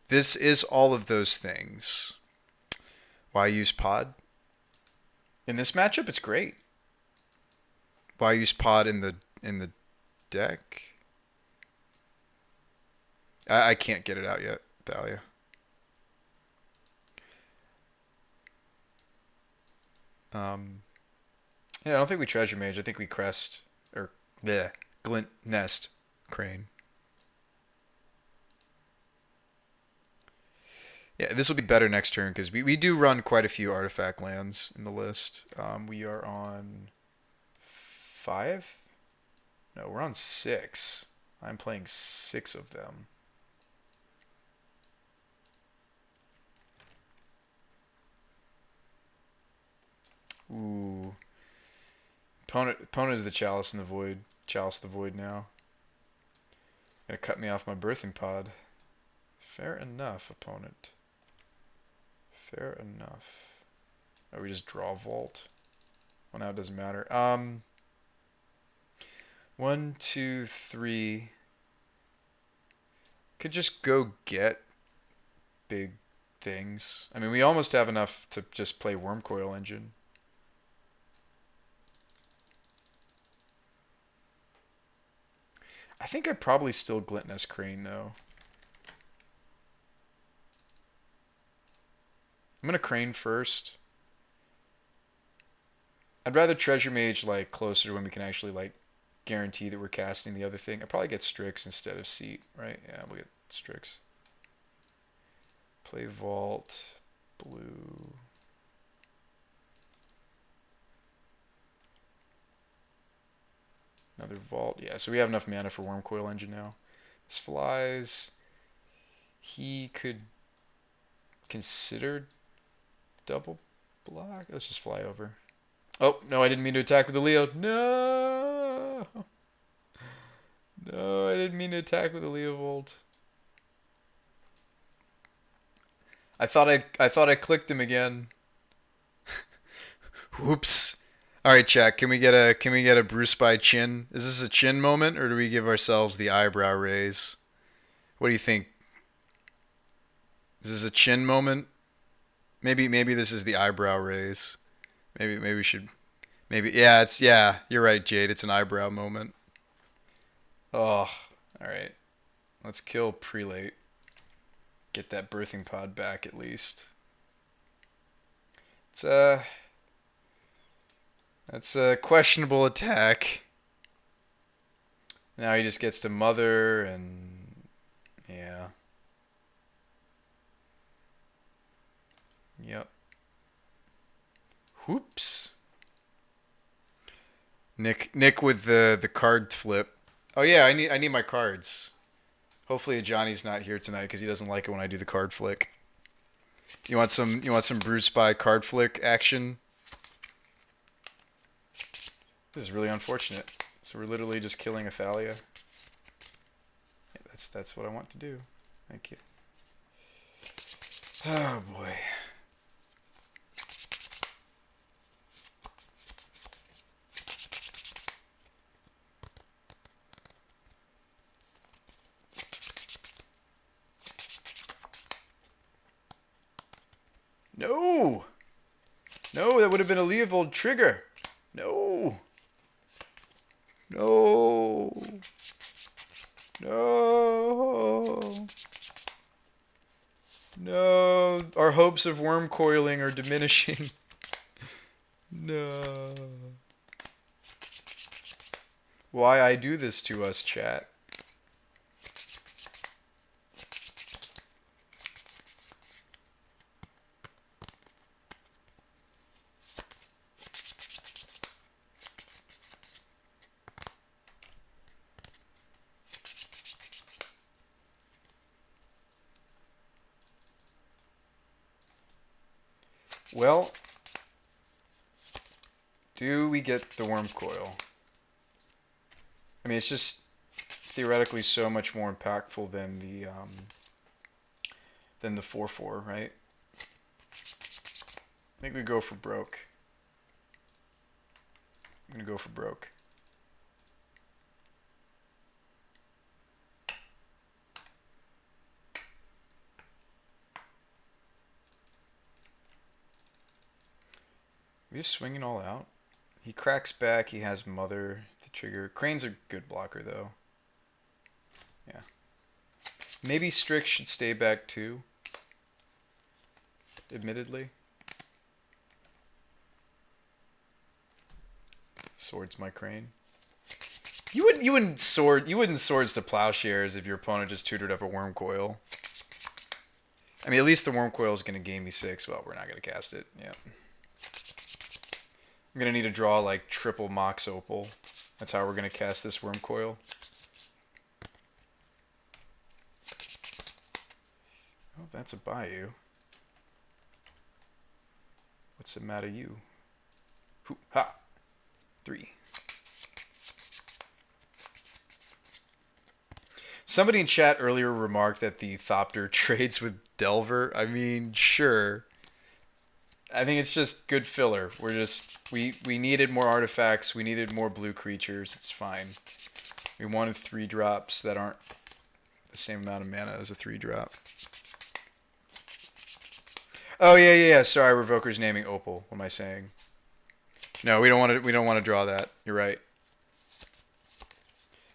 This is all of those things. Why use pod? In this matchup, it's great. Why use pod in the deck? I can't get it out yet, Thalia. Yeah, I don't think we treasure mage. I think we crest or yeah, glint nest crane. Yeah, this will be better next turn because we do run quite a few artifact lands in the list. We are on 5. No, we're on 6. I'm playing 6 of them. Ooh. Opponent is the Chalice in the Void. Chalice the Void now. Gonna cut me off my birthing pod. Fair enough, opponent. Fair enough. Oh, we just draw Vault. Well, now it doesn't matter. 1, 2, 3. Could just go get big things. I mean, we almost have enough to just play Wormcoil Engine. I think I'd probably still Glintness Crane, though. I'm going to Crane first. I'd rather Treasure Mage, like, closer to when we can actually, like, guarantee that we're casting the other thing. I probably get Strix instead of Seat, right? Yeah, we'll get Strix. Play Vault, blue. Another Vault. Yeah, so we have enough mana for Wormcoil Engine now. This flies. He could consider double block. Let's just fly over. Oh, no, I didn't mean to attack with the Leo. No! No, I didn't mean to attack with the Leovold. I thought I clicked him again. Whoops. All right, chat. Can we get a BrewSpy chin? Is this a chin moment, or do we give ourselves the eyebrow raise? What do you think? Is this a chin moment? Maybe this is the eyebrow raise. Maybe we should. Yeah. You're right, Jade. It's an eyebrow moment. Oh, all right. Let's kill Prelate. Get that birthing pod back at least. That's a questionable attack. Now he just gets to mother and yeah. Yep. Whoops. Nick with the card flip. Oh yeah, I need my cards. Hopefully Johnny's not here tonight because he doesn't like it when I do the card flick. You want some BrewSpy card flick action? This is really unfortunate. So we're literally just killing Athalia. Yeah, that's what I want to do. Thank you. Oh boy. No! No, that would have been a Leovold trigger. No! No! No! No! Our hopes of worm coiling are diminishing. No. Why I do this to us, chat? Well, do we get the worm coil? I mean, it's just theoretically so much more impactful than the 4/4, right? I think we go for broke. I'm gonna go for broke. We just swinging all out. He cracks back. He has mother to trigger. Crane's a good blocker though. Yeah. Maybe Strix should stay back too. Admittedly. Swords my Crane. You wouldn't swords to plowshares if your opponent just tutored up a worm coil. I mean, at least the worm coil is gonna gain me 6. Well, we're not gonna cast it. Yeah. I'm gonna need to draw like triple Mox Opal. That's how we're gonna cast this worm coil. Oh, that's a Bayou. What's the matter, you? Hoo, ha! 3. Somebody in chat earlier remarked that the Thopter trades with Delver. I mean, sure. I think it's just good filler. We needed more artifacts. We needed more blue creatures. It's fine. We wanted 3 drops that aren't the same amount of mana as a 3-drop. Oh yeah. Sorry, Revoker's naming Opal. What am I saying? No, we don't want to draw that. You're right.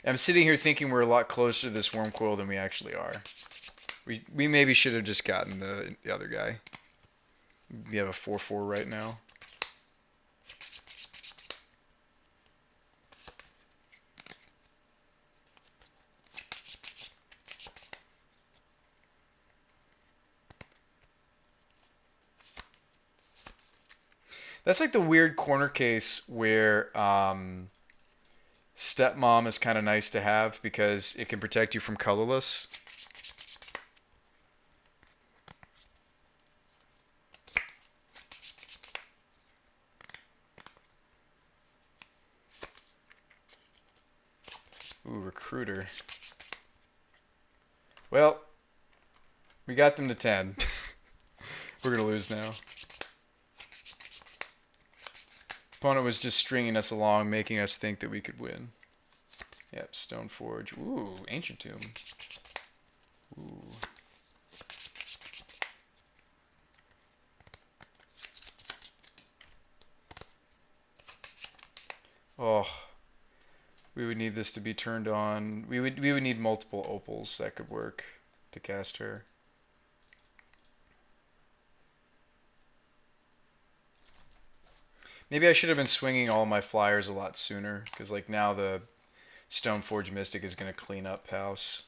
I'm sitting here thinking we're a lot closer to this worm coil than we actually are. We maybe should have just gotten the other guy. We have a 4/4 right now. That's like the weird corner case where stepmom is kind of nice to have because it can protect you from colorless. Ooh, recruiter. Well, we got them to 10. We're going to lose now. Opponent was just stringing us along, making us think that we could win. Yep, Stoneforge. Ooh, Ancient Tomb. Ooh. Oh, we would need this to be turned on. We would need multiple opals that could work to cast her. Maybe I should have been swinging all my flyers a lot sooner, because like now the Stoneforge Mystic is going to clean up house.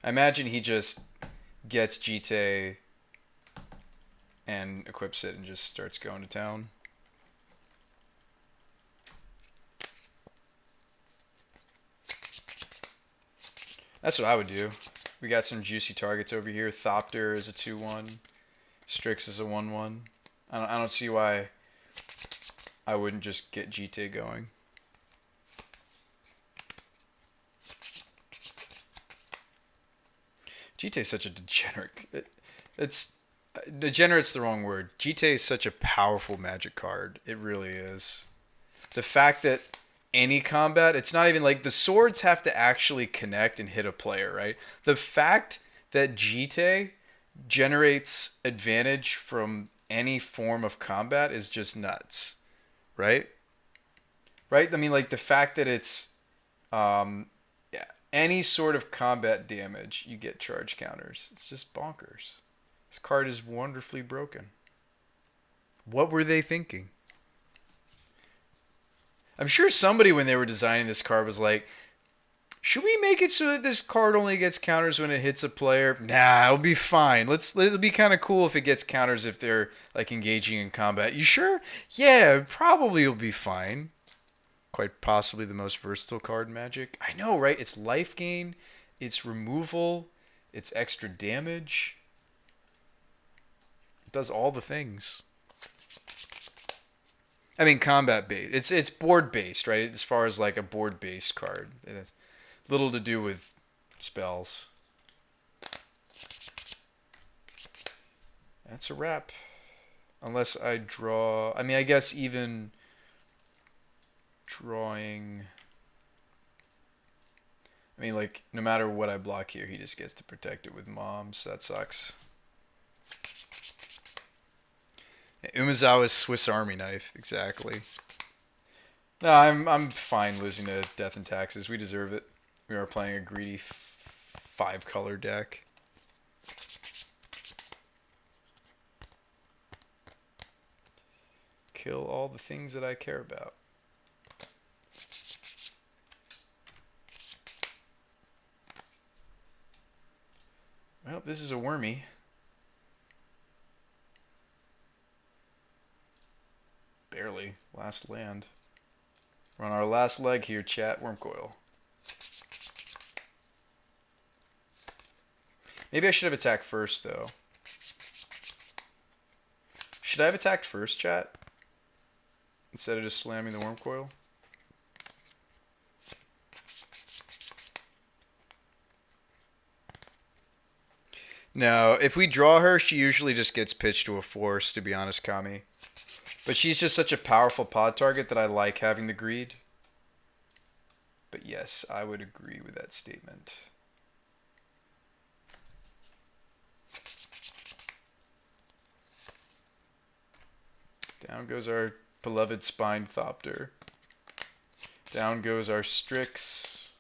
I imagine he just gets Jite and equips it and just starts going to town. That's what I would do. We got some juicy targets over here. Thopter is a 2/1. Strix is a 1/1. I don't see why I wouldn't just get Jite going. Jite is such a degenerate. Degenerate's the wrong word. Jite is such a powerful Magic card. It really is. The fact that any combat, it's not even like the swords have to actually connect and hit a player, right? The fact that Jite generates advantage from any form of combat is just nuts. Right? Right? I mean, like, the fact that it's yeah, any sort of combat damage, you get charge counters. It's just bonkers. This card is wonderfully broken. What were they thinking? I'm sure somebody, when they were designing this card, was like, should we make it so that this card only gets counters when it hits a player? Nah, it'll be fine. It'll be kind of cool if it gets counters if they're like engaging in combat. You sure? Yeah, probably it'll be fine. Quite possibly the most versatile card in Magic. I know, right? It's life gain, it's removal, it's extra damage. It does all the things. I mean, combat based. It's board based, right? As far as like a board based card, it has little to do with spells. That's a wrap. Unless I draw... I mean, I guess even drawing... I mean, like, no matter what I block here, he just gets to protect it with Moms. So that sucks. Umezawa's Swiss Army knife, exactly. No, I'm fine losing to Death and Taxes. We deserve it. We are playing a greedy 5-color deck. Kill all the things that I care about. Well, this is a wormy. Barely. Last land. We're on our last leg here, chat. Wormcoil. Maybe I should have attacked first, though. Should I have attacked first, chat? Instead of just slamming the Wormcoil? No, if we draw her, she usually just gets pitched to a force, to be honest, Kami. But she's just such a powerful pod target that I like having the greed. But yes, I would agree with that statement. Down goes our beloved Spine Thopter. Down goes our Strix.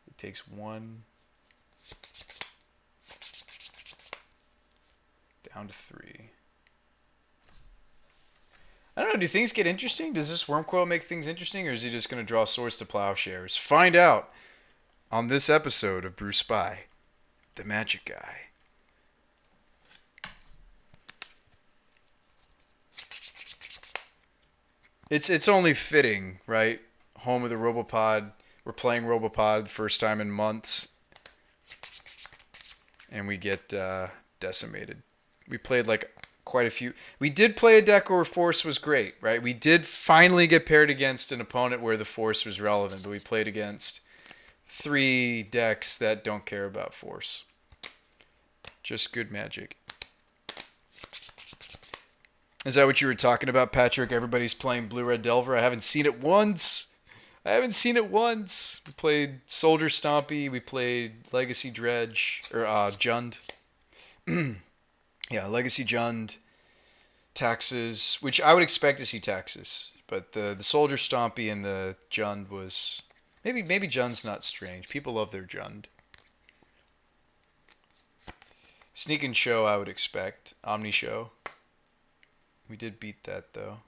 It takes 1. Down to 3. I don't know, do things get interesting? Does this Wormcoil make things interesting, or is he just going to draw Swords to Plowshares? Find out on this episode of Brew Spy, the Magic Guy. It's only fitting, right? Home of the Robo-Pod. We're playing Robo-Pod first time in months, and we get decimated. We played like quite a few. We did play a deck where Force was great, right? We did finally get paired against an opponent where the Force was relevant, but we played against 3 decks that don't care about Force. Just good magic. Is that what you were talking about, Patrick? Everybody's playing Blue Red Delver. I haven't seen it once. We played Soldier Stompy. We played Legacy Dredge. Or Jund. Yeah, Legacy Jund. Taxes. Which I would expect to see Taxes. But the Soldier Stompy and the Jund was... Maybe Jund's not strange. People love their Jund. Sneak and Show I would expect. Omni Show. We did beat that, though.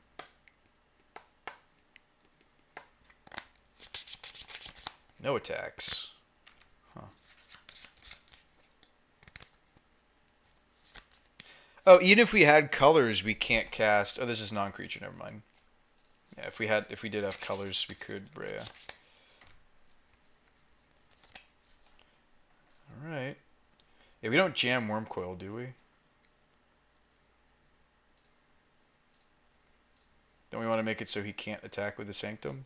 No attacks. Huh. Oh, even if we had colors, we can't cast... Oh, this is non-creature. Never mind. Yeah, if we did have colors, we could Brea. All right. Yeah, we don't jam Wormcoil, do we? Don't we want to make it so he can't attack with the Sanctum?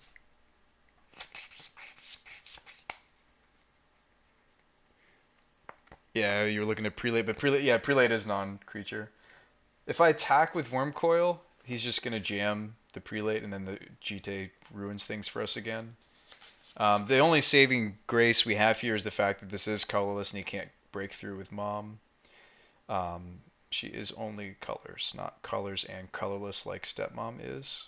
Yeah, you were looking at Prelate, but Prelate is non-creature. If I attack with Wormcoil, he's just going to jam the Prelate, and then the Jite ruins things for us again. The only saving grace we have here is the fact that this is colorless, and he can't break through with Mom. She is only colors, not colors and colorless like Stepmom is.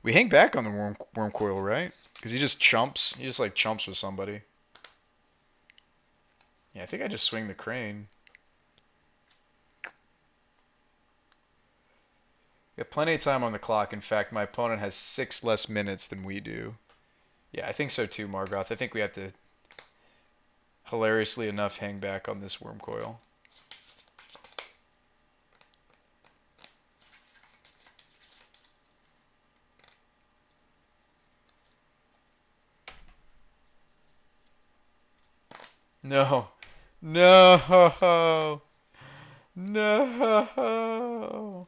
We hang back on the Wormcoil, right? Because he just chumps. He just like chumps with somebody. Yeah, I think I just swing the Crane. We have plenty of time on the clock. In fact, my opponent has 6 less minutes than we do. Yeah, I think so too, Margoth. I think we have to, hilariously enough, hang back on this Wormcoil. No. No. No.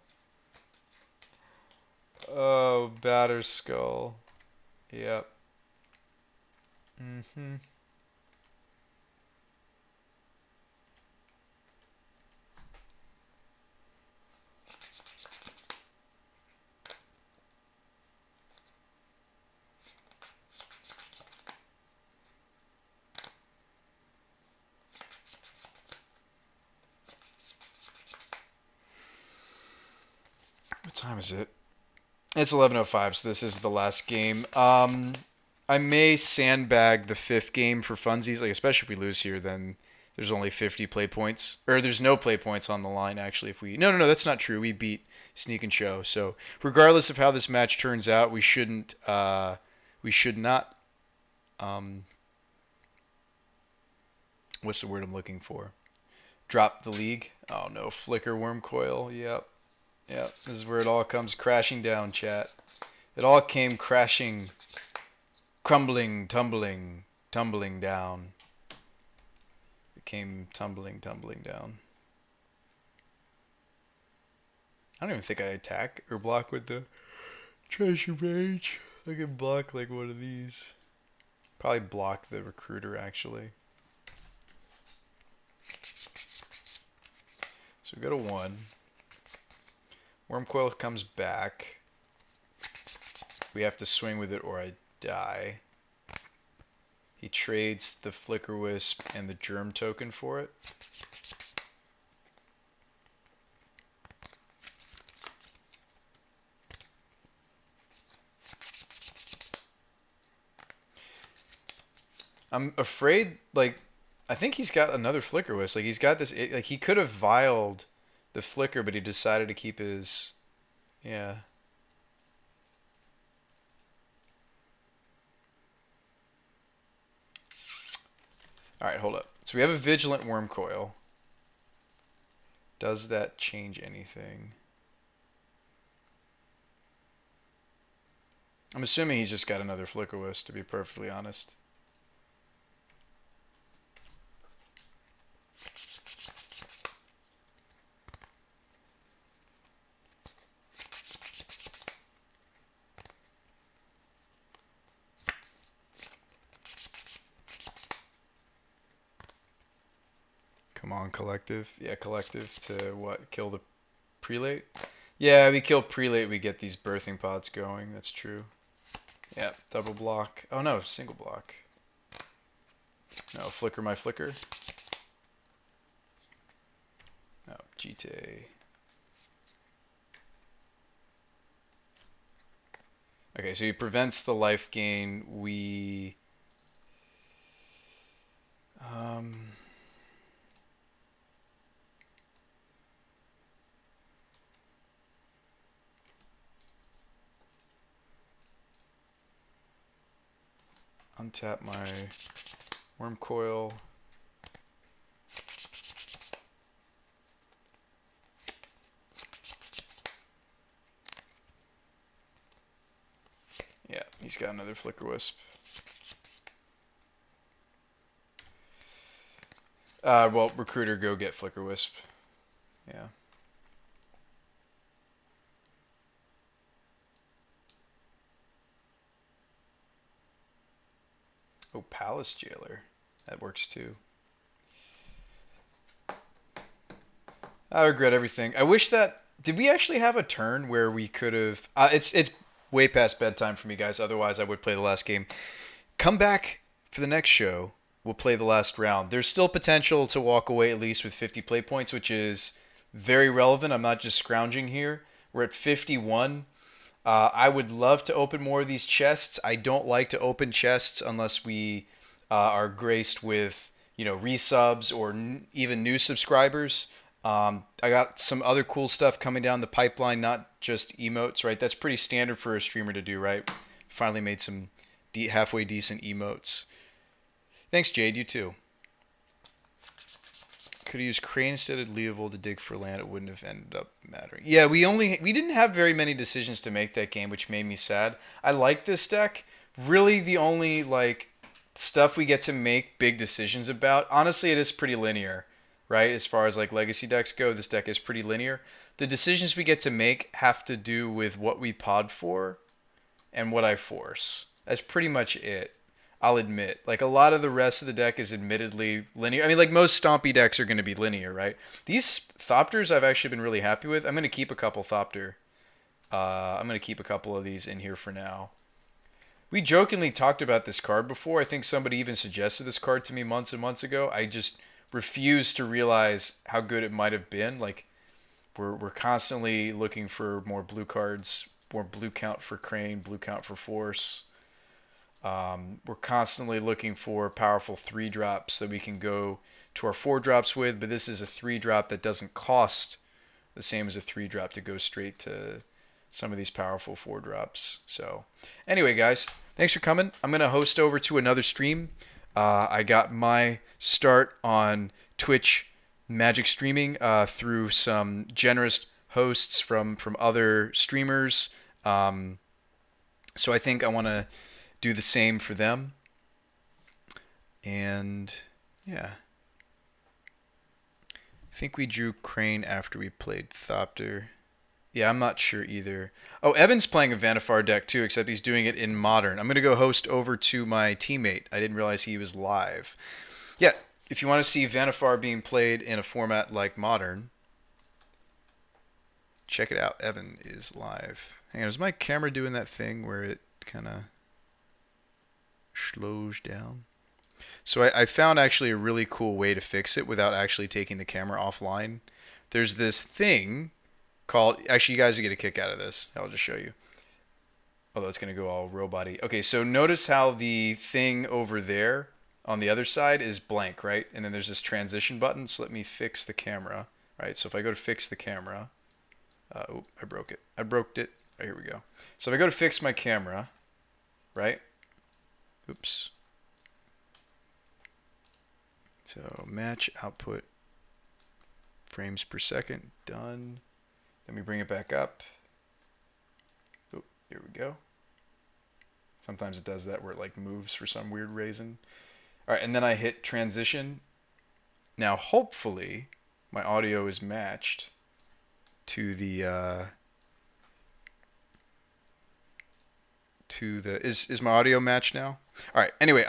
Oh, Batterskull. Yep. Mm-hmm. What time is it? It's 11:05, so this is the last game. I may sandbag the 5th game for funsies, like especially if we lose here, then there's only 50 play points, or there's no play points on the line actually. If we no, that's not true. We beat Sneak and Show, so regardless of how this match turns out, we should not. What's the word I'm looking for? Drop the league. Oh no, Flicker Wormcoil. Yep. Yep, this is where it all comes crashing down, chat. It all came crashing, crumbling, tumbling down. It came tumbling down. I don't even think I attack or block with the Treasure Mage. I can block like one of these. Probably block the Recruiter, actually. So we go to 1. Wormcoil comes back. We have to swing with it or I die. He trades the Flicker Wisp and the Germ token for it. I'm afraid, like, I think he's got another Flicker Wisp. Like, he's got this, like, he could have vialed the Flicker, but he decided to keep his, yeah. Alright, hold up. So we have a Vigilant Wormcoil. Does that change anything? I'm assuming he's just got another Flicker Wisp, to be perfectly honest. Come on, Collective. Yeah, Collective to what? Kill the Prelate? Yeah, we kill Prelate, we get these Birthing Pods going. That's true. Yeah, double block. Oh no, single block. No, Flicker my Flicker. No, Jite. Okay, so he prevents the life gain. We... untap my Worm Coil. Yeah, he's got another Flicker Wisp. Well, Recruiter, go get Flicker Wisp. Yeah. Oh, Palace Jailer. That works too. I regret everything. I wish that... Did we actually have a turn where we could have... it's way past bedtime for me, guys. Otherwise, I would play the last game. Come back for the next show. We'll play the last round. There's still potential to walk away at least with 50 play points, which is very relevant. I'm not just scrounging here. We're at 51. I would love to open more of these chests. I don't like to open chests unless we are graced with, resubs or even new subscribers. I got some other cool stuff coming down the pipeline, not just emotes, right? That's pretty standard for a streamer to do, right? Finally made some halfway decent emotes. Thanks, Jade. You too. Could have used Crane instead of Leovold to dig for land. It wouldn't have ended up mattering. Yeah, we didn't have very many decisions to make that game, which made me sad. I like this deck. Really, the only stuff we get to make big decisions about. Honestly, it is pretty linear, right? As far as legacy decks go, this deck is pretty linear. The decisions we get to make have to do with what we pod for and what I force. That's pretty much it. I'll admit. A lot of the rest of the deck is admittedly linear. I mean, most Stompy decks are going to be linear, right? These Thopters I've actually been really happy with. I'm going to keep a couple Thopter. I'm going to keep a couple of these in here for now. We jokingly talked about this card before. I think somebody even suggested this card to me months and months ago. I just refused to realize how good it might have been. We're constantly looking for more blue cards, more blue count for Crane, blue count for Force. We're constantly looking for powerful 3-drops that we can go to our 4-drops with, but this is a 3-drop that doesn't cost the same as a 3-drop to go straight to some of these powerful 4-drops. So anyway, guys, thanks for coming. I'm going to host over to another stream. I got my start on Twitch Magic streaming through some generous hosts from other streamers. So I think I want to do the same for them. And yeah. I think we drew Crane after we played Thopter. Yeah, I'm not sure either. Oh, Evan's playing a Vanifar deck too, except he's doing it in Modern. I'm going to go host over to my teammate. I didn't realize he was live. Yeah, if you want to see Vanifar being played in a format like Modern, check it out. Evan is live. Hang on, is my camera doing that thing where it kind of slows down? So I found actually a really cool way to fix it without actually taking the camera offline. There's this thing called... Actually, you guys will get a kick out of this. I'll just show you. Although it's going to go all robot-y. Okay, so notice how the thing over there on the other side is blank, right? And then there's this transition button. So let me fix the camera, right? So if I go to fix the camera... oh, I broke it. I broke it. Oh, here we go. So if I go to fix my camera, right? Oops. So match output frames per second. Done. Let me bring it back up. Oh, here we go. Sometimes it does that where it like moves for some weird reason. All right, and then I hit transition. Now, hopefully, my audio is matched to the is my audio matched now? All right. Anyway,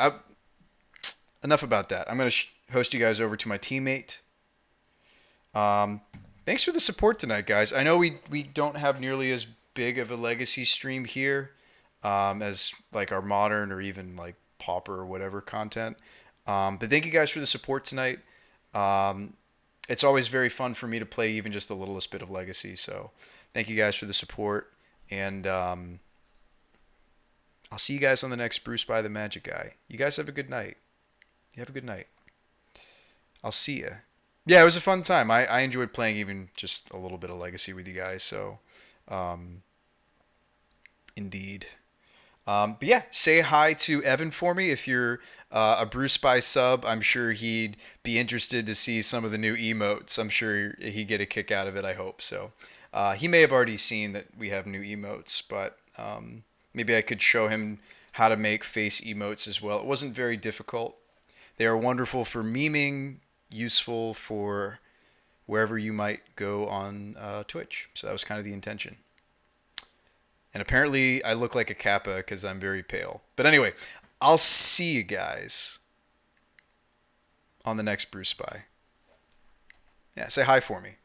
enough about that. I'm gonna host you guys over to my teammate. Thanks for the support tonight, guys. I know we don't have nearly as big of a legacy stream here as like our modern or even like pauper or whatever content. But thank you guys for the support tonight. It's always very fun for me to play even just the littlest bit of legacy. So thank you guys for the support, and I'll see you guys on the next Brew Spy the Magic Guy. You guys have a good night. You have a good night. I'll see you. Yeah, it was a fun time. I enjoyed playing even just a little bit of legacy with you guys. So, indeed. But yeah, say hi to Evan for me. If you're a Brew Spy sub, I'm sure he'd be interested to see some of the new emotes. I'm sure he'd get a kick out of it, I hope. So he may have already seen that we have new emotes, but maybe I could show him how to make face emotes as well. It wasn't very difficult. They are wonderful for memeing, useful for wherever you might go on Twitch. So that was kind of the intention. And apparently I look like a Kappa because I'm very pale. But anyway, I'll see you guys on the next Brew Spy. Yeah, say hi for me.